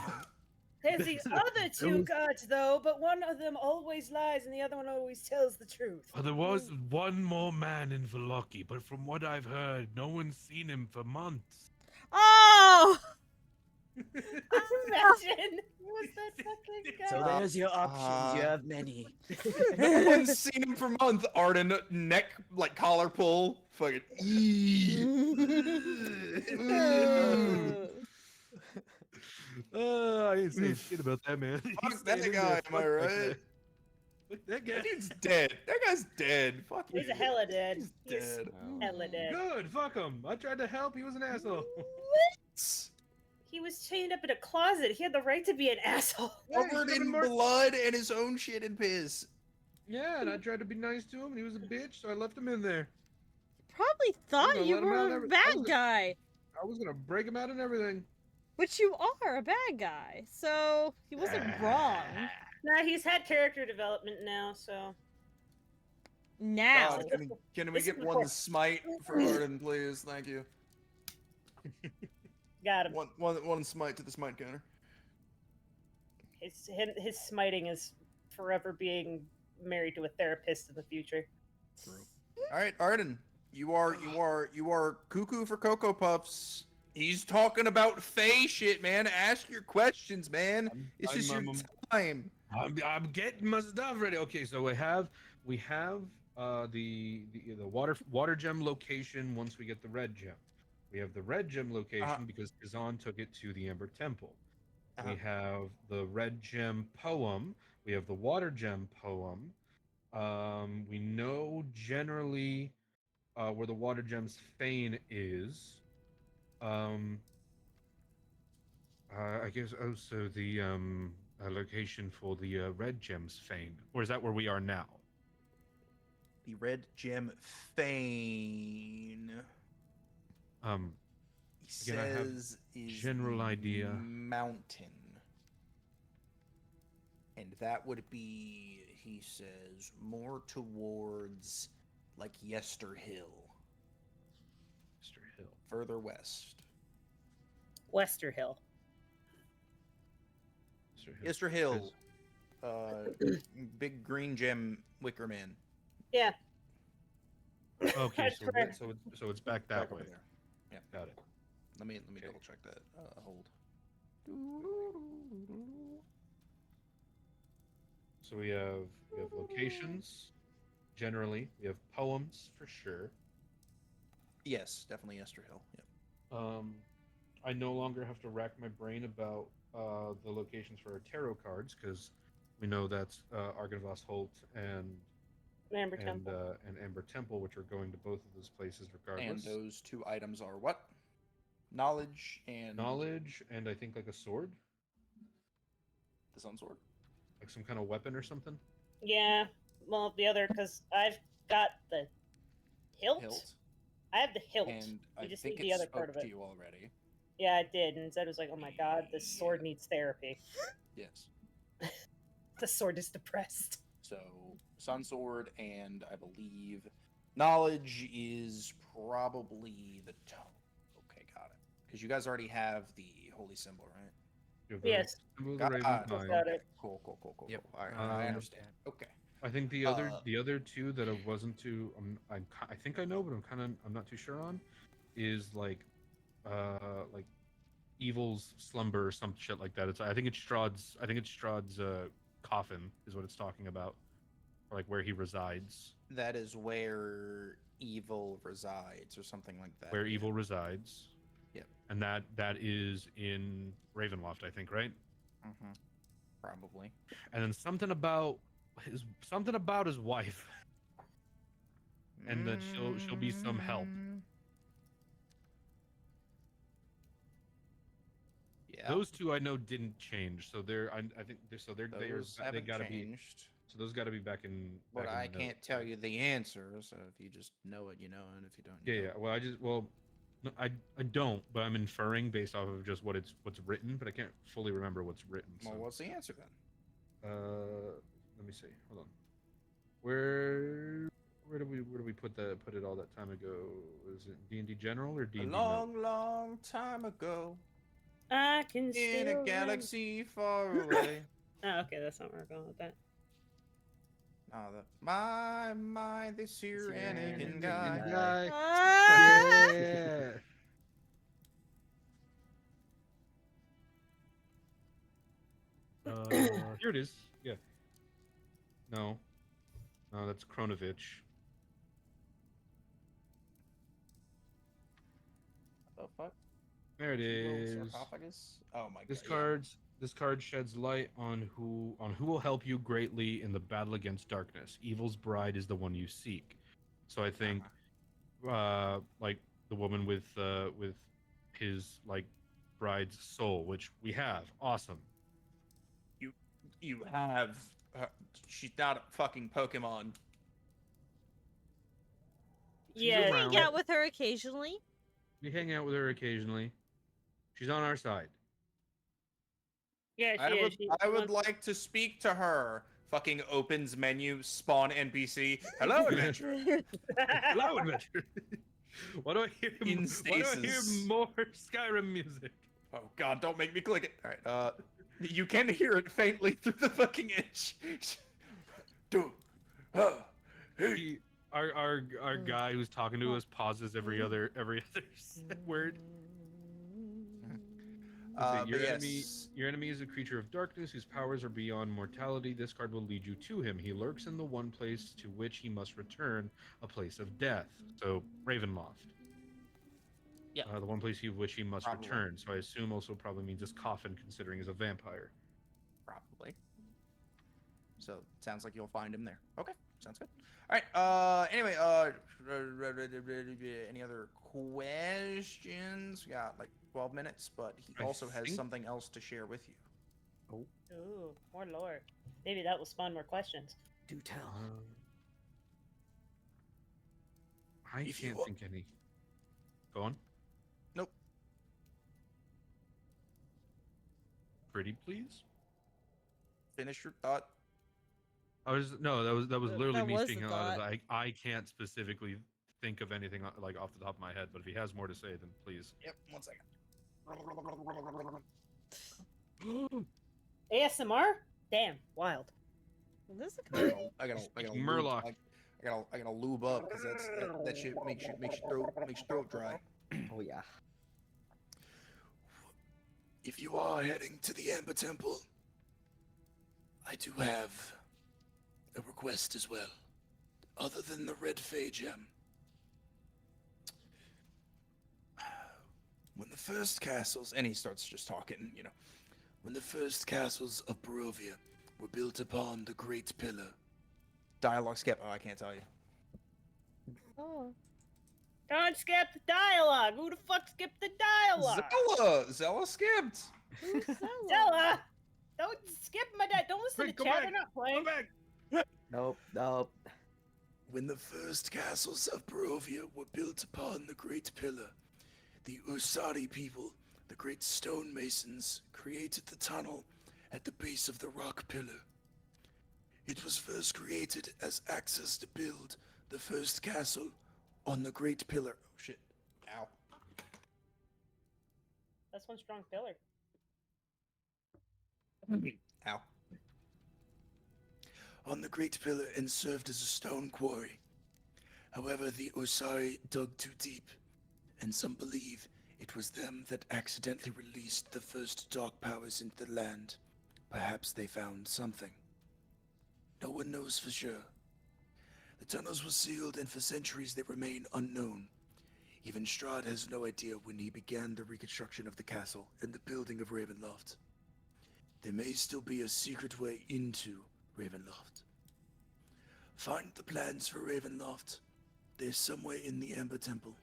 There's the other two guards though, but one of them always lies and the other one always tells the truth. There was one more man in Velocki, but from what I've heard, no one's seen him for months. Oh! Imagine who was that fucking guy? So there's your options. You have many. No one's seen him for months. Arden neck like collar pull. Fucking. I didn't say shit about that man. Fuck that guy, am I right? Fuck that guy. That dude's dead. That guy's dead. Fuck He's a you. hella dead. He's He's dead. hella dead. Good, fuck him. I tried to help. He was an asshole. He was chained up in a closet. He had the right to be an asshole. Covered in blood and his own shit and piss. Yeah, and I tried to be nice to him, and he was a bitch, so I left him in there. Probably thought gonna you let him out were a every- I bad was gonna- guy. I was gonna break him out and everything. Which you are a bad guy, so he wasn't wrong. Nah, he's had character development now, so. Now. God, can we It's get one important. smite for Arden, please? Thank you. Got him. One smite to the smite counter. His smiting is forever being married to a therapist in the future. All right, Arden, you are cuckoo for Cocoa Puffs. He's talking about Fae shit, man. Ask your questions, man. It's just your time. I'm getting my stuff ready. Okay, so we have the water gem location once we get the red gem. We have the red gem location because Kazan took it to the Ember Temple. We have the red gem poem. We have the water gem poem. We know generally where the water gem's fane is. I guess also the location for the red gem's fane, or is that where we are now? The red gem fane. He Again, I have says is general the idea. mountain, and that would be, he says, more towards like Yester Hill, Mr. Hill. further west. Westerhill. Mr. Hill. Yester Hill, Is- big green gem wicker man. Yeah. Okay, That's so correct. so it's back that Back way. over there. Yeah. Got it. Let me Okay. double check that. Hold. So we have locations. Generally, we have poems for sure. Yes, definitely Yester Hill. Yep. I no longer have to rack my brain about the locations for our tarot cards because we know that's Argonvost Holt and Amber Temple. and Amber Temple, which are going to both of those places regardless. And those two items are what? Knowledge and Knowledge and I think like a sword. the Sun Sword. Like some kind of weapon or something? Yeah. Well, the other, because I've got the hilt. Hilt. I have the hilt. And We I just think need the it other part spoke of to it. you already. Yeah, it did. And Zed was like, oh my god, this sword Yeah. needs therapy. Yes. The sword is depressed. So Sun Sword and I believe knowledge is probably the tone. Okay, got it. Because you guys already have the holy symbol, right? You have the Yes. symbol of the Raven's God, Mind. got okay. it. Cool. Yep. All right, I Um, understand. Okay. I think the other two that I wasn't too I think I know, but I'm not too sure on, is like Evil's slumber or some shit like that. I think it's Strahd's coffin is what it's talking about, or like where he resides, That is where evil resides, or something like that. where yeah. Evil resides. Yep. And that is in Ravenloft, I think, right? Mm-hmm. Probably. And then something about his wife, and that she'll be some help. Yeah. Those two I know didn't change, so I think Those they haven't gotta be. changed. So those got to be back in. But back in I the can't notes, tell right? you the answer, so if you just know it, you know, and if you don't, you Yeah, don't. yeah. No, I don't, but I'm inferring based off of just what's written, but I can't fully remember what's written. So, Well, what's the answer then? let me see. Hold on. Where did we put it all that time ago? Was it D&D General or A D&D long, long time ago, I can in still a remember. galaxy far away. Oh, okay, that's not where we're going with that. My, this here Anakin guy. Ah! Yeah. Here it is. Yeah. No, that's Kronovich. The fuck? There it Evil is. sarcophagus? Oh my god. This card sheds light on who will help you greatly in the battle against darkness. Evil's bride is the one you seek. So I think like the woman with his like bride's soul, which we have. Awesome. You have. She's not a fucking Pokemon. She's Yeah, around. Hang out with her occasionally. We hang out with her occasionally. She's on our side. yeah, she is. I would like to speak to her. Fucking opens menu, spawn NPC. Hello, adventurer. Hello, adventure. Why do I hear In stasis. more Skyrim music? Oh god, don't make me click it. Alright, you can hear it faintly through the fucking itch. Dude. Hey. Our guy who's talking to us pauses every other word. Your enemy is a creature of darkness whose powers are beyond mortality. This card will lead you to him. He lurks in the one place to which he must return, a place of death. So Ravenloft. Yeah. The one place which he must Probably. return. So I assume also probably means his coffin, considering he's a vampire. Probably. So sounds like you'll find him there. Okay, sounds good. All right. Anyway. Any other questions? We got like 12 minutes, but he I also has think- something else to share with you. Ooh, more lore. Maybe that will spawn more questions. Do tell. I If you can't wa- think any. Go on. Nope. Pretty please. Finish your thought. That was literally That me was speaking the out. thought. I can't specifically think of anything like off the top of my head, but if he has more to say, then please. Yep. 1 second. ASMR? Damn, wild. This is a I card. gotta Murloc. I gotta lube up because that shit makes your throat dry. Oh yeah. If you are heading to the Amber Temple, I do have a request as well. Other than the red Fey gem. When the first castles, and he starts just talking, you know. When the first castles of Barovia were built upon the Great Pillar. Dialogue skip. Oh, I can't tell you. Oh. Don't skip the dialogue. Who the fuck skipped the dialogue? Zella skipped. Who's Zella? Zella! Don't skip my dad. Don't listen Quick, to go chat. back, They're not playing. Come back. Nope. When the first castles of Barovia were built upon the Great Pillar, the Usari people, the great stonemasons, created the tunnel at the base of the rock pillar. It was first created as access to build the first castle on the Great Pillar. Oh shit! Ow! That's one strong pillar. Ow! On the Great Pillar and served as a stone quarry. However, the Osari dug too deep, and some believe it was them that accidentally released the first dark powers into the land. Perhaps they found something. No one knows for sure. The tunnels were sealed, and for centuries they remain unknown. Even Strahd has no idea when he began the reconstruction of the castle and the building of Ravenloft. There may still be a secret way into Ravenloft. Find the plans for Ravenloft. They're somewhere in the Amber Temple.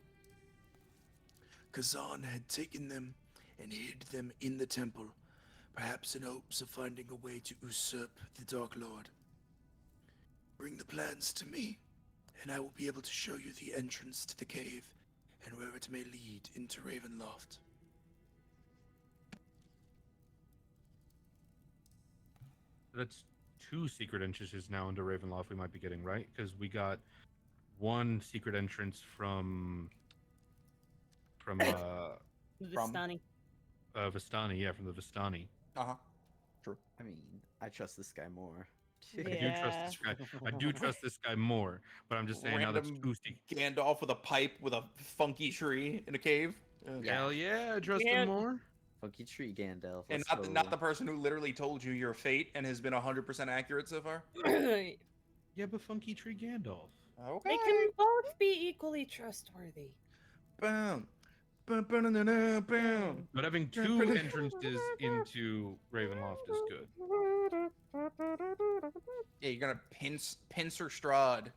Kazan had taken them and hid them in the temple, perhaps in hopes of finding a way to usurp the Dark Lord. Bring the plans to me, and I will be able to show you the entrance to the cave and where it may lead into Ravenloft. That's 2 secret entrances now into Ravenloft we might be getting, right? Because we got one secret entrance from Vistani. Vistani, yeah, from the Vistani. Uh-huh. True. I mean, I trust this guy more. I do trust this guy. I do trust this guy more, but I'm just saying now that's 2 secrets. Gandalf with a pipe with a funky tree in a cave. Hell yeah, I trust Yeah. him more. Funky tree Gandalf. And let's not go. the person who literally told you your fate and has been 100% accurate so far. Yeah, but Funky Tree Gandalf. Okay. They can both be equally trustworthy. Boom. Boom, boom, boom, boom, boom. But having 2 entrances into Ravenloft is good. Yeah, you're gonna pincer Strahd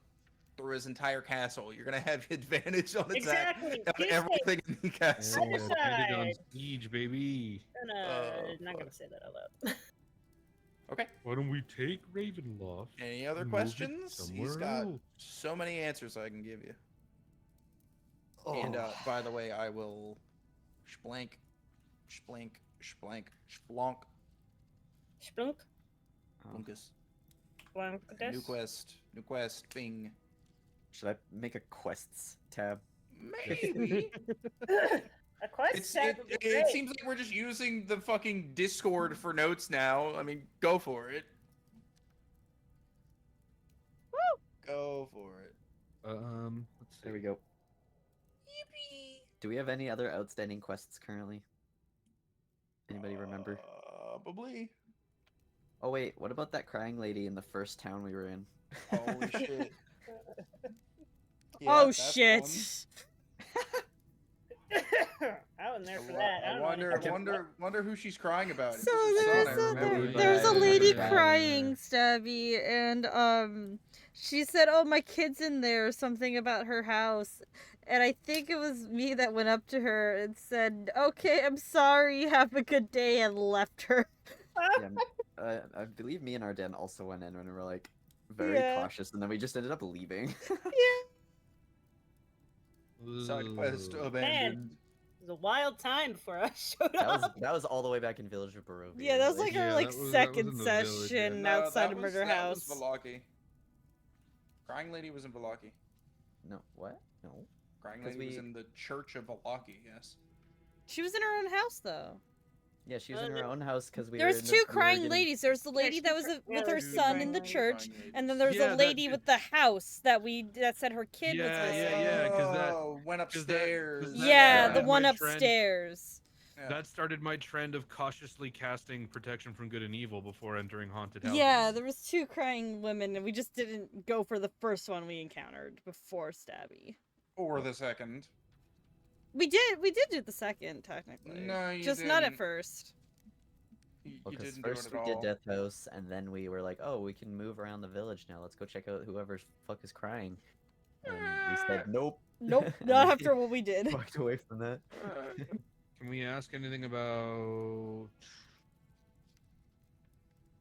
through his entire castle. You're gonna have advantage on attack Exactly. on everything in the castle. Yeah, bandit on Side. siege, baby. Not gonna say that out loud. Okay. Why don't we take Ravenloft? Any other and move it questions? He's somewhere got else? so many answers I can give you. Oh. And by the way, I will splank, splank, splank, splonk, Splunk. blunkus. Blunkus. New quest, bing. Should I make a quests tab? Maybe. A quest tab would be It great. seems like we're just using the fucking Discord for notes now. I mean, go for it. Woo! Go for it. Let's see. There we go. Do we have any other outstanding quests currently? Anybody remember? Probably. Oh wait, what about that crying lady in the first town we were in? Holy shit. Oh that's shit. fun. I wasn't there for that. I don't know wonder who she's crying about. It's So just her son, I there's remember. there's a Yeah, lady yeah. crying, Stabby, and she said, "Oh, my kid's in there," or something about her house. And I think it was me that went up to her and said, "Okay, I'm sorry, have a good day," and left her. Yeah, I believe me and Arden also went in and we were like very Yeah. cautious, and then we just ended up leaving. Side quest Ooh. abandoned. It was a wild time before I showed up. that was all the way back in Village of Barovia. Yeah, that was like Yeah, her that was in second the village, yeah. session No, outside that of was- Murder that House. was Velaki. Crying Lady was in Velaki. No, what? No. Crying 'Cause Lady was we- in the Church of Velaki, yes. She was in her own house though. Yeah, she was in Uh, her own house because we There were was in the- two we were crying getting- ladies. There was the lady she that was cr- with yeah, her there's two son crying in the ladies. church, Crying and then ladies. there was Yeah, a that lady did- with the house that said her kid was Yeah, missing. yeah, 'cause that- Oh, went 'cause that- 'cause upstairs. that Yeah, the started one my trend. upstairs. Yeah. That started my trend of cautiously casting protection from good and evil before entering haunted houses. Yeah, there was two crying women, and we just didn't go for the first one we encountered before Stabby. Or the second. We did do the second technically. No, you just not at didn't. first. You Because didn't do it first at we all. did Death House, and then we were like, oh, we can move around the village now. Let's go check out whoever fuck is crying. And we said, nope. Nope, And not we after what we did. walked away from that. Can we ask anything about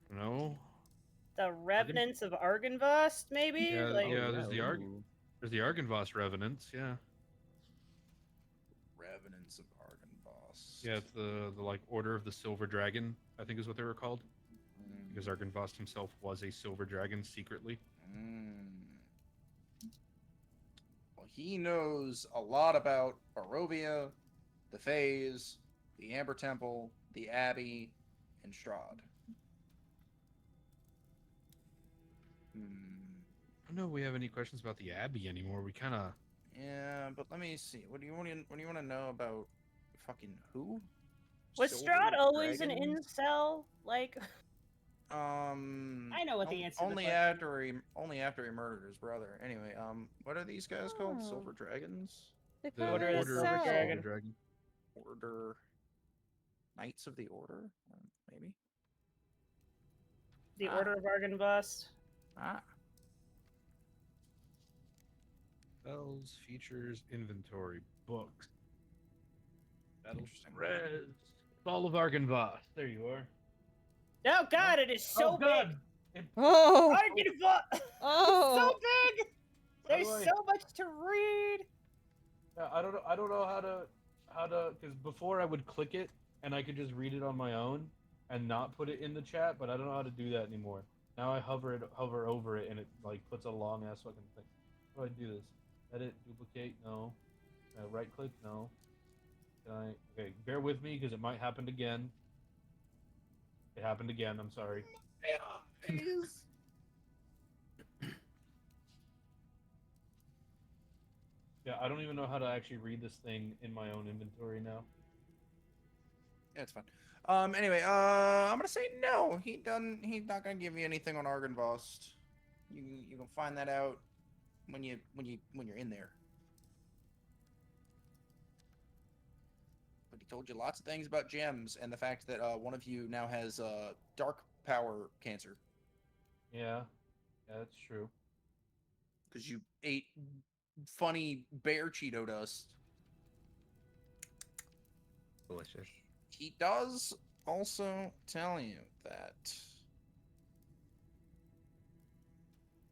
No. The Revenants of Argynvost, maybe? Yeah, Like, yeah. There's the ooh. There's the Argynvost revenants. Yeah. Revenants of Argynvost. Yeah, it's the like Order of the Silver Dragon, I think is what they were called, because Argynvost himself was a silver dragon secretly. Well, he knows a lot about Barovia, the Fays, the Amber Temple, the Abbey, and Strahd. I don't know if we have any questions about the Abbey anymore. We kind of. Yeah, but let me see. What do you want to know about fucking who? was Silver Strahd always an dragons? incel? Like, I know what the answer to the only question. after he murdered his brother. Anyway, what are these guys called? Oh. Silver dragons? They The Order probably of the Order of the Silver sell. Silver Dragon. Dragon. Order. Knights of the Order? Maybe. The Order of Argynvost. Ah. Spells, features, inventory, books. Battle Interesting. Res. Ball of Argynvost. There you are. Oh god, it is so God. Oh. big! Argynvost! Oh. so big! There's By the way- so much to read! Yeah, I don't know how to, because before I would click it and I could just read it on my own and not put it in the chat, but I don't know how to do that anymore. Now I hover over it and it like puts a long ass fucking thing. How do I do this? Edit, duplicate, no. Right click, no. Can I? Okay, bear with me because it might happen again. It happened again. I'm sorry. Yeah, I don't even know how to actually read this thing in my own inventory now. Yeah, it's fine. Anyway, I'm gonna say no. He's not gonna give you anything on Argynvost. You can find that out when you're in there. But he told you lots of things about gems and the fact that one of you now has dark power cancer Yeah, that's true. because you ate funny bear Cheeto dust. Delicious. He does also tell you that,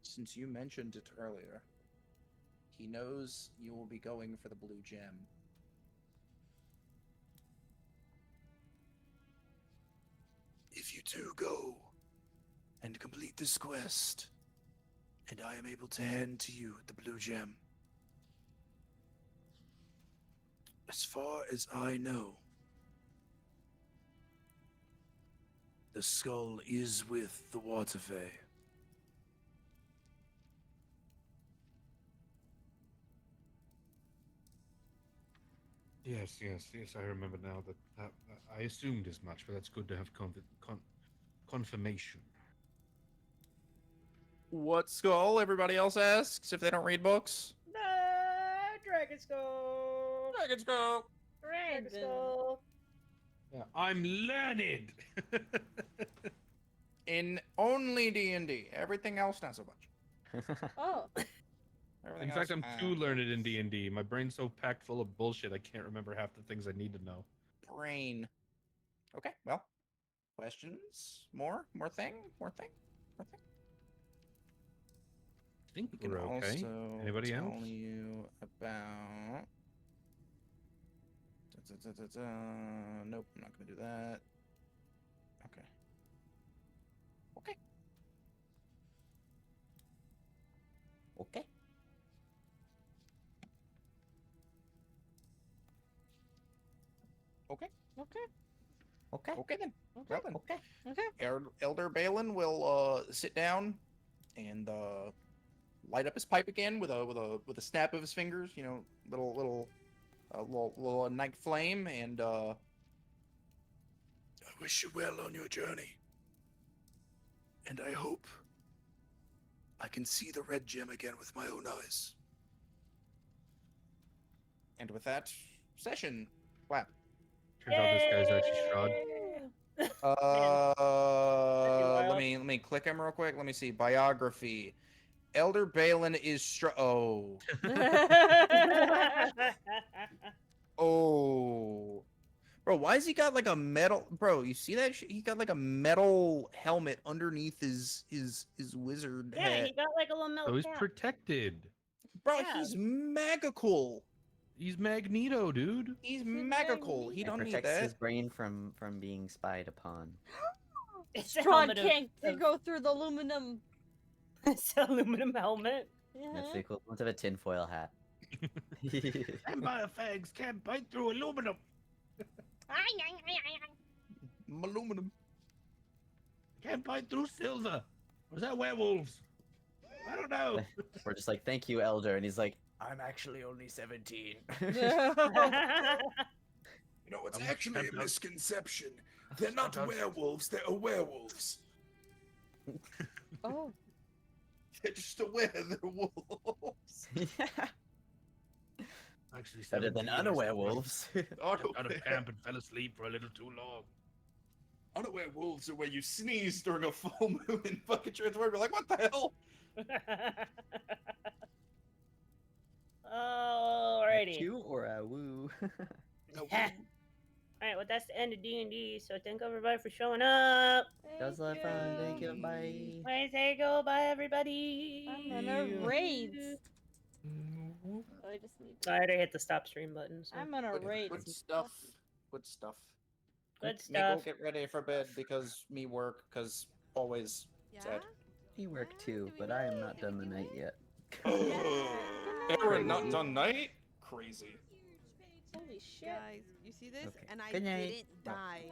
since you mentioned it earlier, he knows you will be going for the blue gem. If you do go and complete this quest, and I am able to hand to you the blue gem, as far as I know, the skull is with the Waterfay. Yes, I remember now that I assumed as much, but that's good to have confirmation. What skull? Everybody else asks if they don't read books. Dragon Skull! Dragon skull. Dragon Skull! Yeah, I'm learned. In only D&D. Everything else, not so much. Oh. Everything In fact, else, I'm too learned in D&D. My brain's so packed full of bullshit, I can't remember half the things I need to know. brain. Okay, well, questions? More thing. I think We can we're okay. also Anybody tell else? you about. Nope, I'm not gonna do that. Okay. Okay. Okay. Okay. Okay then. Okay. Well then. Okay. Okay. Elder Balin will sit down and light up his pipe again with a snap of his fingers. You know, little night flame, and I wish you well on your journey. And I hope I can see the red gem again with my own eyes. and with that session, wow. Turns out this guy's actually Strahd. Let me click him real quick. Let me see biography. Elder Balin is oh. Bro, why has he got like a metal? Bro, you see that? He got like a metal helmet underneath his wizard Yeah, hat. he got like a little So metal he's cap. protected. Bro, Yeah. he's mega cool. He's Magneto, dude. He's He's mega cool. Magneto. He It don't need protects that. his brain from being spied upon. It's a Strahd helmet can't of go through the aluminum. it's an aluminum helmet. That's Uh-huh. the equivalent of a tinfoil hat. Vampire fags can't bite through aluminum. Aluminum. Can't bite through silver. Or is that werewolves? I don't know. We're just like, thank you, Elder, and he's like, I'm actually only 17. You know, it's actually a misconception. They're not werewolves, they're werewolves. Oh. They're just aware they're wolves. Actually, Better than 17, I unaware stepped wolves. out of camp and fell asleep for a little too long. Unaware wolves are where you sneeze during a full moon and fucking transform. You're like, what the hell? Alrighty. You or a woo. Alright, well that's the end of D&D, so thank everybody for showing up. That was a lot of fun. Thank you. Bye. Bye, say go, bye everybody. I'm gonna raid. Oh, I just need. I already hit the stop stream button. So. I'm gonna raid. Good stuff. Good stuff. Good Me go stuff. get ready for bed because me work, because always sad. He worked too, but I am not done the night yet. Aaron, not done night? Crazy. Holy shit. Guys, you see this? Okay. And I Good night. didn't die.